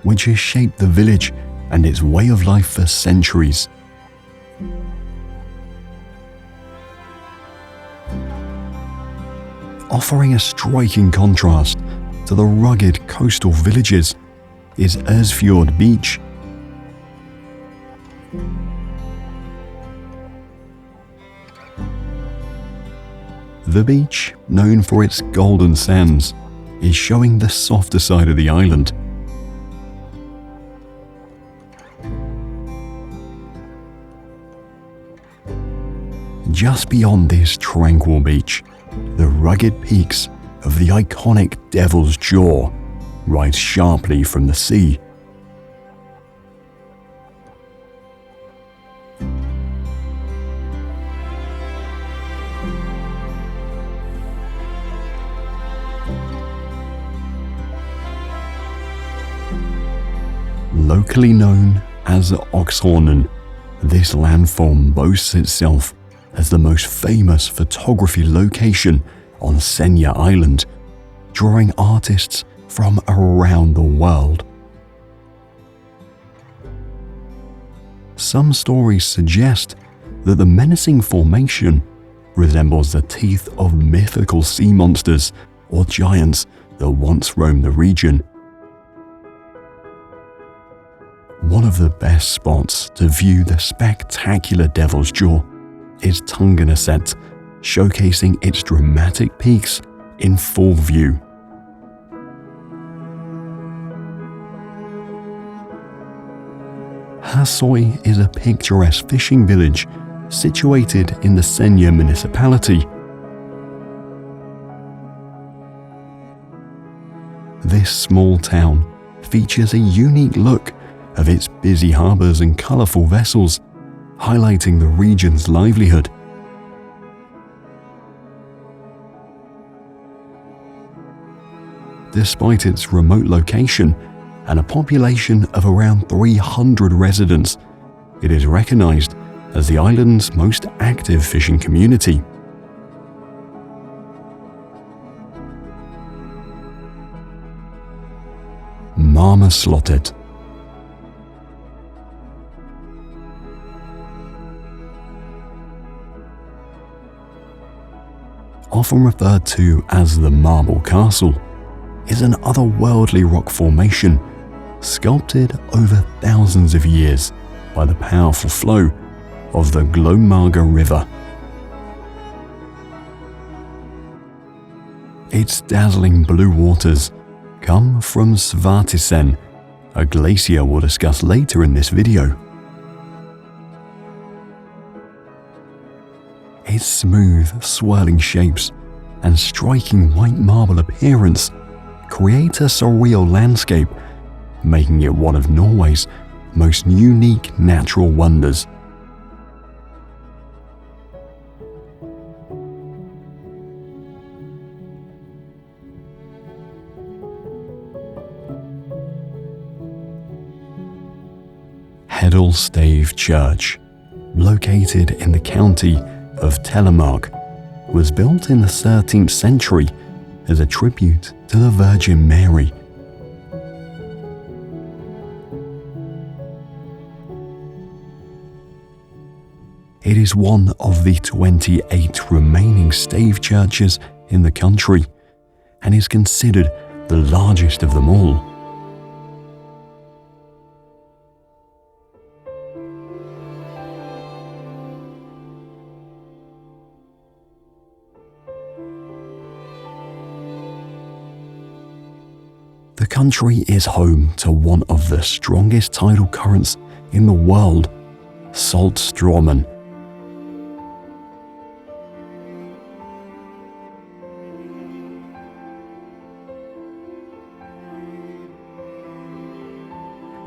which has shaped the village and its way of life for centuries. Offering a striking contrast to the rugged coastal villages is Østfjord Beach. The beach, known for its golden sands, is showing the softer side of the island. Just beyond this tranquil beach, the rugged peaks of the iconic Devil's Jaw rise sharply from the sea. Locally known as Oxhornen, this landform boasts itself as the most famous photography location on Senja Island, drawing artists from around the world. Some stories suggest that the menacing formation resembles the teeth of mythical sea monsters or giants that once roamed the region. One of the best spots to view the spectacular Devil's Jaw is Tungeneset, showcasing its dramatic peaks in full view. Hasøy is a picturesque fishing village situated in the Senja municipality. This small town features a unique look of its busy harbours and colourful vessels, highlighting the region's livelihood. Despite its remote location and a population of around 300 residents, it is recognised as the island's most active fishing community. Marmaslottet. Often referred to as the Marble Castle, is an otherworldly rock formation sculpted over thousands of years by the powerful flow of the Glommaga River. Its dazzling blue waters come from Svartisen, a glacier we'll discuss later in this video. Its smooth, swirling shapes and striking white marble appearance create a surreal landscape, making it one of Norway's most unique natural wonders. Hedalstave Church, located in the county of Telemark, was built in the 13th century as a tribute to the Virgin Mary. It is one of the 28 remaining stave churches in the country and is considered the largest of them all. The country is home to one of the strongest tidal currents in the world, Saltstraumen.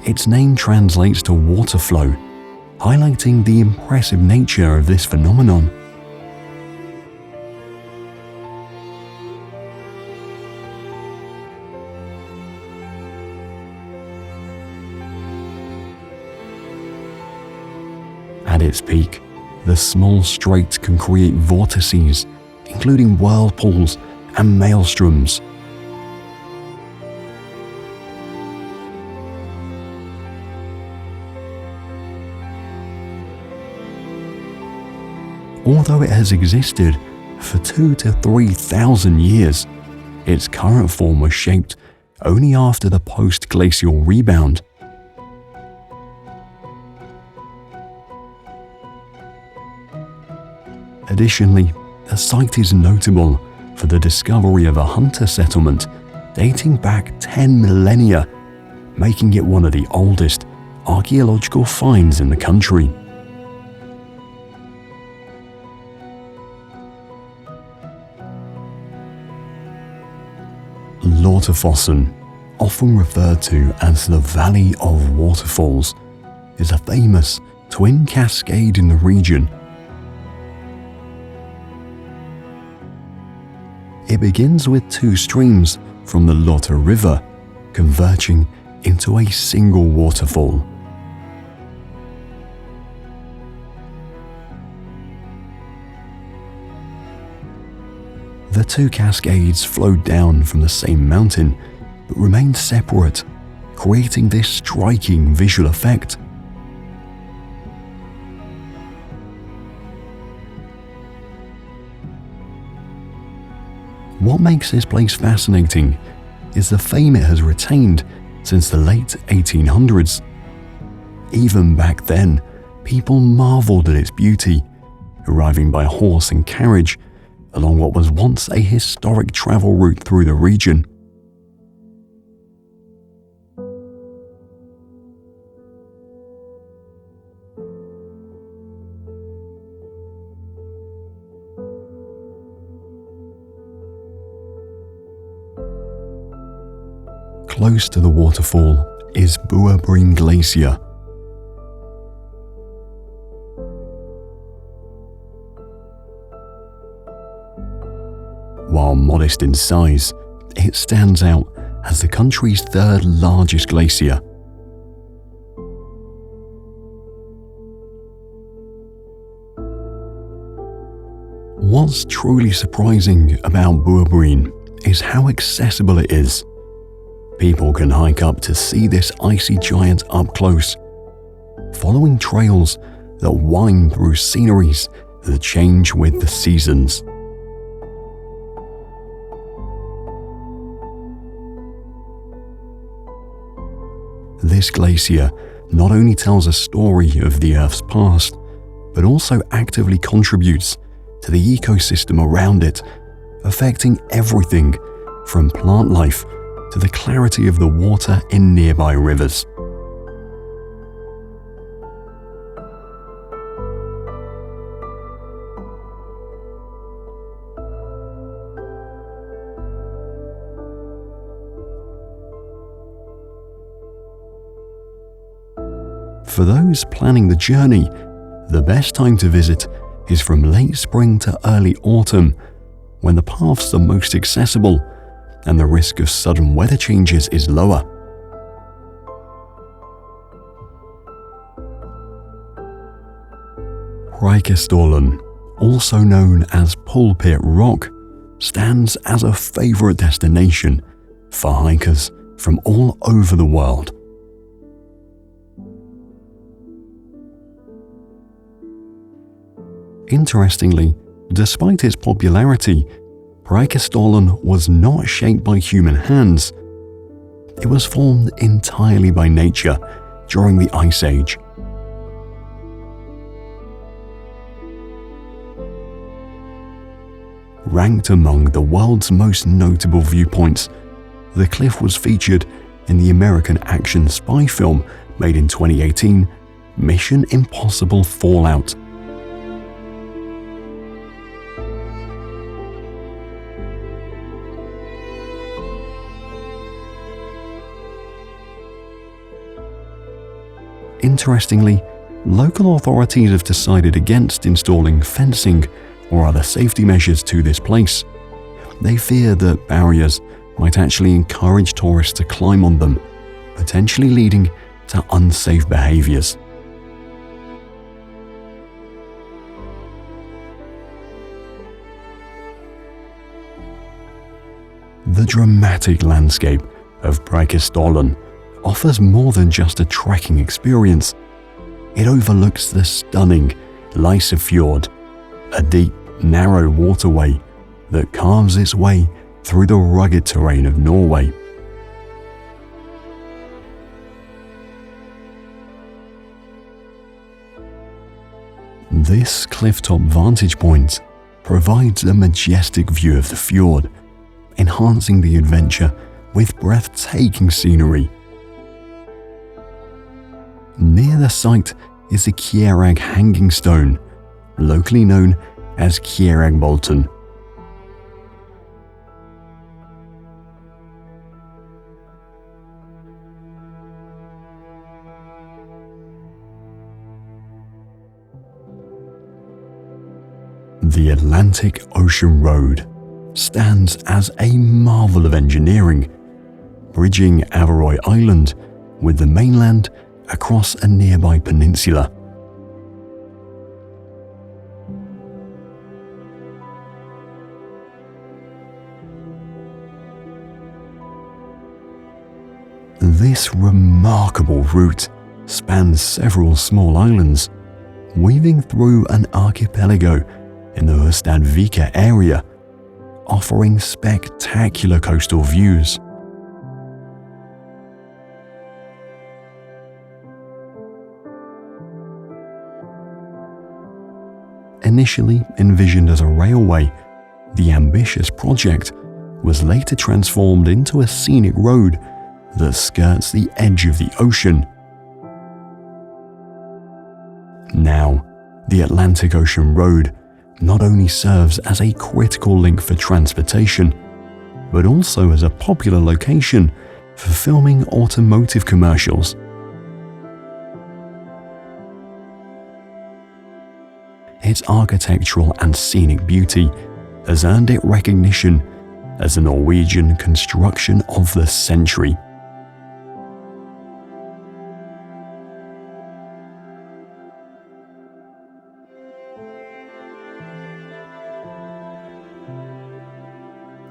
Its name translates to water flow, highlighting the impressive nature of this phenomenon. At its peak, the small strait can create vortices, including whirlpools and maelstroms. Although it has existed for 2,000 to 3,000 years, its current form was shaped only after the post-glacial rebound. Additionally, the site is notable for the discovery of a hunter settlement dating back 10 millennia, making it one of the oldest archaeological finds in the country. Waterfalls often referred to as the Valley of Waterfalls, is a famous twin cascade in the region. It begins with two streams from the Lotte River converging into a single waterfall. The two cascades flow down from the same mountain but remain separate, creating this striking visual effect. What makes this place fascinating is the fame it has retained since the late 1800s. Even back then, people marveled at its beauty, arriving by horse and carriage along what was once a historic travel route through the region. Close to the waterfall is Buabreen Glacier. While modest in size, it stands out as the country's third largest glacier. What's truly surprising about Buabreen is how accessible it is. People can hike up to see this icy giant up close, following trails that wind through sceneries that change with the seasons. This glacier not only tells a story of the Earth's past, but also actively contributes to the ecosystem around it, affecting everything from plant life to the clarity of the water in nearby rivers. For those planning the journey, the best time to visit is from late spring to early autumn, when the paths are most accessible and the risk of sudden weather changes is lower. Preikestolen, also known as Pulpit Rock, stands as a favorite destination for hikers from all over the world. Interestingly, despite its popularity, Preikestolen was not shaped by human hands. It was formed entirely by nature during the Ice Age. Ranked among the world's most notable viewpoints, the cliff was featured in the American action spy film made in 2018, Mission Impossible Fallout. Interestingly, local authorities have decided against installing fencing or other safety measures to this place. They fear that barriers might actually encourage tourists to climb on them, potentially leading to unsafe behaviors. The dramatic landscape of Preikestolen offers more than just a trekking experience. It overlooks the stunning Fjord, a deep, narrow waterway that carves its way through the rugged terrain of Norway. This clifftop vantage point provides a majestic view of the fjord, enhancing the adventure with breathtaking scenery. Near the site is the Kjerag Hanging Stone, locally known as The Atlantic Ocean Road stands as a marvel of engineering, bridging Faroe Island with the mainland across a nearby peninsula. This remarkable route spans several small islands, weaving through an archipelago in the Hustadvika area, offering spectacular coastal views. Initially envisioned as a railway, the ambitious project was later transformed into a scenic road that skirts the edge of the ocean. Now, the Atlantic Ocean Road not only serves as a critical link for transportation, but also as a popular location for filming automotive commercials. Its architectural and scenic beauty has earned it recognition as the Norwegian construction of the century.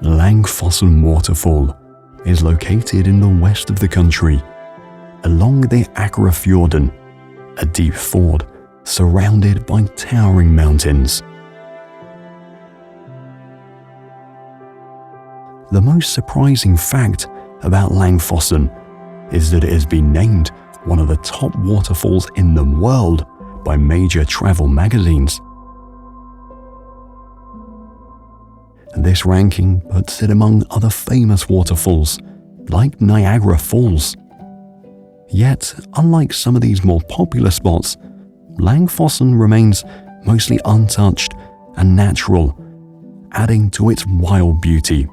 Langfossen Waterfall is located in the west of the country, along the Fjorden, a deep fjord surrounded by towering mountains. The most surprising fact about Langfossen is that it has been named one of the top waterfalls in the world by major travel magazines. This ranking puts it among other famous waterfalls, like Niagara Falls. Yet, unlike some of these more popular spots, Langfossen remains mostly untouched and natural, adding to its wild beauty.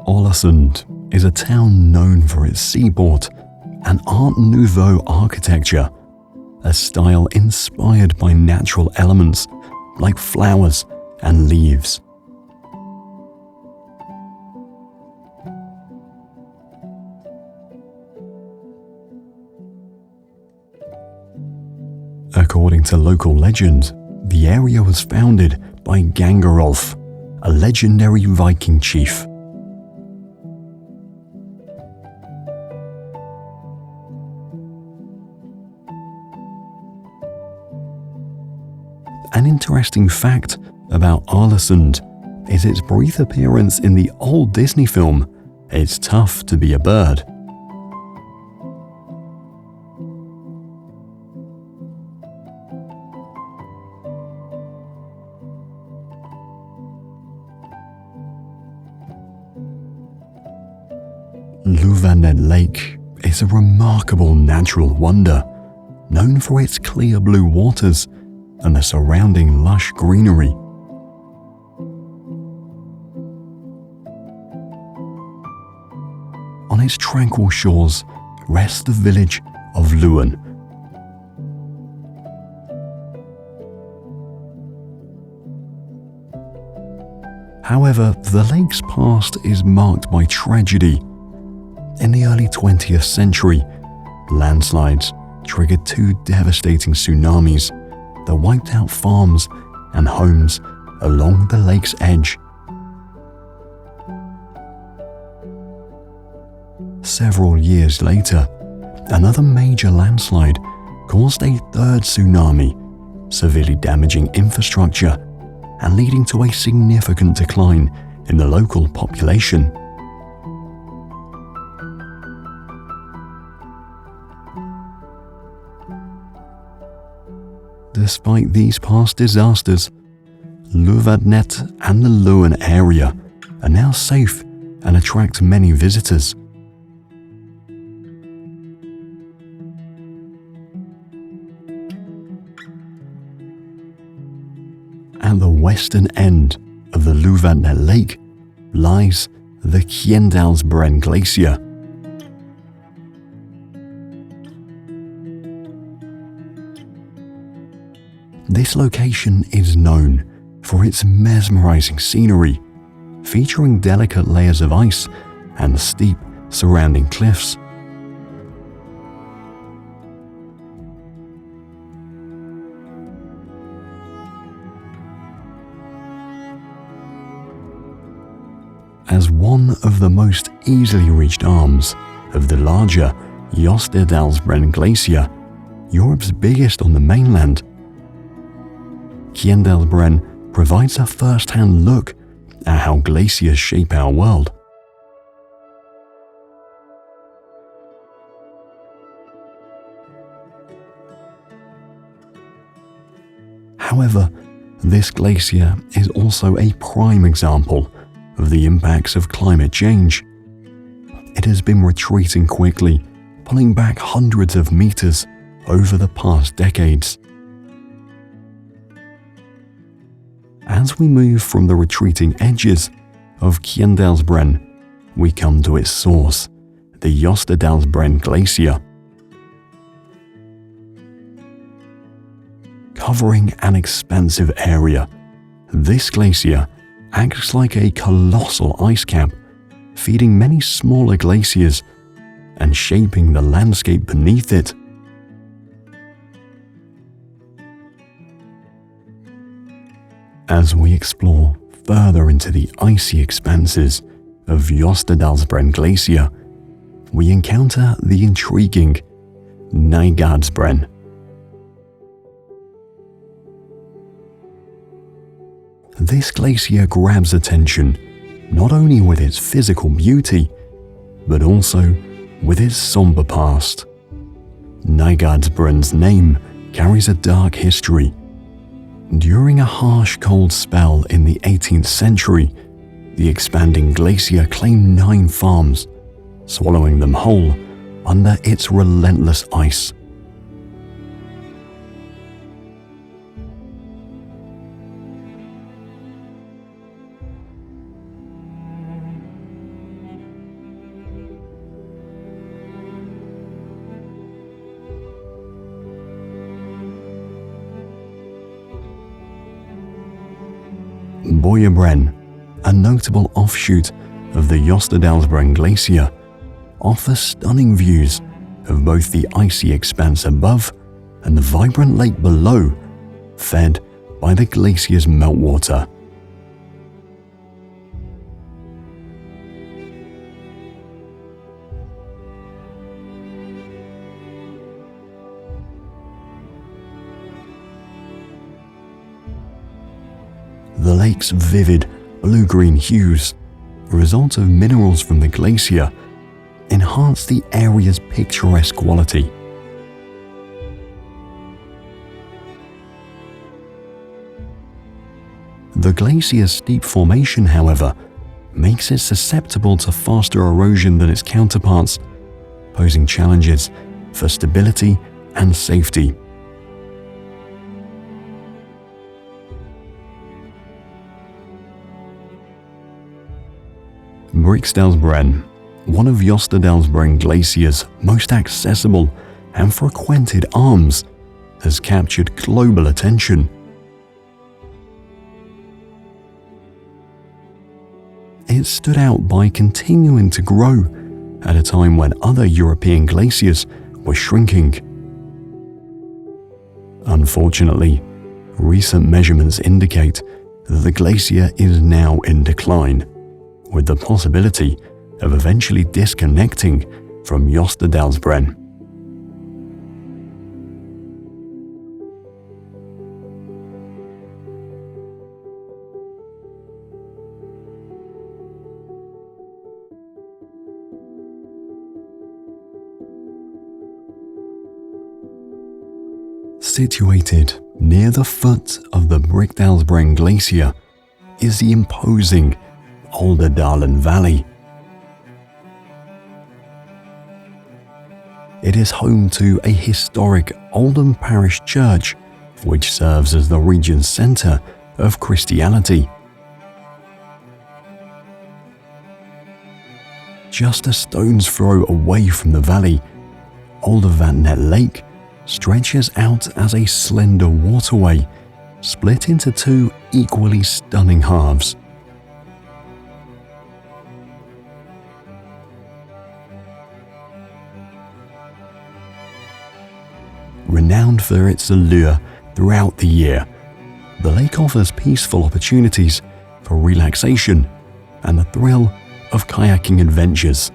Åland is a town known for its seaport and Art Nouveau architecture, a style inspired by natural elements like flowers and leaves. According to local legend, the area was founded by Gangarolf, a legendary Viking chief. An interesting fact about Åland is its brief appearance in the old Disney film, It's Tough to Be a Bird. Lofoten Lake is a remarkable natural wonder, known for its clear blue waters and the surrounding lush greenery. On its tranquil shores rests the village of Luen. However, the lake's past is marked by tragedy. In the early 20th century, landslides triggered two devastating tsunamis that wiped out farms and homes along the lake's edge. Several years later, another major landslide caused a third tsunami, severely damaging infrastructure and leading to a significant decline in the local population. Despite these past disasters, Lofoten and the Luen area are now safe and attract many visitors. At the western end of the Lofoten Lake lies the Kjendalsbren Glacier. This location is known for its mesmerizing scenery, featuring delicate layers of ice and steep surrounding cliffs. As one of the most easily reached arms of the larger Jostedalsbren Glacier, Europe's biggest on the mainland, Kjendalsbren provides a first-hand look at how glaciers shape our world. However, this glacier is also a prime example of the impacts of climate change. It has been retreating quickly, pulling back hundreds of meters over the past decades. As we move from the retreating edges of Kjendalsbren, we come to its source, the Jostedalsbren Glacier. Covering an expansive area, this glacier acts like a colossal ice cap, feeding many smaller glaciers and shaping the landscape beneath it. As we explore further into the icy expanses of Jostedalsbren Glacier, we encounter the intriguing Nygaardsbren. This glacier grabs attention not only with its physical beauty, but also with its somber past. Nygaardsbren's name carries a dark history. During a harsh cold spell in the 18th century, the expanding glacier claimed 9 farms, swallowing them whole under its relentless ice. Boyabren, a notable offshoot of the Jostedalsbren Glacier, offers stunning views of both the icy expanse above and the vibrant lake below, fed by the glacier's meltwater. The lake's vivid blue-green hues, a result of minerals from the glacier, enhance the area's picturesque quality. The glacier's steep formation, however, makes it susceptible to faster erosion than its counterparts, posing challenges for stability and safety. Briksdalsbren, one of Jostedalsbren Glacier's most accessible and frequented arms, has captured global attention. It stood out by continuing to grow at a time when other European glaciers were shrinking. Unfortunately, recent measurements indicate that the glacier is now in decline, with the possibility of eventually disconnecting from Jostedalsbren. Situated near the foot of the Briksdalsbren Glacier is the imposing Ålderdalen Valley. It is home to a historic Åland parish church, which serves as the region's centre of Christianity. Just a stone's throw away from the valley, Åldervatnet Lake stretches out as a slender waterway, split into two equally stunning halves. Renowned for its allure throughout the year, the lake offers peaceful opportunities for relaxation and the thrill of kayaking adventures.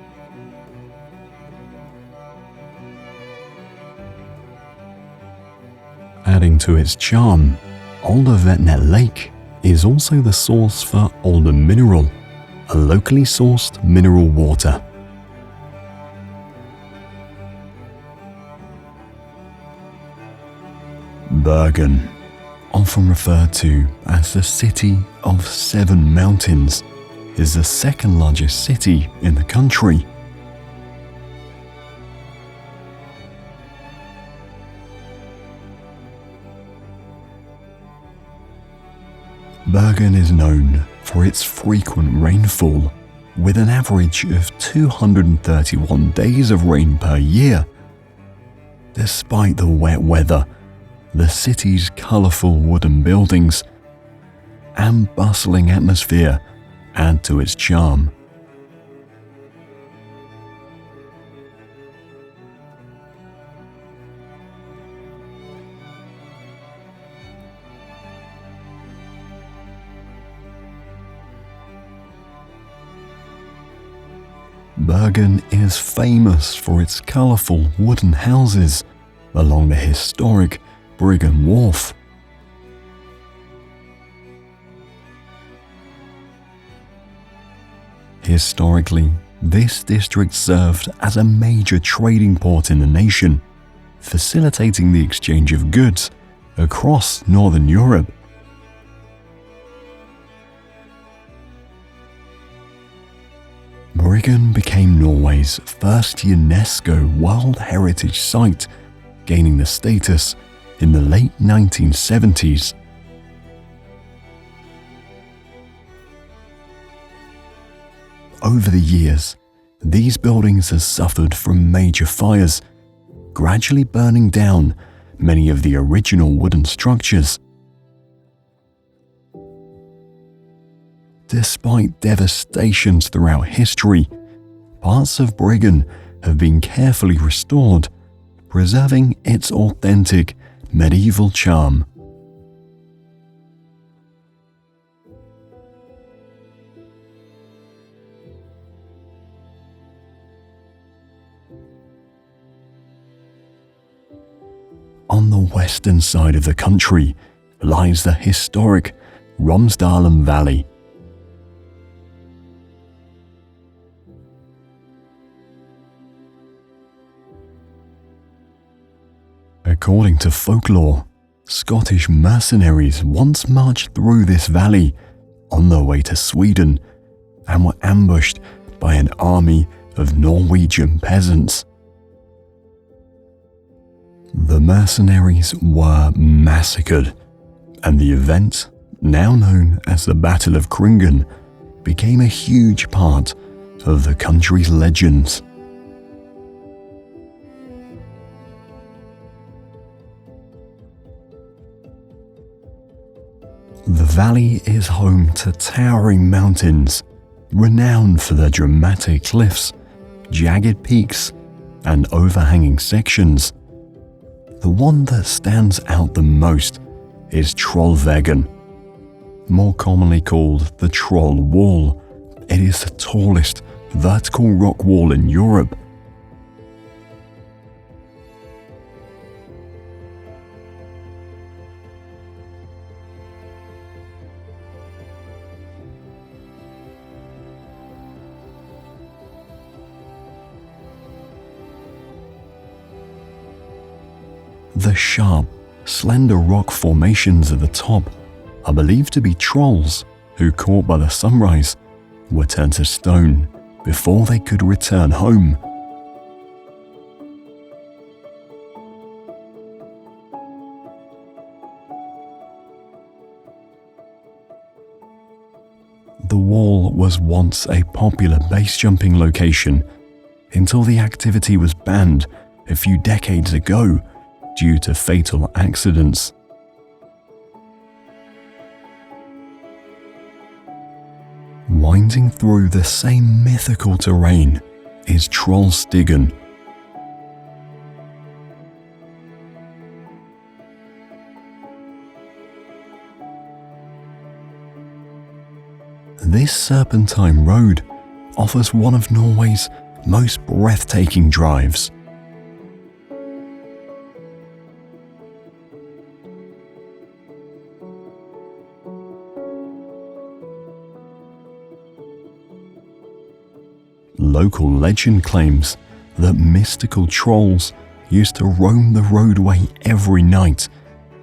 Adding to its charm, Åldervatnet Lake is also the source for Ålder Mineral, a locally sourced mineral water. Bergen, often referred to as the City of Seven Mountains, is the second largest city in the country. Bergen is known for its frequent rainfall, with an average of 231 days of rain per year. Despite the wet weather, the city's colourful wooden buildings and bustling atmosphere add to its charm. Bergen is famous for its colourful wooden houses along the historic Bryggen Wharf. Historically, this district served as a major trading port in the nation, facilitating the exchange of goods across Northern Europe. Bryggen became Norway's first UNESCO World Heritage Site, gaining the status in the late 1970s. Over the years, these buildings have suffered from major fires, gradually burning down many of the original wooden structures. Despite devastations throughout history, parts of Bryggen have been carefully restored, preserving its authentic medieval charm. On the western side of the country lies the historic Romsdalen Valley. According to folklore, Scottish mercenaries once marched through this valley on their way to Sweden and were ambushed by an army of Norwegian peasants. The mercenaries were massacred, and the event, now known as the Battle of Kringen, became a huge part of the country's legends. The valley is home to towering mountains, renowned for their dramatic cliffs, jagged peaks, and overhanging sections. The one that stands out the most is Trollveggen, more commonly called the Troll Wall. It is the tallest vertical rock wall in Europe. The sharp, slender rock formations at the top are believed to be trolls who, caught by the sunrise, were turned to stone before they could return home. The wall was once a popular base jumping location until the activity was banned a few decades ago due to fatal accidents. Winding through the same mythical terrain is Trollstigen. This serpentine road offers one of Norway's most breathtaking drives. Local legend claims that mystical trolls used to roam the roadway every night,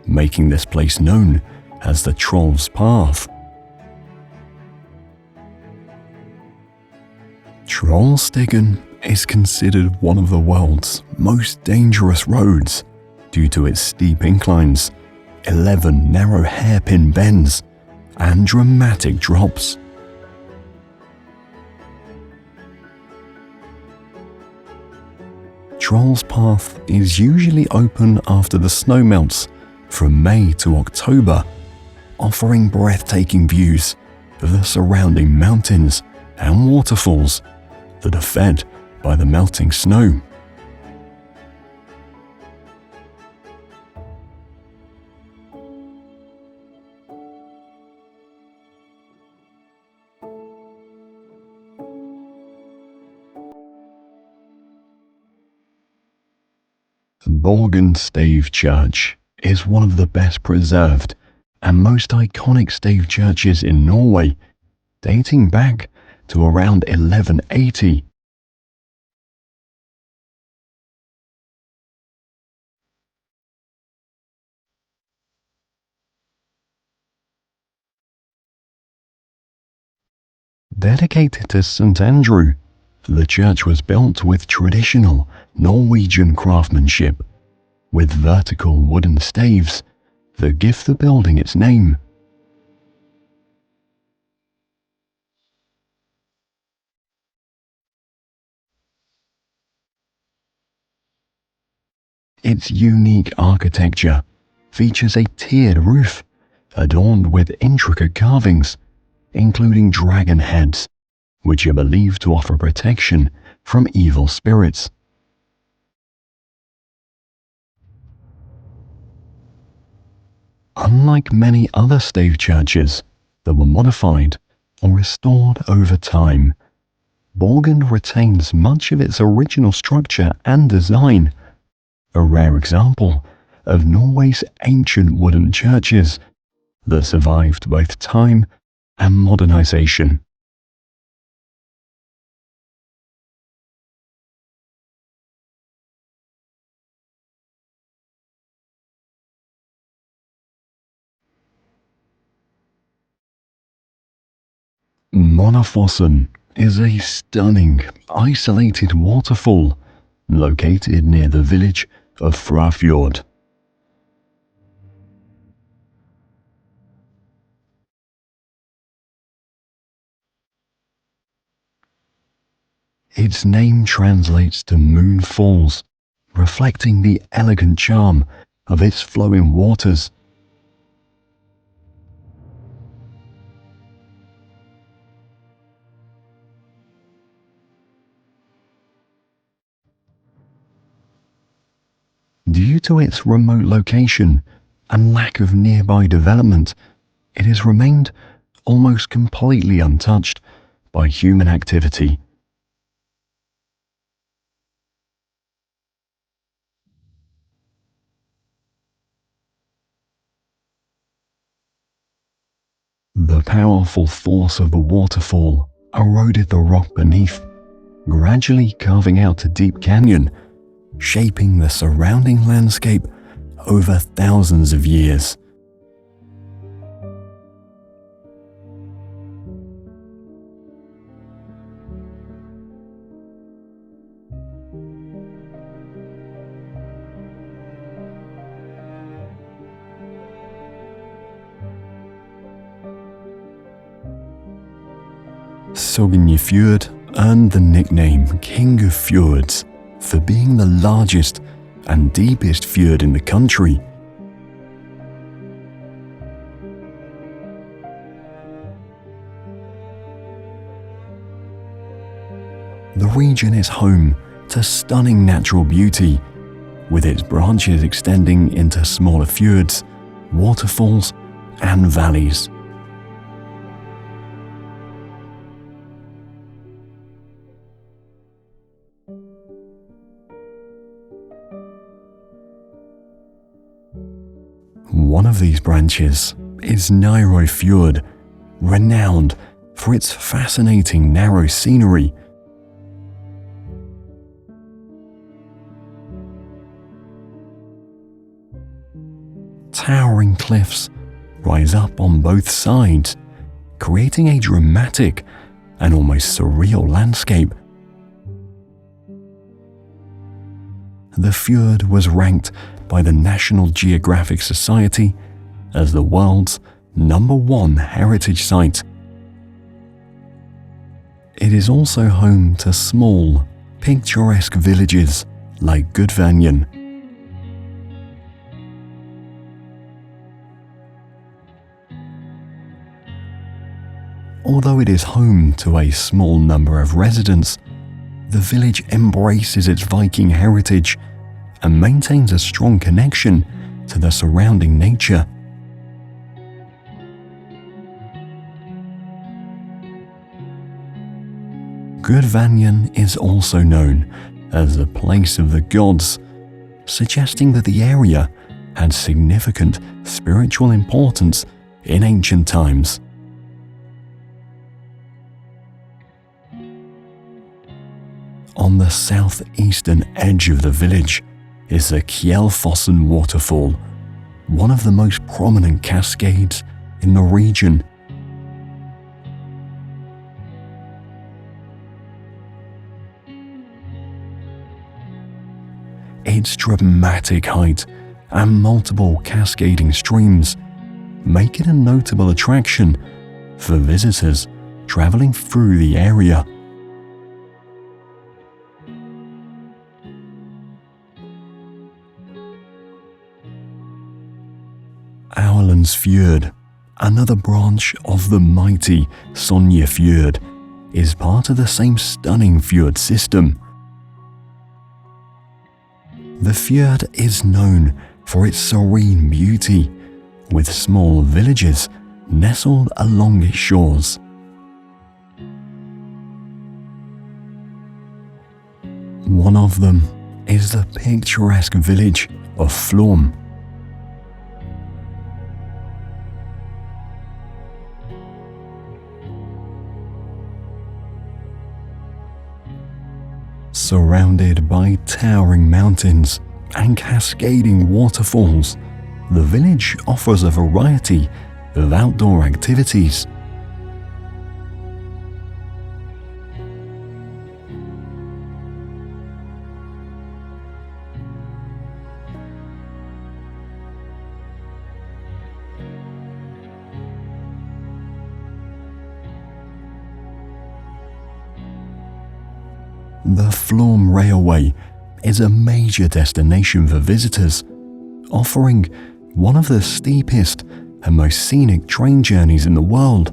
making this place known as the Troll's Path. Trollstigen is considered one of the world's most dangerous roads due to its steep inclines, 11 narrow hairpin bends, and dramatic drops. Troll's Path is usually open after the snow melts from May to October, offering breathtaking views of the surrounding mountains and waterfalls that are fed by the melting snow. Borgen Stave Church is one of the best preserved and most iconic stave churches in Norway, dating back to around 1180. Dedicated to St. Andrew, the church was built with traditional Norwegian craftsmanship, with vertical wooden staves that give the building its name. Its unique architecture features a tiered roof adorned with intricate carvings, including dragon heads, which are believed to offer protection from evil spirits. Unlike many other stave churches that were modified or restored over time, Borgen retains much of its original structure and design, a rare example of Norway's ancient wooden churches that survived both time and modernization. Monafossen is a stunning, isolated waterfall located near the village of Fjord. Its name translates to Moon Falls, reflecting the elegant charm of its flowing waters. Due to its remote location and lack of nearby development, it has remained almost completely untouched by human activity. The powerful force of the waterfall eroded the rock beneath, gradually carving out a deep canyon, shaping the surrounding landscape over thousands of years. Fjord earned the nickname King of Fjords for being the largest and deepest fjord in the country. The region is home to stunning natural beauty, with its branches extending into smaller fjords, waterfalls, and valleys. One of these branches is Fjord, renowned for its fascinating narrow scenery. Towering cliffs rise up on both sides, creating a dramatic and almost surreal landscape. The fjord was ranked by the National Geographic Society as the world's #1 heritage site. It is also home to small, picturesque villages like Gudvangen. Although it is home to a small number of residents, the village embraces its Viking heritage and maintains a strong connection to the surrounding nature. Gudvangen is also known as the place of the gods, suggesting that the area had significant spiritual importance in ancient times. On the southeastern edge of the village is the Kjellfossen waterfall, one of the most prominent cascades in the region. Its dramatic height and multiple cascading streams make it a notable attraction for visitors traveling through the area. Fjord, another branch of the mighty Fjord, is part of the same stunning fjord system. The fjord is known for its serene beauty, with small villages nestled along its shores. One of them is the picturesque village of Flåm. Surrounded by towering mountains and cascading waterfalls, the village offers a variety of outdoor activities. The Flåm Railway is a major destination for visitors, offering one of the steepest and most scenic train journeys in the world.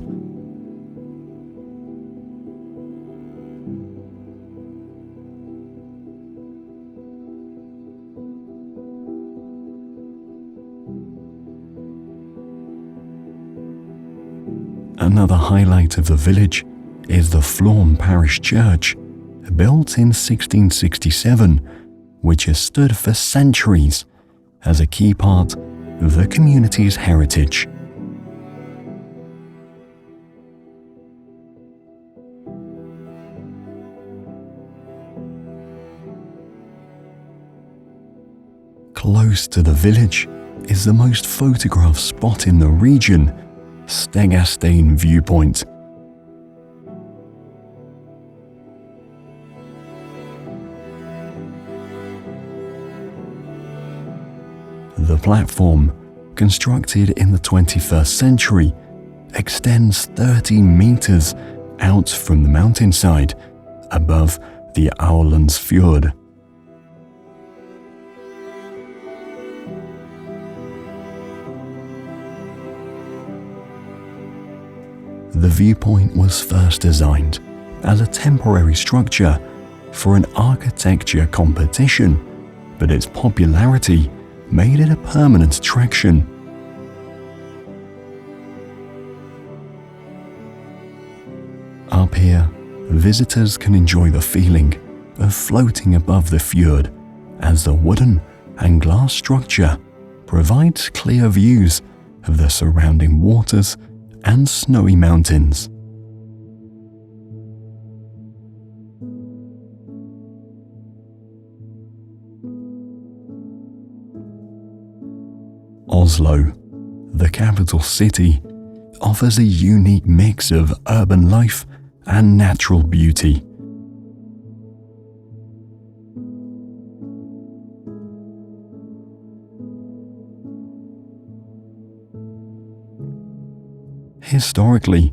Another highlight of the village is the Flåm Parish Church, built in 1667, which has stood for centuries as a key part of the community's heritage. Close to the village is the most photographed spot in the region, Stegastein Viewpoint. The platform, constructed in the 21st century, extends 30 meters out from the mountainside above the Ålands Fjord. The viewpoint was first designed as a temporary structure for an architecture competition, but its popularity made it a permanent attraction. Up here, visitors can enjoy the feeling of floating above the fjord, as the wooden and glass structure provides clear views of the surrounding waters and snowy mountains. Oslo, the capital city, offers a unique mix of urban life and natural beauty. Historically,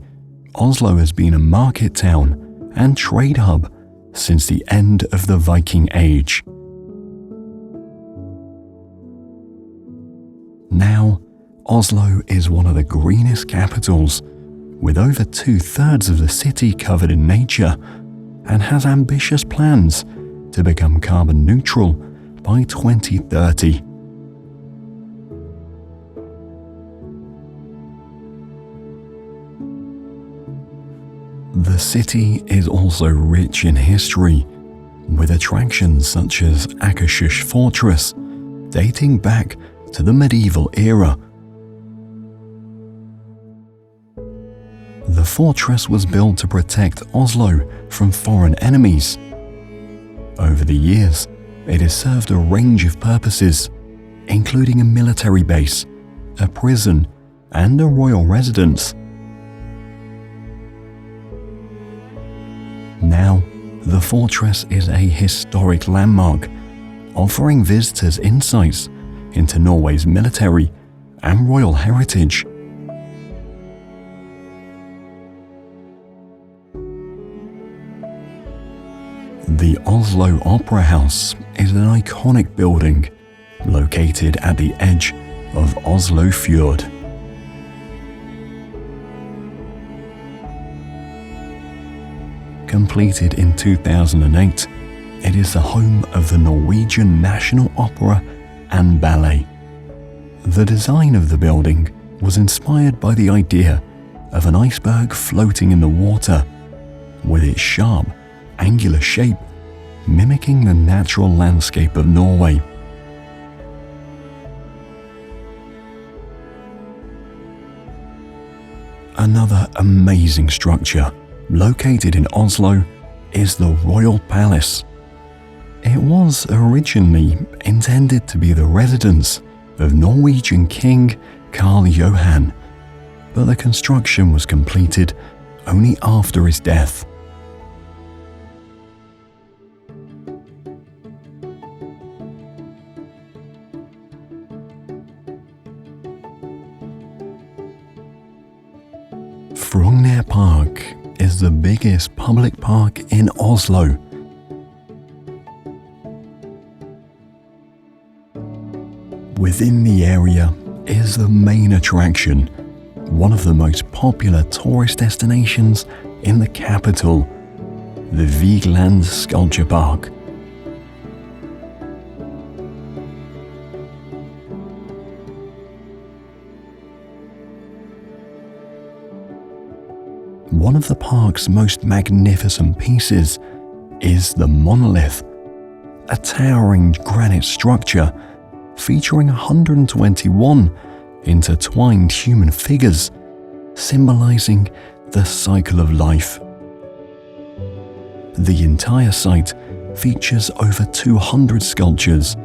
Oslo has been a market town and trade hub since the end of the Viking Age. Now, Oslo is one of the greenest capitals, with over 2/3 of the city covered in nature, and has ambitious plans to become carbon neutral by 2030. The city is also rich in history, with attractions such as Akershus Fortress, dating back to the medieval era. The fortress was built to protect Oslo from foreign enemies. Over the years, it has served a range of purposes, including a military base, a prison, and a royal residence. Now, the fortress is a historic landmark, offering visitors insights into Norway's military and royal heritage. The Oslo Opera House is an iconic building located at the edge of Oslo Fjord. Completed in 2008, it is the home of the Norwegian National Opera and Ballet. The design of the building was inspired by the idea of an iceberg floating in the water, with its sharp, angular shape mimicking the natural landscape of Norway. Another amazing structure located in Oslo is the Royal Palace. It was originally intended to be the residence of Norwegian King Carl Johan, but the construction was completed only after his death. Frogner Park is the biggest public park in Oslo. Within the area is the main attraction, one of the most popular tourist destinations in the capital, the Vigeland Sculpture Park. One of the park's most magnificent pieces is the monolith, a towering granite structure featuring 121 intertwined human figures, symbolizing the cycle of life. The entire site features over 200 sculptures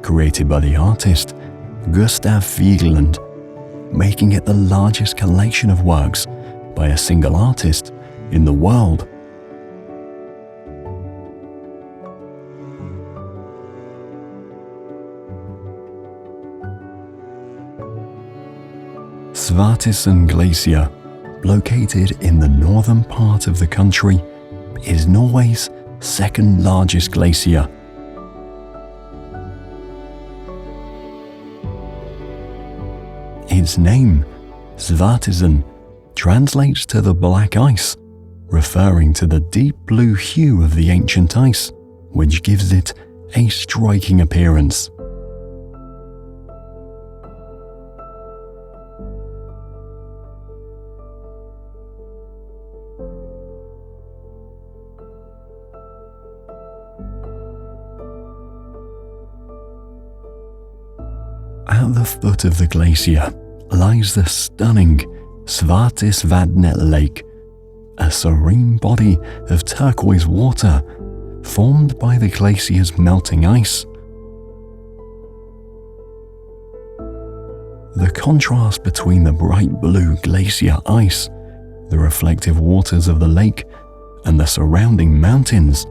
created by the artist Gustav Vigeland, making it the largest collection of works by a single artist in the world. Svartisen Glacier located in the northern part of the country, is Norway's second largest glacier. Its name, Svartisen, translates to the black ice, referring to the deep blue hue of the ancient ice, which gives it a striking appearance. At the foot of the glacier lies the stunning Svartisvatnet Lake, a serene body of turquoise water formed by the glacier's melting ice. The contrast between the bright blue glacier ice, the reflective waters of the lake, and the surrounding mountains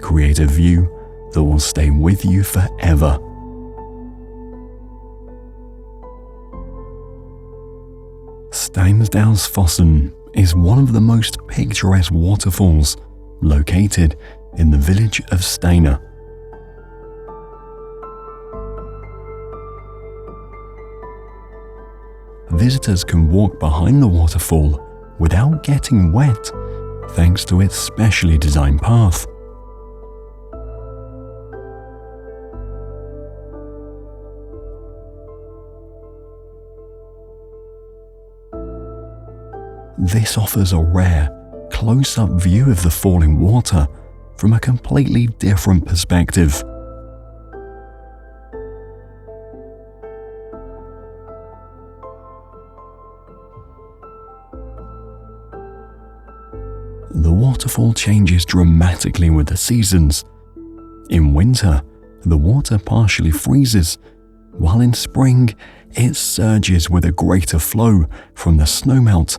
create a view that will stay with you forever. Steinsdalsfossen is one of the most picturesque waterfalls located in the village of Steina. Visitors can walk behind the waterfall without getting wet thanks to its specially designed path. This offers a rare, close-up view of the falling water from a completely different perspective. The waterfall changes dramatically with the seasons. In winter, the water partially freezes, while in spring, it surges with a greater flow from the snowmelt.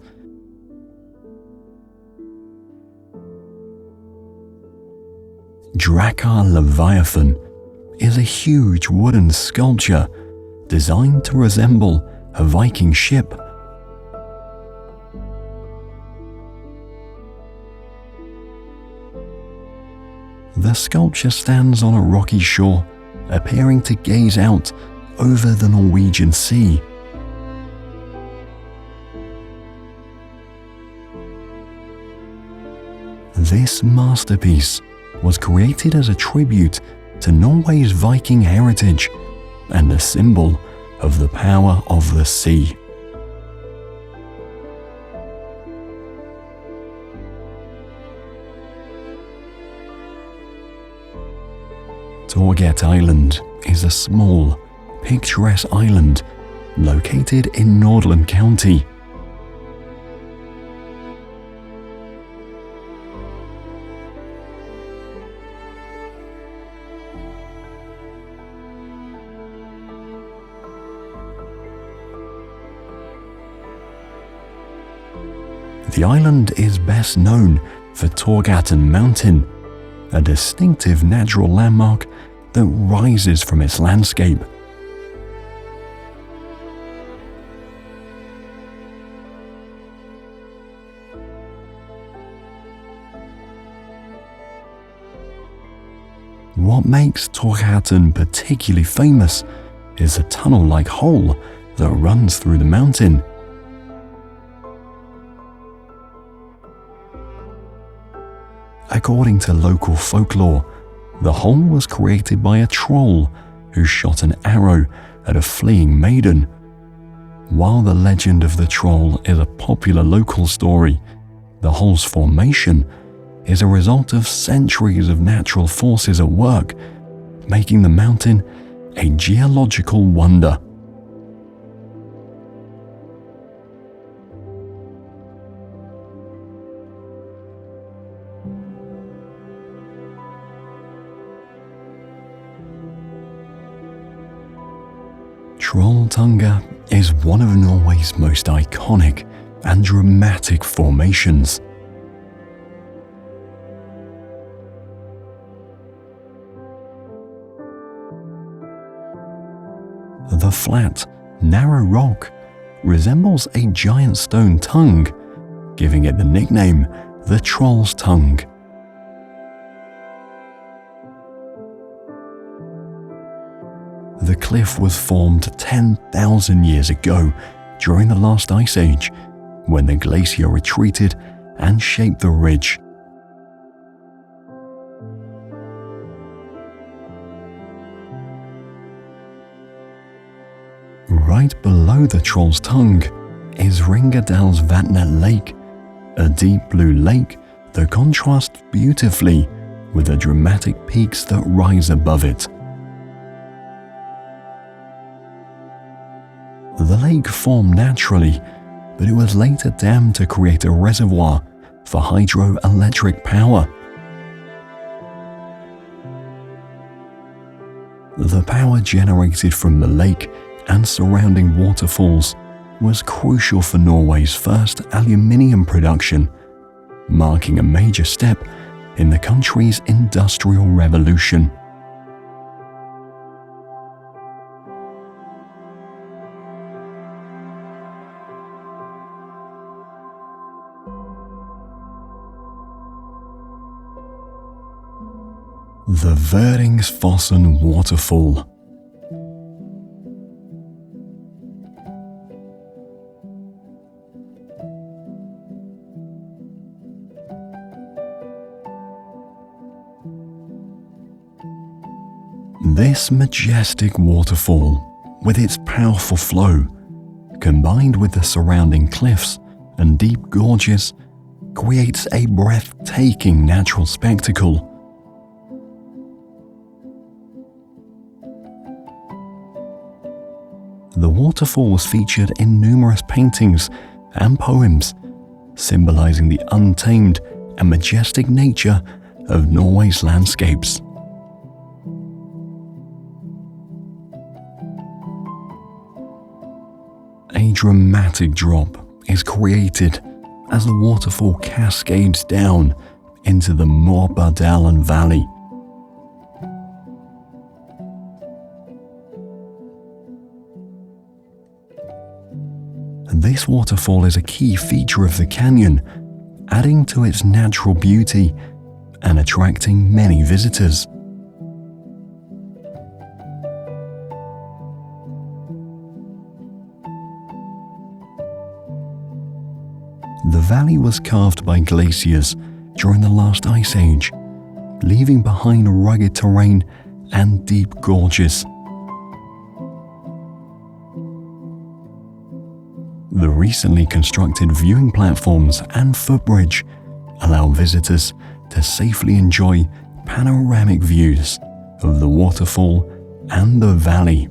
Drakar Leviathan is a huge wooden sculpture designed to resemble a Viking ship. The sculpture stands on a rocky shore, appearing to gaze out over the Norwegian Sea. This masterpiece was created as a tribute to Norway's Viking heritage and a symbol of the power of the sea. Torget Island is a small, picturesque island located in Nordland County. The island is best known for Torgatan Mountain, a distinctive natural landmark that rises from its landscape. What makes Torgatan particularly famous is a tunnel-like hole that runs through the mountain. According to local folklore, the hole was created by a troll who shot an arrow at a fleeing maiden. While the legend of the troll is a popular local story, the hole's formation is a result of centuries of natural forces at work, making the mountain a geological wonder. Trolltunga is one of Norway's most iconic and dramatic formations. The flat, narrow rock resembles a giant stone tongue giving it the nickname the Troll's Tongue. The cliff was formed 10,000 years ago during the last ice age, when the glacier retreated and shaped the ridge. Right below the Troll's Tongue is Ringadalsvatnet Lake, a deep blue lake that contrasts beautifully with the dramatic peaks that rise above it. The lake formed naturally, but it was later dammed to create a reservoir for hydroelectric power. The power generated from the lake and surrounding waterfalls was crucial for Norway's first aluminium production, marking a major step in the country's industrial revolution. The Verdingsfossen Waterfall. This majestic waterfall, with its powerful flow, combined with the surrounding cliffs and deep gorges, creates a breathtaking natural spectacle. The waterfall was featured in numerous paintings and poems, symbolizing the untamed and majestic nature of Norway's landscapes. A dramatic drop is created as the waterfall cascades down into the Morbardalen Valley. This waterfall is a key feature of the canyon, adding to its natural beauty and attracting many visitors. The valley was carved by glaciers during the last ice age, leaving behind rugged terrain and deep gorges. The recently constructed viewing platforms and footbridge allow visitors to safely enjoy panoramic views of the waterfall and the valley.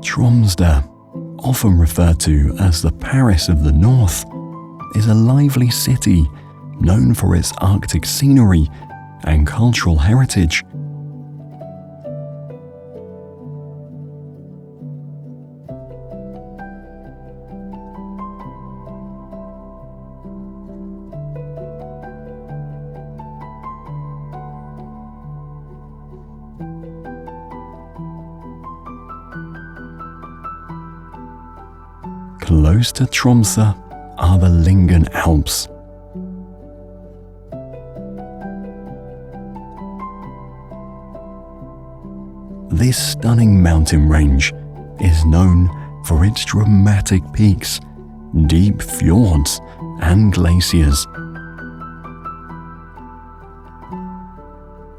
Tromsø, often referred to as the Paris of the North, is a lively city known for its Arctic scenery and cultural heritage. Close to Tromsø are the Lyngen Alps. This stunning mountain range is known for its dramatic peaks, deep fjords, and glaciers.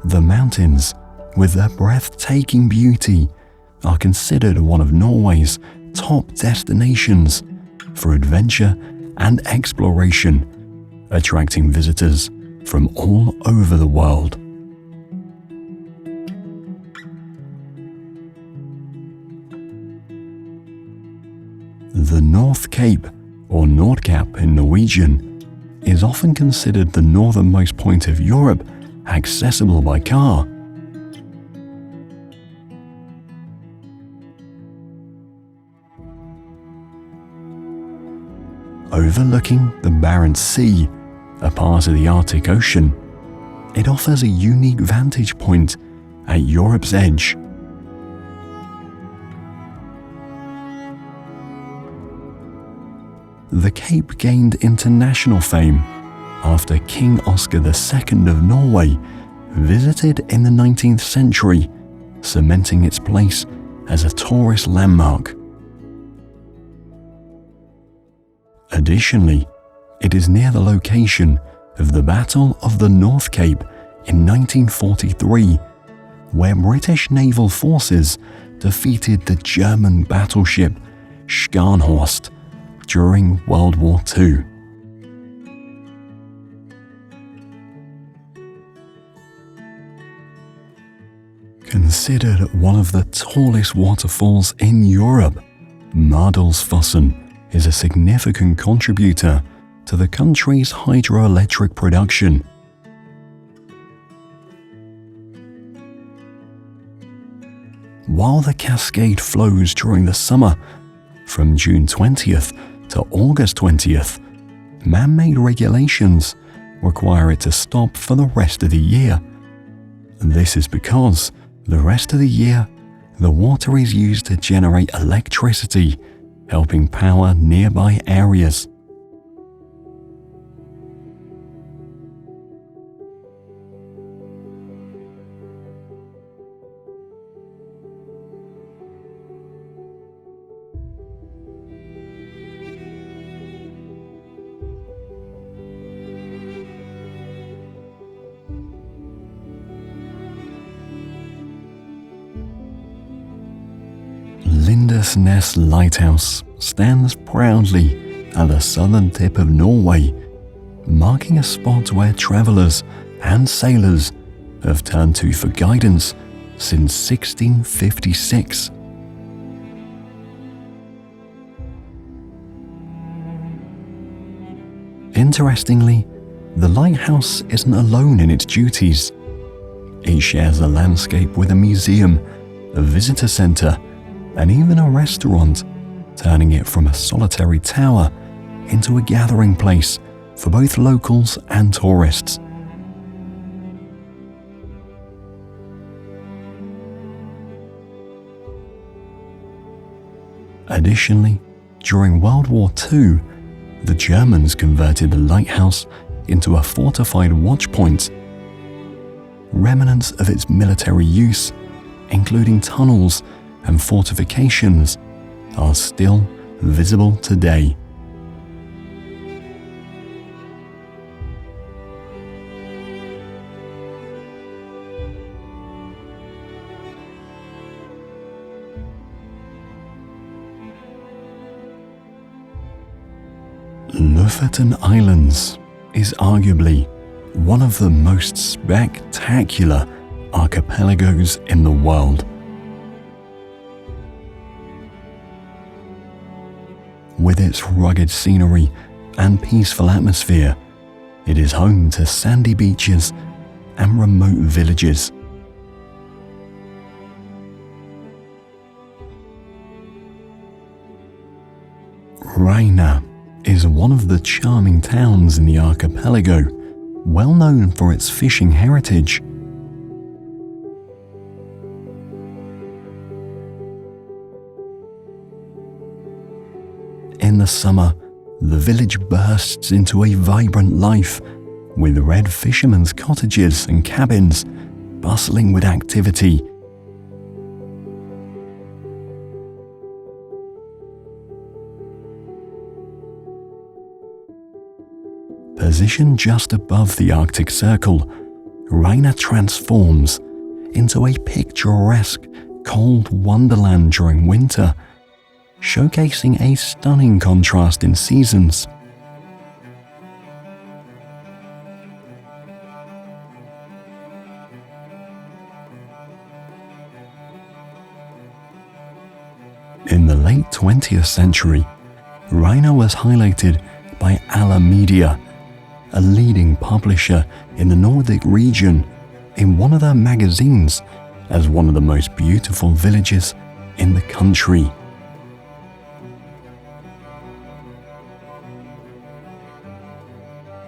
The mountains, with their breathtaking beauty, are considered one of Norway's top destinations for adventure and exploration, attracting visitors from all over the world. The North Cape, or Nordkapp in Norwegian, is often considered the northernmost point of Europe accessible by car. Overlooking the Barents Sea, a part of the Arctic Ocean, it offers a unique vantage point at Europe's edge. the Cape gained international fame after King Oscar II of Norway visited in the 19th century, cementing its place as a tourist landmark. Additionally, it is near the location of the Battle of the North Cape in 1943, where British naval forces defeated the German battleship Scharnhorst during World War II. Considered one of the tallest waterfalls in Europe, Mardalsfossen is a significant contributor to the country's hydroelectric production. While the cascade flows during the summer, from June 20th to August 20th, man-made regulations require it to stop for the rest of the year. This is because the rest of the year, the water is used to generate electricity, helping power nearby areas. Lindesnes Lighthouse stands proudly at the southern tip of Norway, marking a spot where travelers and sailors have turned to for guidance since 1656. Interestingly, the lighthouse isn't alone in its duties. It shares a landscape with a museum, a visitor centre, and even a restaurant, turning it from a solitary tower into a gathering place for both locals and tourists. Additionally, during World War II, the Germans converted the lighthouse into a fortified watch point. Remnants of its military use, including tunnels and fortifications, are still visible today. Lofoten Islands is arguably one of the most spectacular archipelagos in the world. With its rugged scenery and peaceful atmosphere, it is home to sandy beaches and remote villages. Reina is one of the charming towns in the archipelago, well known for its fishing heritage. In the summer, the village bursts into a vibrant life, with red fishermen's cottages and cabins bustling with activity. Positioned just above the Arctic Circle, Reina transforms into a picturesque cold wonderland during winter, showcasing a stunning contrast in seasons. In the late 20th century, Reina was highlighted by Alla Media, a leading publisher in the Nordic region, in one of their magazines as one of the most beautiful villages in the country.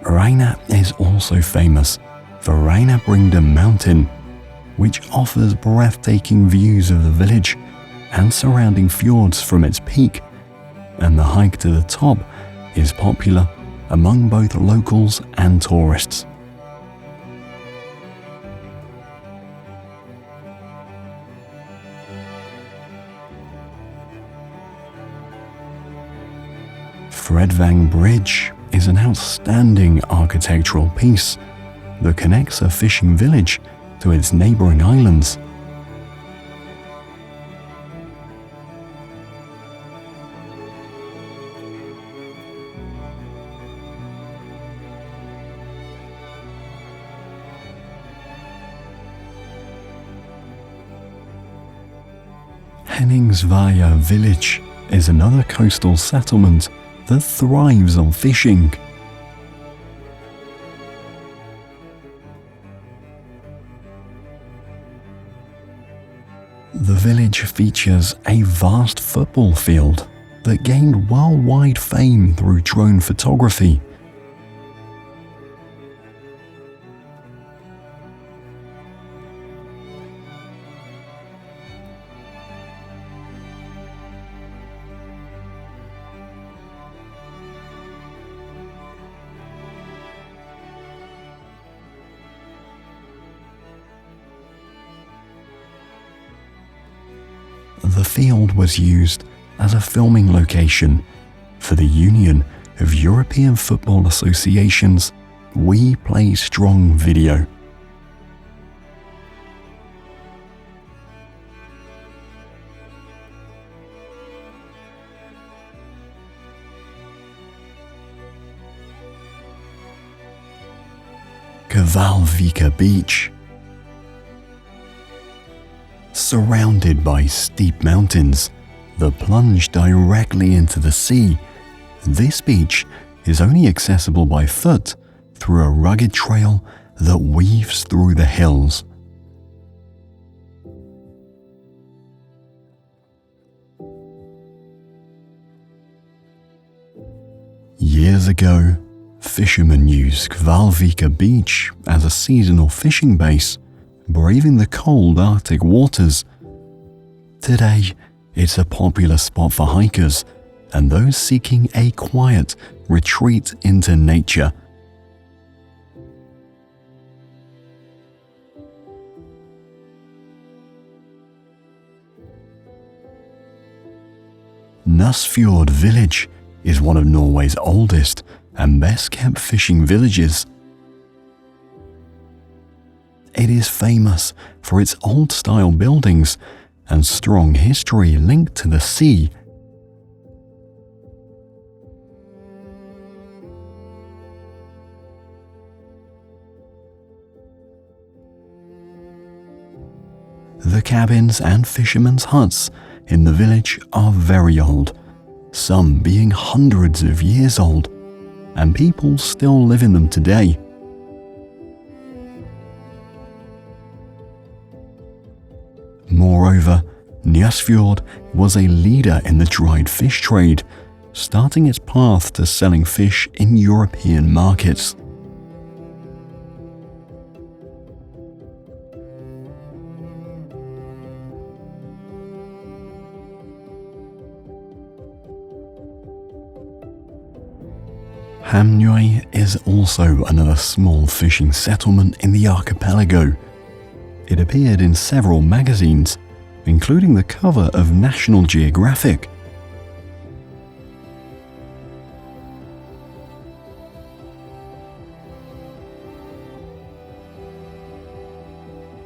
Reina is also famous for Reinabrinda Mountain, which offers breathtaking views of the village and surrounding fjords from its peak, and the hike to the top is popular among both locals and tourists. Fredvang Bridge is an outstanding architectural piece that connects a fishing village to its neighbouring islands. Henningsvaya village is another coastal settlement that thrives on fishing. The village features a vast football field that gained worldwide fame through drone photography. The field was used as a filming location for the Union of European Football Association's We Play Strong video. Kvalvika Beach. Surrounded by steep mountains that plunge directly into the sea, this beach is only accessible by foot through a rugged trail that weaves through the hills. Years ago, fishermen used Kvalvika Beach as a seasonal fishing base, braving the cold Arctic waters. Today, it's a popular spot for hikers and those seeking a quiet retreat into nature. Nussfjord village is one of Norway's oldest and best kept fishing villages. It is famous for its old-style buildings and strong history linked to the sea. The cabins and fishermen's huts in the village are very old, some being hundreds of years old, and people still live in them today. Moreover, Nussfjord was a leader in the dried fish trade, starting its path to selling fish in European markets. Hamnøy is also another small fishing settlement in the archipelago. It appeared in several magazines, including the cover of National Geographic.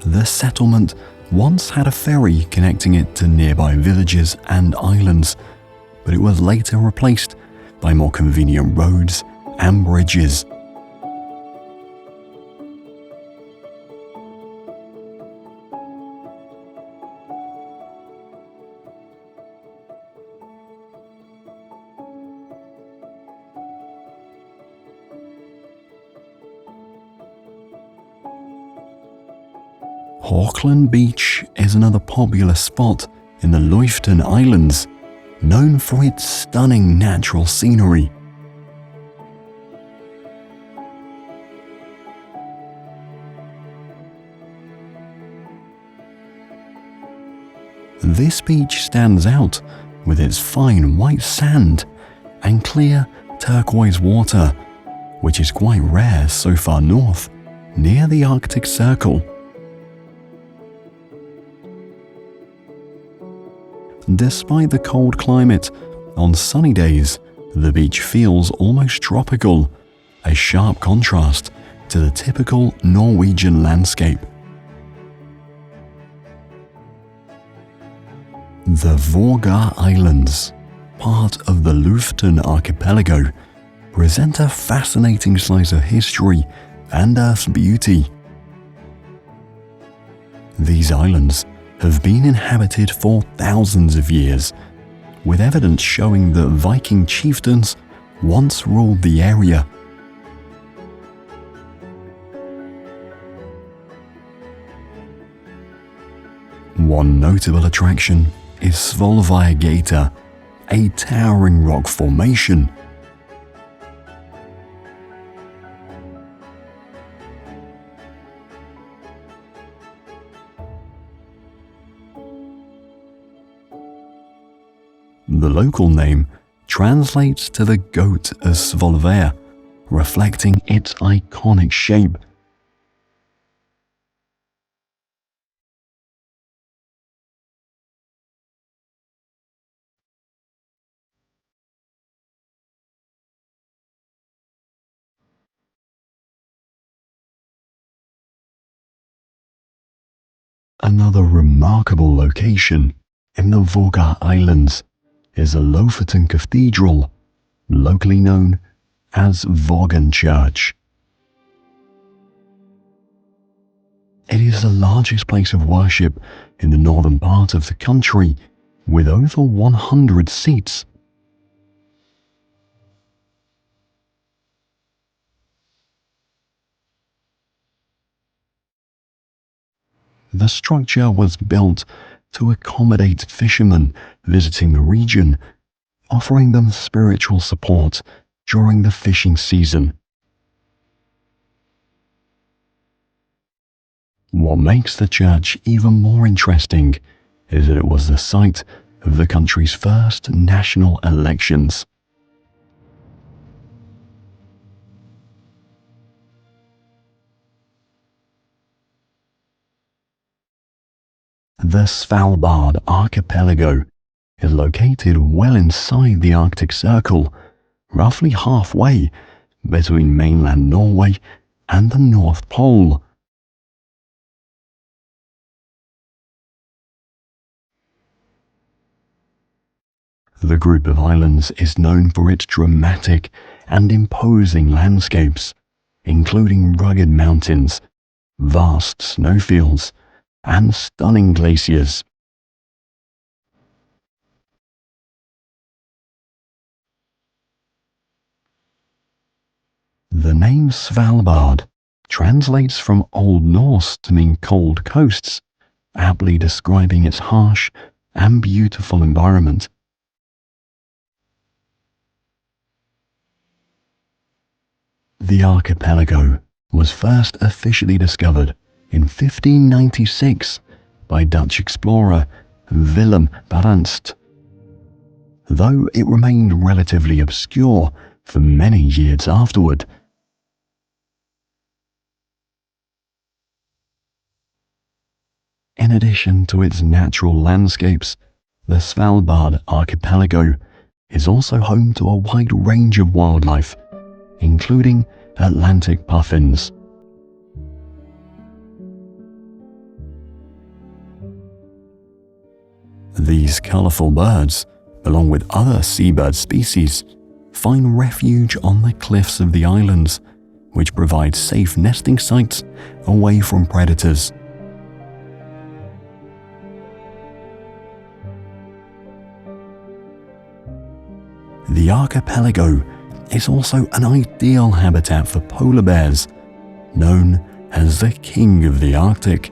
The settlement once had a ferry connecting it to nearby villages and islands, but it was later replaced by more convenient roads and bridges. Åland Beach is another popular spot in the Lofoten Islands, known for its stunning natural scenery. This beach stands out with its fine white sand and clear, turquoise water, which is quite rare so far north, near the Arctic Circle. Despite the cold climate, on sunny days, the beach feels almost tropical, a sharp contrast to the typical Norwegian landscape. The Faroe Islands, part of the Lofoten archipelago, present a fascinating slice of history and Earth's beauty. These islands have been inhabited for thousands of years, with evidence showing that Viking chieftains once ruled the area. One notable attraction is Svalbard, a towering rock formation. The local name translates to the goat of Svalbard, reflecting its iconic shape. Another remarkable location in the Faroe Islands is the Lofoten Cathedral, locally known as Vågen Church. It is the largest place of worship in the northern part of the country, with over 100 seats. The structure was built to accommodate fishermen visiting the region, offering them spiritual support during the fishing season. What makes the church even more interesting is that it was the site of the country's first national elections. The Svalbard archipelago is located well inside the Arctic Circle, roughly halfway between mainland Norway and the North Pole. The group of islands is known for its dramatic and imposing landscapes, including rugged mountains, vast snowfields, and stunning glaciers. The name Svalbard translates from Old Norse to mean cold coasts, aptly describing its harsh and beautiful environment. The archipelago was first officially discovered in 1596 by Dutch explorer Willem Barentsz, though it remained relatively obscure for many years afterward. In addition to its natural landscapes, the Svalbard archipelago is also home to a wide range of wildlife, including Atlantic puffins. These colorful birds, along with other seabird species, find refuge on the cliffs of the islands, which provide safe nesting sites away from predators. The archipelago is also an ideal habitat for polar bears, known as the King of the Arctic.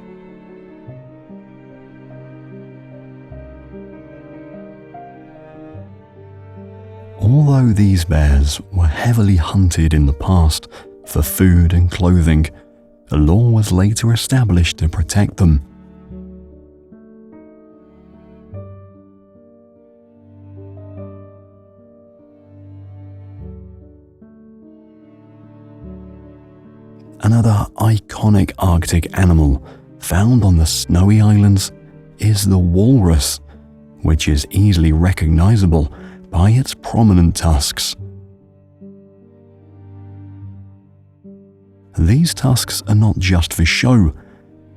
Although these bears were heavily hunted in the past for food and clothing, a law was later established to protect them. Another iconic Arctic animal found on the snowy islands is the walrus, which is easily recognizable by its prominent tusks. These tusks are not just for show.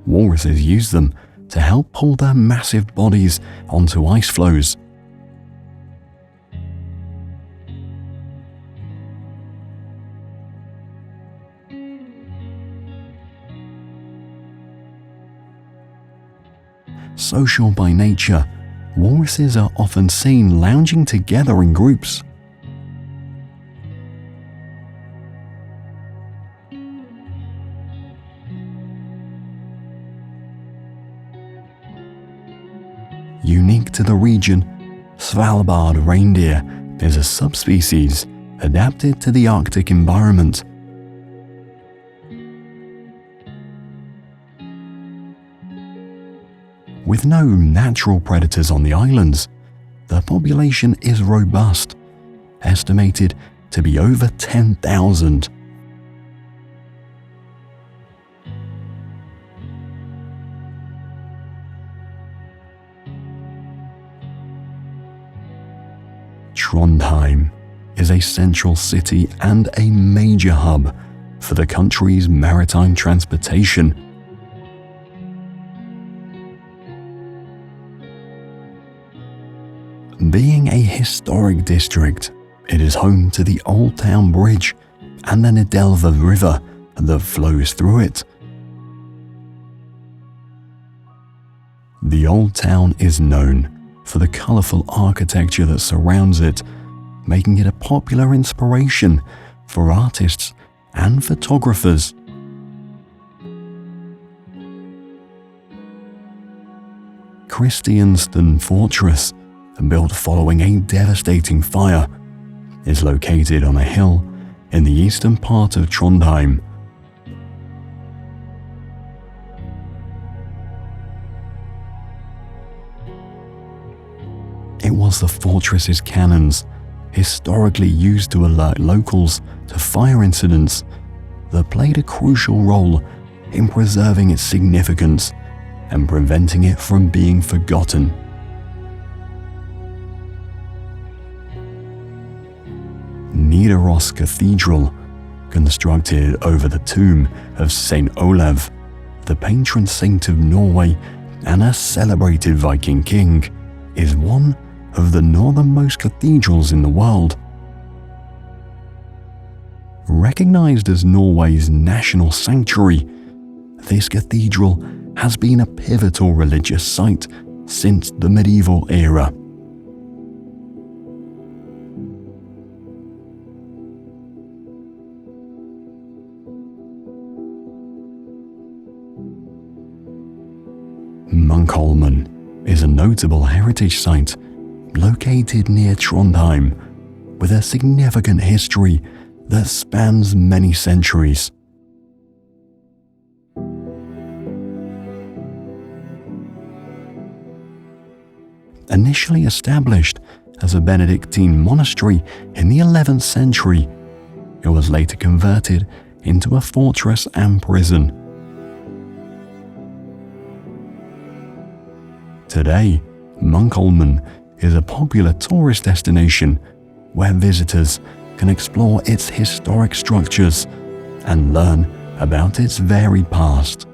Walruses use them to help pull their massive bodies onto ice floes. Social by nature, walruses are often seen lounging together in groups. Unique to the region, Svalbard reindeer is a subspecies adapted to the Arctic environment. With no natural predators on the islands, the population is robust, estimated to be over 10,000. Trondheim is a central city and a major hub for the country's maritime transportation. Being a historic district, it is home to the Old Town Bridge and the Nidelva River that flows through it. The Old Town is known for the colourful architecture that surrounds it, making it a popular inspiration for artists and photographers. Kristiansand Fortress, built following a devastating fire, is located on a hill in the eastern part of Trondheim. It was the fortress's cannons, historically used to alert locals to fire incidents, that played a crucial role in preserving its significance and preventing it from being forgotten. Nidaros Cathedral, constructed over the tomb of Saint Olav, the patron saint of Norway and a celebrated Viking king, is one of the northernmost cathedrals in the world. Recognized as Norway's national sanctuary, this cathedral has been a pivotal religious site since the medieval era. Munkholmen is a notable heritage site located near Trondheim with a significant history that spans many centuries. Initially established as a Benedictine monastery in the 11th century, it was later converted into a fortress and prison. Today, Munkholmen is a popular tourist destination where visitors can explore its historic structures and learn about its varied past.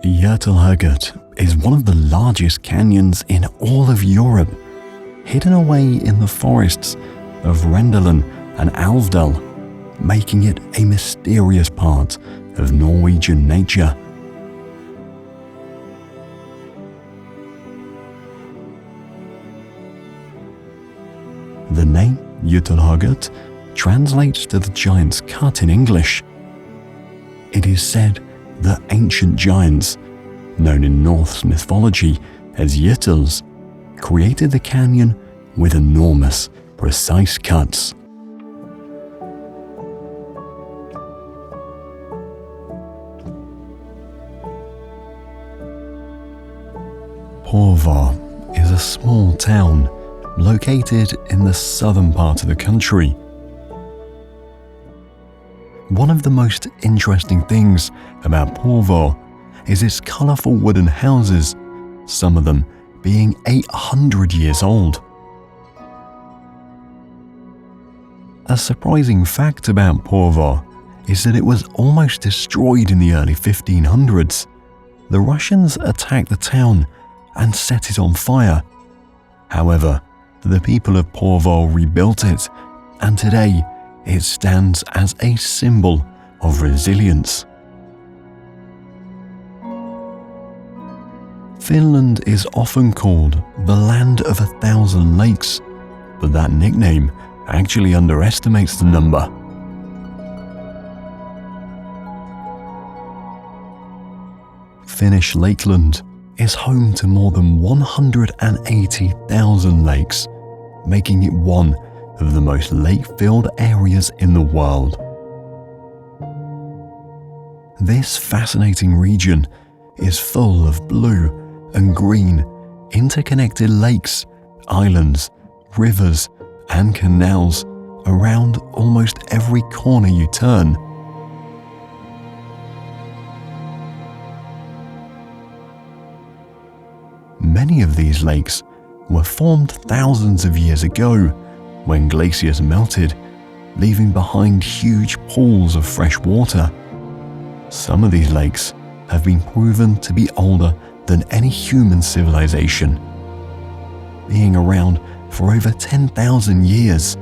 Geothermal is one of the largest canyons in all of Europe, hidden away in the forests of Rendalen and Alvdal, making it a mysterious part of Norwegian nature. The name Geothermal translates to the giant's cut in English. It is said that ancient giants, known in Norse mythology as Jötuls, created the canyon with enormous, precise cuts. Porvar is a small town located in the southern part of the country. One of the most interesting things about Porvoo is its colourful wooden houses, some of them being 800 years old. A surprising fact about Porvoo is that it was almost destroyed in the early 1500s. The Russians attacked the town and set it on fire. However, the people of Porvoo rebuilt it, and today it stands as a symbol of resilience. Finland is often called the land of 1,000 lakes, but that nickname actually underestimates the number. Finnish Lakeland is home to more than 180,000 lakes, making it one of the most lake-filled areas in the world. This fascinating region is full of blue and green, interconnected lakes, islands, rivers, and canals around almost every corner you turn. Many of these lakes were formed thousands of years ago when glaciers melted, leaving behind huge pools of fresh water. Some of these lakes have been proven to be older than any human civilization, being around for over 10,000 years,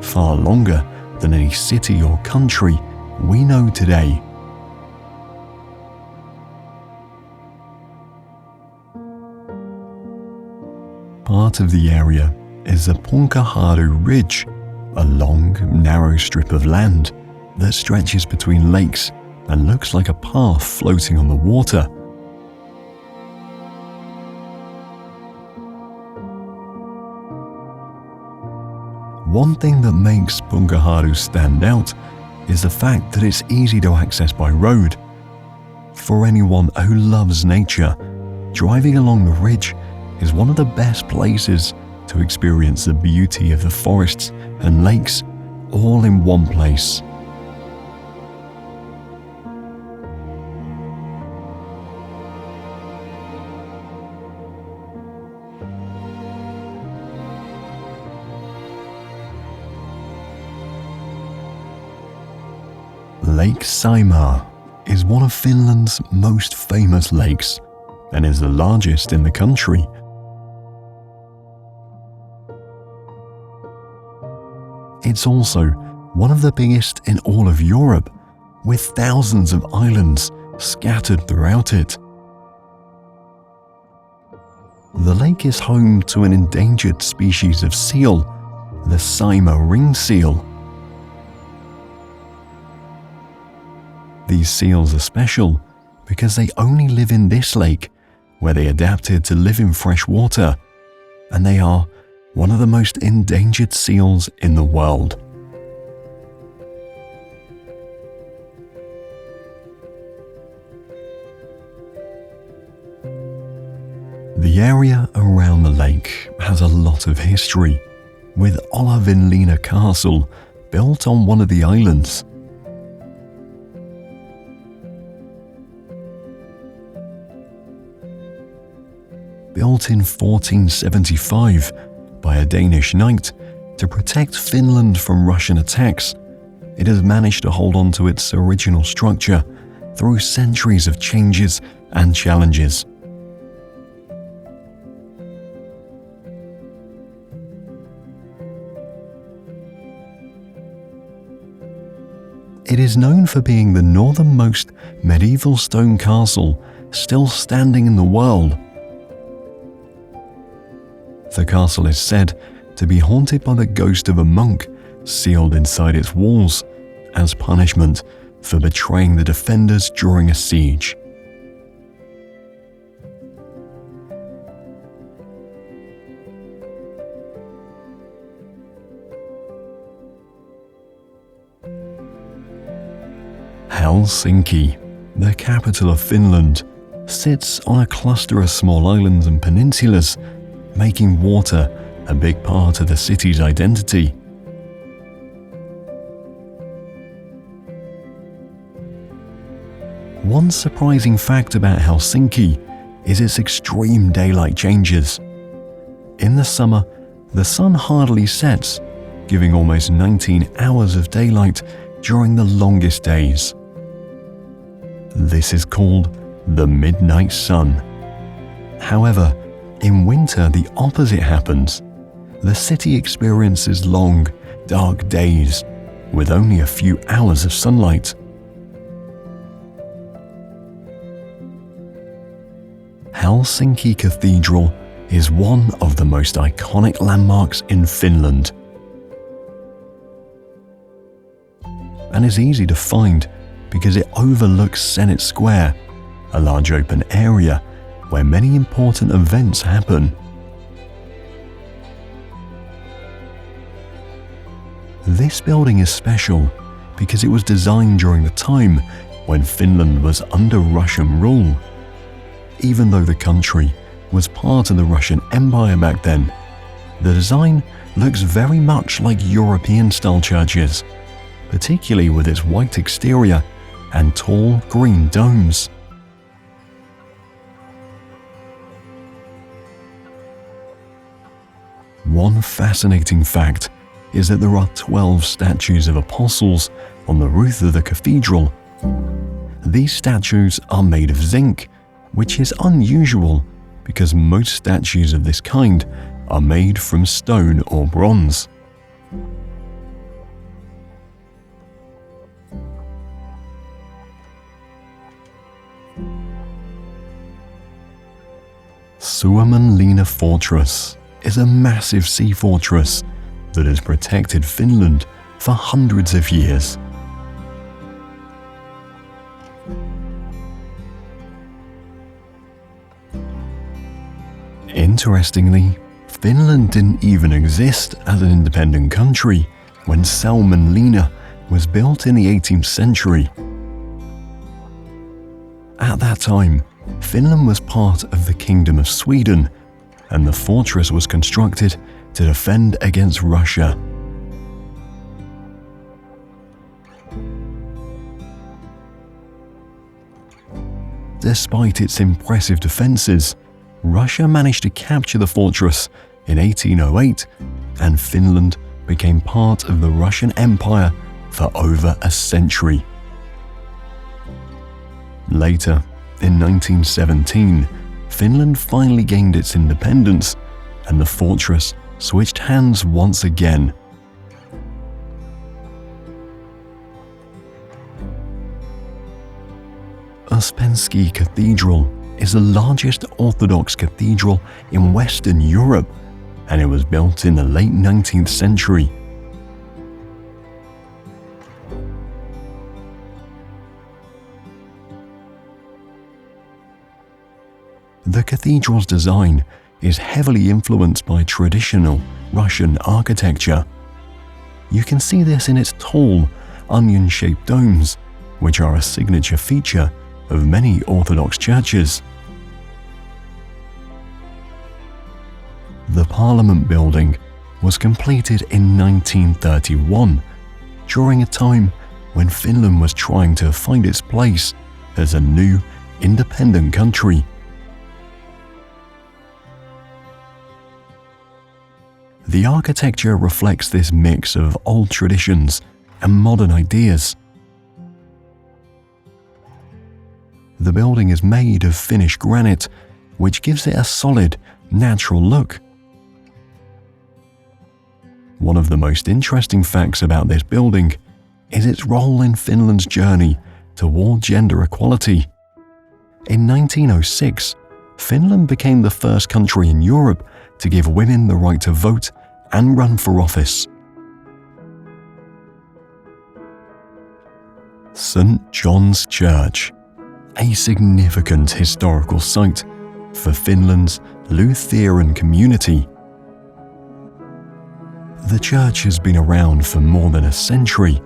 far longer than any city or country we know today. Part of the area is the Punkaharju Ridge, a long, narrow strip of land that stretches between lakes and looks like a path floating on the water. One thing that makes Punkaharju stand out is the fact that it's easy to access by road. For anyone who loves nature, driving along the ridge is one of the best places to experience the beauty of the forests and lakes all in one place. Lake Saimaa is one of Finland's most famous lakes and is the largest in the country. It's also one of the biggest in all of Europe, with thousands of islands scattered throughout it. The lake is home to an endangered species of seal, the Saimaa ringed seal. These seals are special because they only live in this lake, where they adapted to live in fresh water, and they are one of the most endangered seals in the world. The area around the lake has a lot of history, with Olavinlinna Castle built on one of the islands. Built in 1475 by a Danish knight to protect Finland from Russian attacks, it has managed to hold on to its original structure through centuries of changes and challenges. It is known for being the northernmost medieval stone castle still standing in the world. The castle is said to be haunted by the ghost of a monk sealed inside its walls as punishment for betraying the defenders during a siege. Helsinki, the capital of Finland, sits on a cluster of small islands and peninsulas, making water a big part of the city's identity. One surprising fact about Helsinki is its extreme daylight changes. In the summer, the sun hardly sets, giving almost 19 hours of daylight during the longest days. This is called the midnight sun. However, in winter the opposite happens. The city experiences long, dark days with only a few hours of sunlight. Helsinki Cathedral is one of the most iconic landmarks in Finland, and is easy to find because it overlooks Senate Square, a large open area where many important events happen. This building is special because it was designed during the time when Finland was under Russian rule. Even though the country was part of the Russian Empire back then, the design looks very much like European-style churches, particularly with its white exterior and tall green domes. One fascinating fact is that there are 12 statues of apostles on the roof of the cathedral. These statues are made of zinc, which is unusual because most statues of this kind are made from stone or bronze. Suomenlinna Fortress is a massive sea fortress that has protected Finland for hundreds of years. Interestingly, Finland didn't even exist as an independent country when Suomenlinna was built in the 18th century. At that time, Finland was part of the Kingdom of Sweden, and the fortress was constructed to defend against Russia. Despite its impressive defenses, Russia managed to capture the fortress in 1808, and Finland became part of the Russian Empire for over a century. Later, in 1917, Finland finally gained its independence, and the fortress switched hands once again. Ouspensky Cathedral is the largest Orthodox cathedral in Western Europe, and it was built in the late 19th century. The cathedral's design is heavily influenced by traditional Russian architecture. You can see this in its tall, onion-shaped domes, which are a signature feature of many Orthodox churches. The Parliament building was completed in 1931, during a time when Finland was trying to find its place as a new, independent country. The architecture reflects this mix of old traditions and modern ideas. The building is made of Finnish granite, which gives it a solid, natural look. One of the most interesting facts about this building is its role in Finland's journey toward gender equality. In 1906, Finland became the first country in Europe to give women the right to vote and run for office. St. John's Church, a significant historical site for Finland's Lutheran community. The church has been around for more than a century,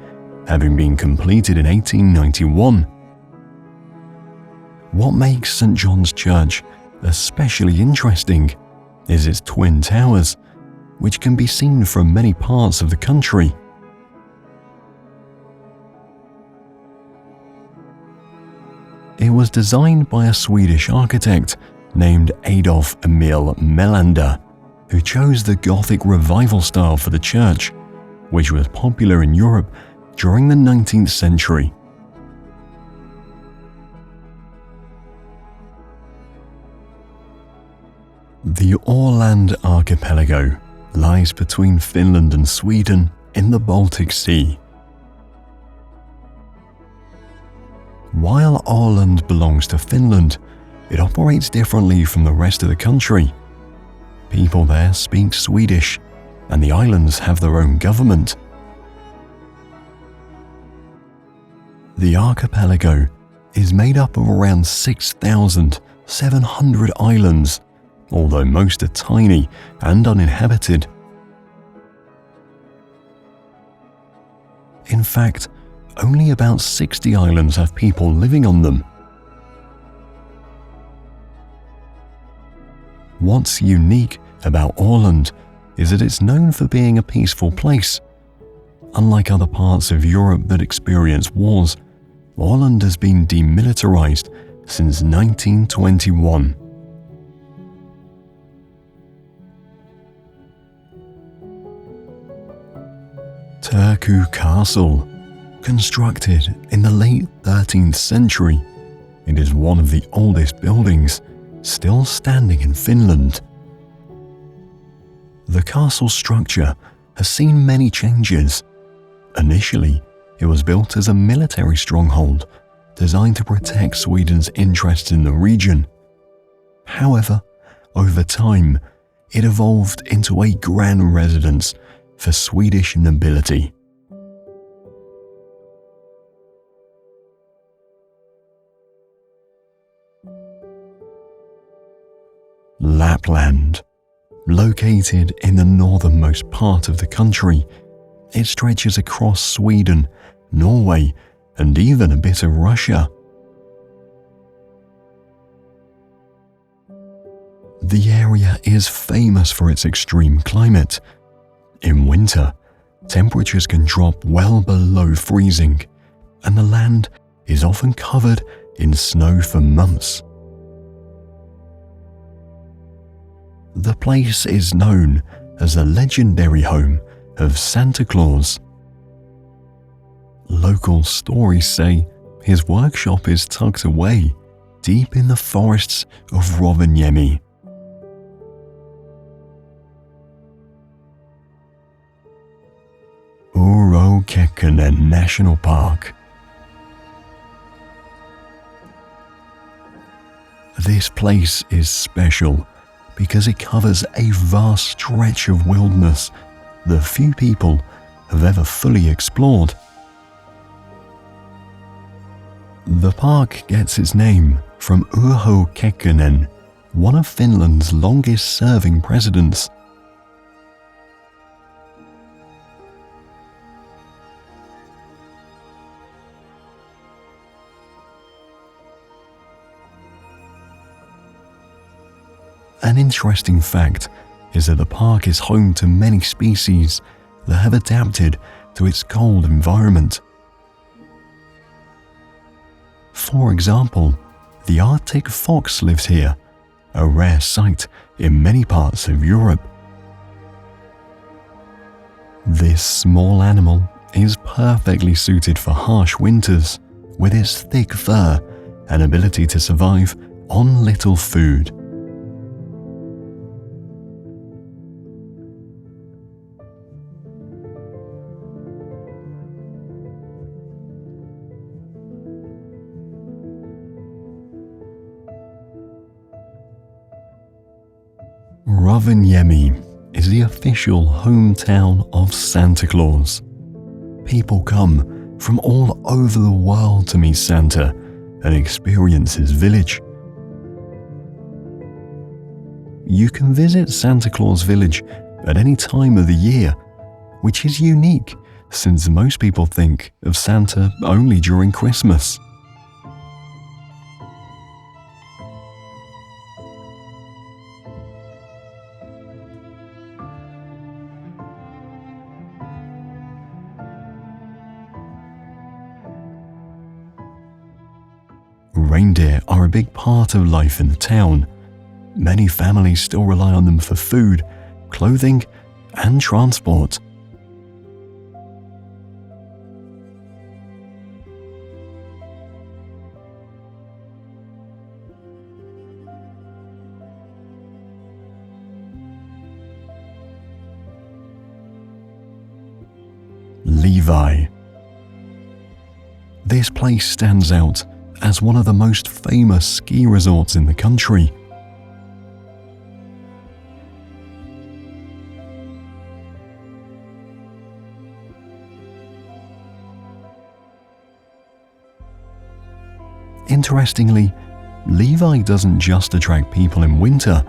having been completed in 1891. What makes St. John's Church especially interesting is its twin towers, which can be seen from many parts of the country. It was designed by a Swedish architect named Adolf Emil Melander, who chose the Gothic Revival style for the church, which was popular in Europe during the 19th century. The Åland archipelago lies between Finland and Sweden in the Baltic Sea. While Åland belongs to Finland, it operates differently from the rest of the country. People there speak Swedish, and the islands have their own government. The archipelago is made up of around 6,700 islands, although most are tiny and uninhabited. In fact, only about 60 islands have people living on them. What's unique about Åland is that it's known for being a peaceful place. Unlike other parts of Europe that experience wars, Åland has been demilitarized since 1921. Turku Castle, constructed in the late 13th century, it is one of the oldest buildings still standing in Finland. The castle structure has seen many changes. Initially, it was built as a military stronghold designed to protect Sweden's interests in the region. However, over time, it evolved into a grand residence for Swedish nobility. Lapland. Located in the northernmost part of the country, it stretches across Sweden, Norway, and even a bit of Russia. The area is famous for its extreme climate. In winter, temperatures can drop well below freezing, and the land is often covered in snow for months. The place is known as the legendary home of Santa Claus. Local stories say his workshop is tucked away deep in the forests of Rovaniemi. Kekkonen National Park. This place is special because it covers a vast stretch of wilderness that few people have ever fully explored. The park gets its name from Urho Kekkonen, one of Finland's longest-serving presidents. An interesting fact is that the park is home to many species that have adapted to its cold environment. For example, the Arctic fox lives here, a rare sight in many parts of Europe. This small animal is perfectly suited for harsh winters with its thick fur and ability to survive on little food. Rovaniemi is the official hometown of Santa Claus. People come from all over the world to meet Santa and experience his village. You can visit Santa Claus Village at any time of the year, which is unique since most people think of Santa only during Christmas. Reindeer are a big part of life in the town. Many families still rely on them for food, clothing, and transport. Levi. This place stands out as one of the most famous ski resorts in the country. Interestingly, Levi doesn't just attract people in winter.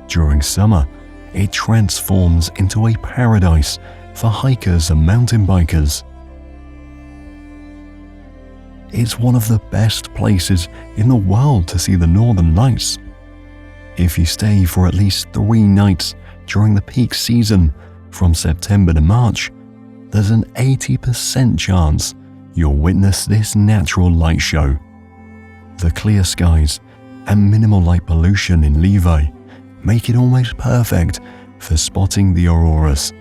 During summer, it transforms into a paradise for hikers and mountain bikers. It's one of the best places in the world to see the Northern Lights. If you stay for at least 3 nights during the peak season from September to March, there's an 80% chance you'll witness this natural light show. The clear skies and minimal light pollution in Levi make it almost perfect for spotting the auroras.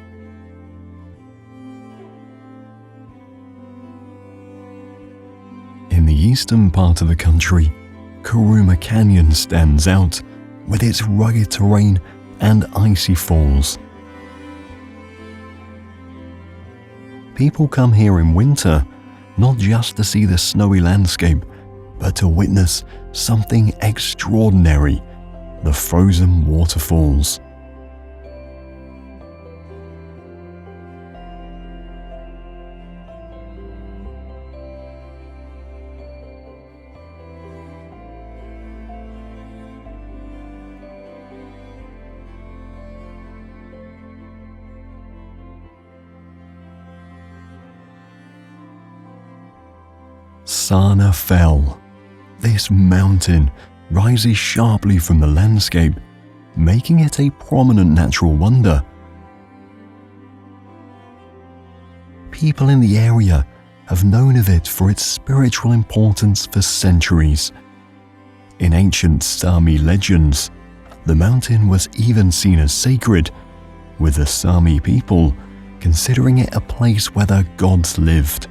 In the eastern part of the country, Kuruma Canyon stands out with its rugged terrain and icy falls. People come here in winter not just to see the snowy landscape, but to witness something extraordinary: the frozen waterfalls. Sana Fell. This mountain rises sharply from the landscape, making it a prominent natural wonder. People in the area have known of it for its spiritual importance for centuries. In ancient Sami legends, the mountain was even seen as sacred, with the Sami people considering it a place where the gods lived.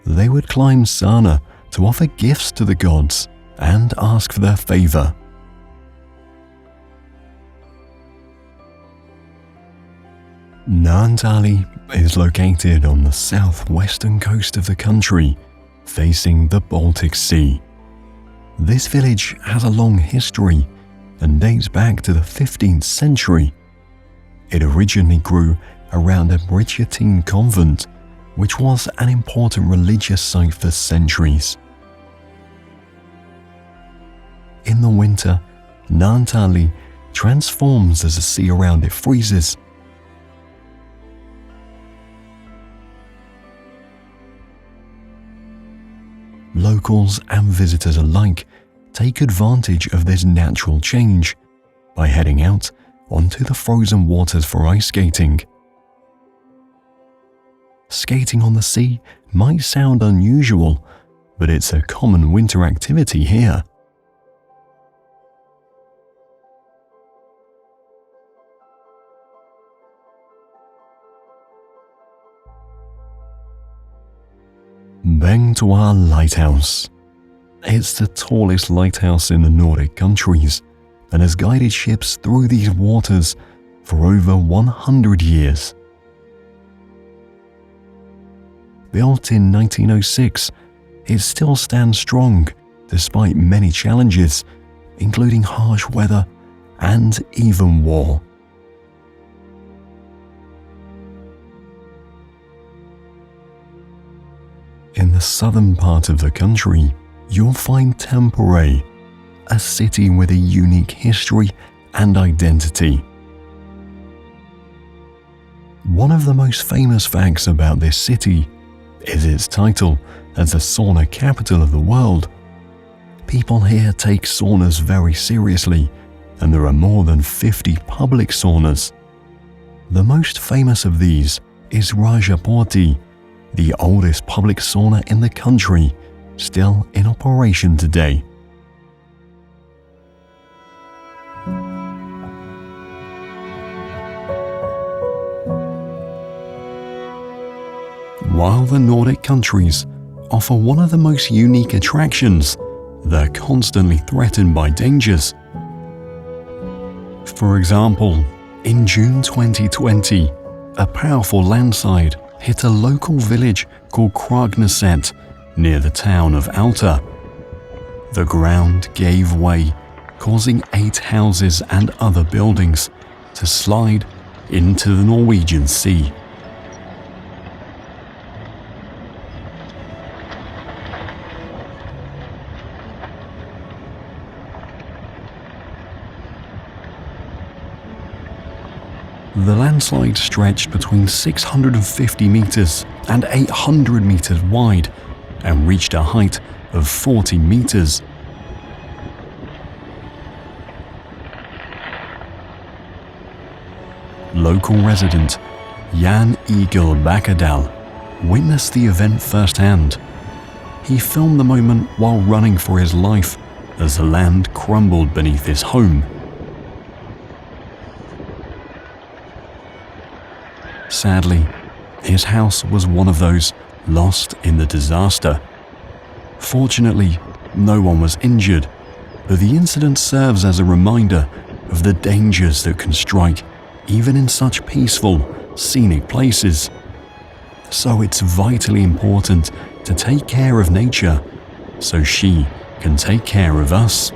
They would climb Sana to offer gifts to the gods and ask for their favor. Naantali is located on the southwestern coast of the country, facing the Baltic Sea. This village has a long history and dates back to the 15th century. It originally grew around a Bridgetine convent, which was an important religious site for centuries. In the winter, Naantali transforms as the sea around it freezes. Locals and visitors alike take advantage of this natural change by heading out onto the frozen waters for ice skating. Skating on the sea might sound unusual, but it's a common winter activity here. Bengtoa Lighthouse. It's the tallest lighthouse in the Nordic countries and has guided ships through these waters for over 100 years. Built in 1906, it still stands strong despite many challenges, including harsh weather and even war. In the southern part of the country, you'll find Tampere, a city with a unique history and identity. One of the most famous facts about this city is its title as the sauna capital of the world. People here take saunas very seriously, and there are more than 50 public saunas. The most famous of these is Rajaporti, the oldest public sauna in the country, still in operation today. While the Nordic countries offer one of the most unique attractions, they're constantly threatened by dangers. For example, in June 2020, a powerful landslide hit a local village called Kragneset near the town of Alta. The ground gave way, causing 8 houses and other buildings to slide into the Norwegian Sea. The landslide stretched between 650 meters and 800 meters wide and reached a height of 40 meters. Local resident Jan Egil Bakadal witnessed the event firsthand. He filmed the moment while running for his life as the land crumbled beneath his home. Sadly, his house was one of those lost in the disaster. Fortunately, no one was injured, but the incident serves as a reminder of the dangers that can strike even in such peaceful, scenic places. So it's vitally important to take care of nature so she can take care of us.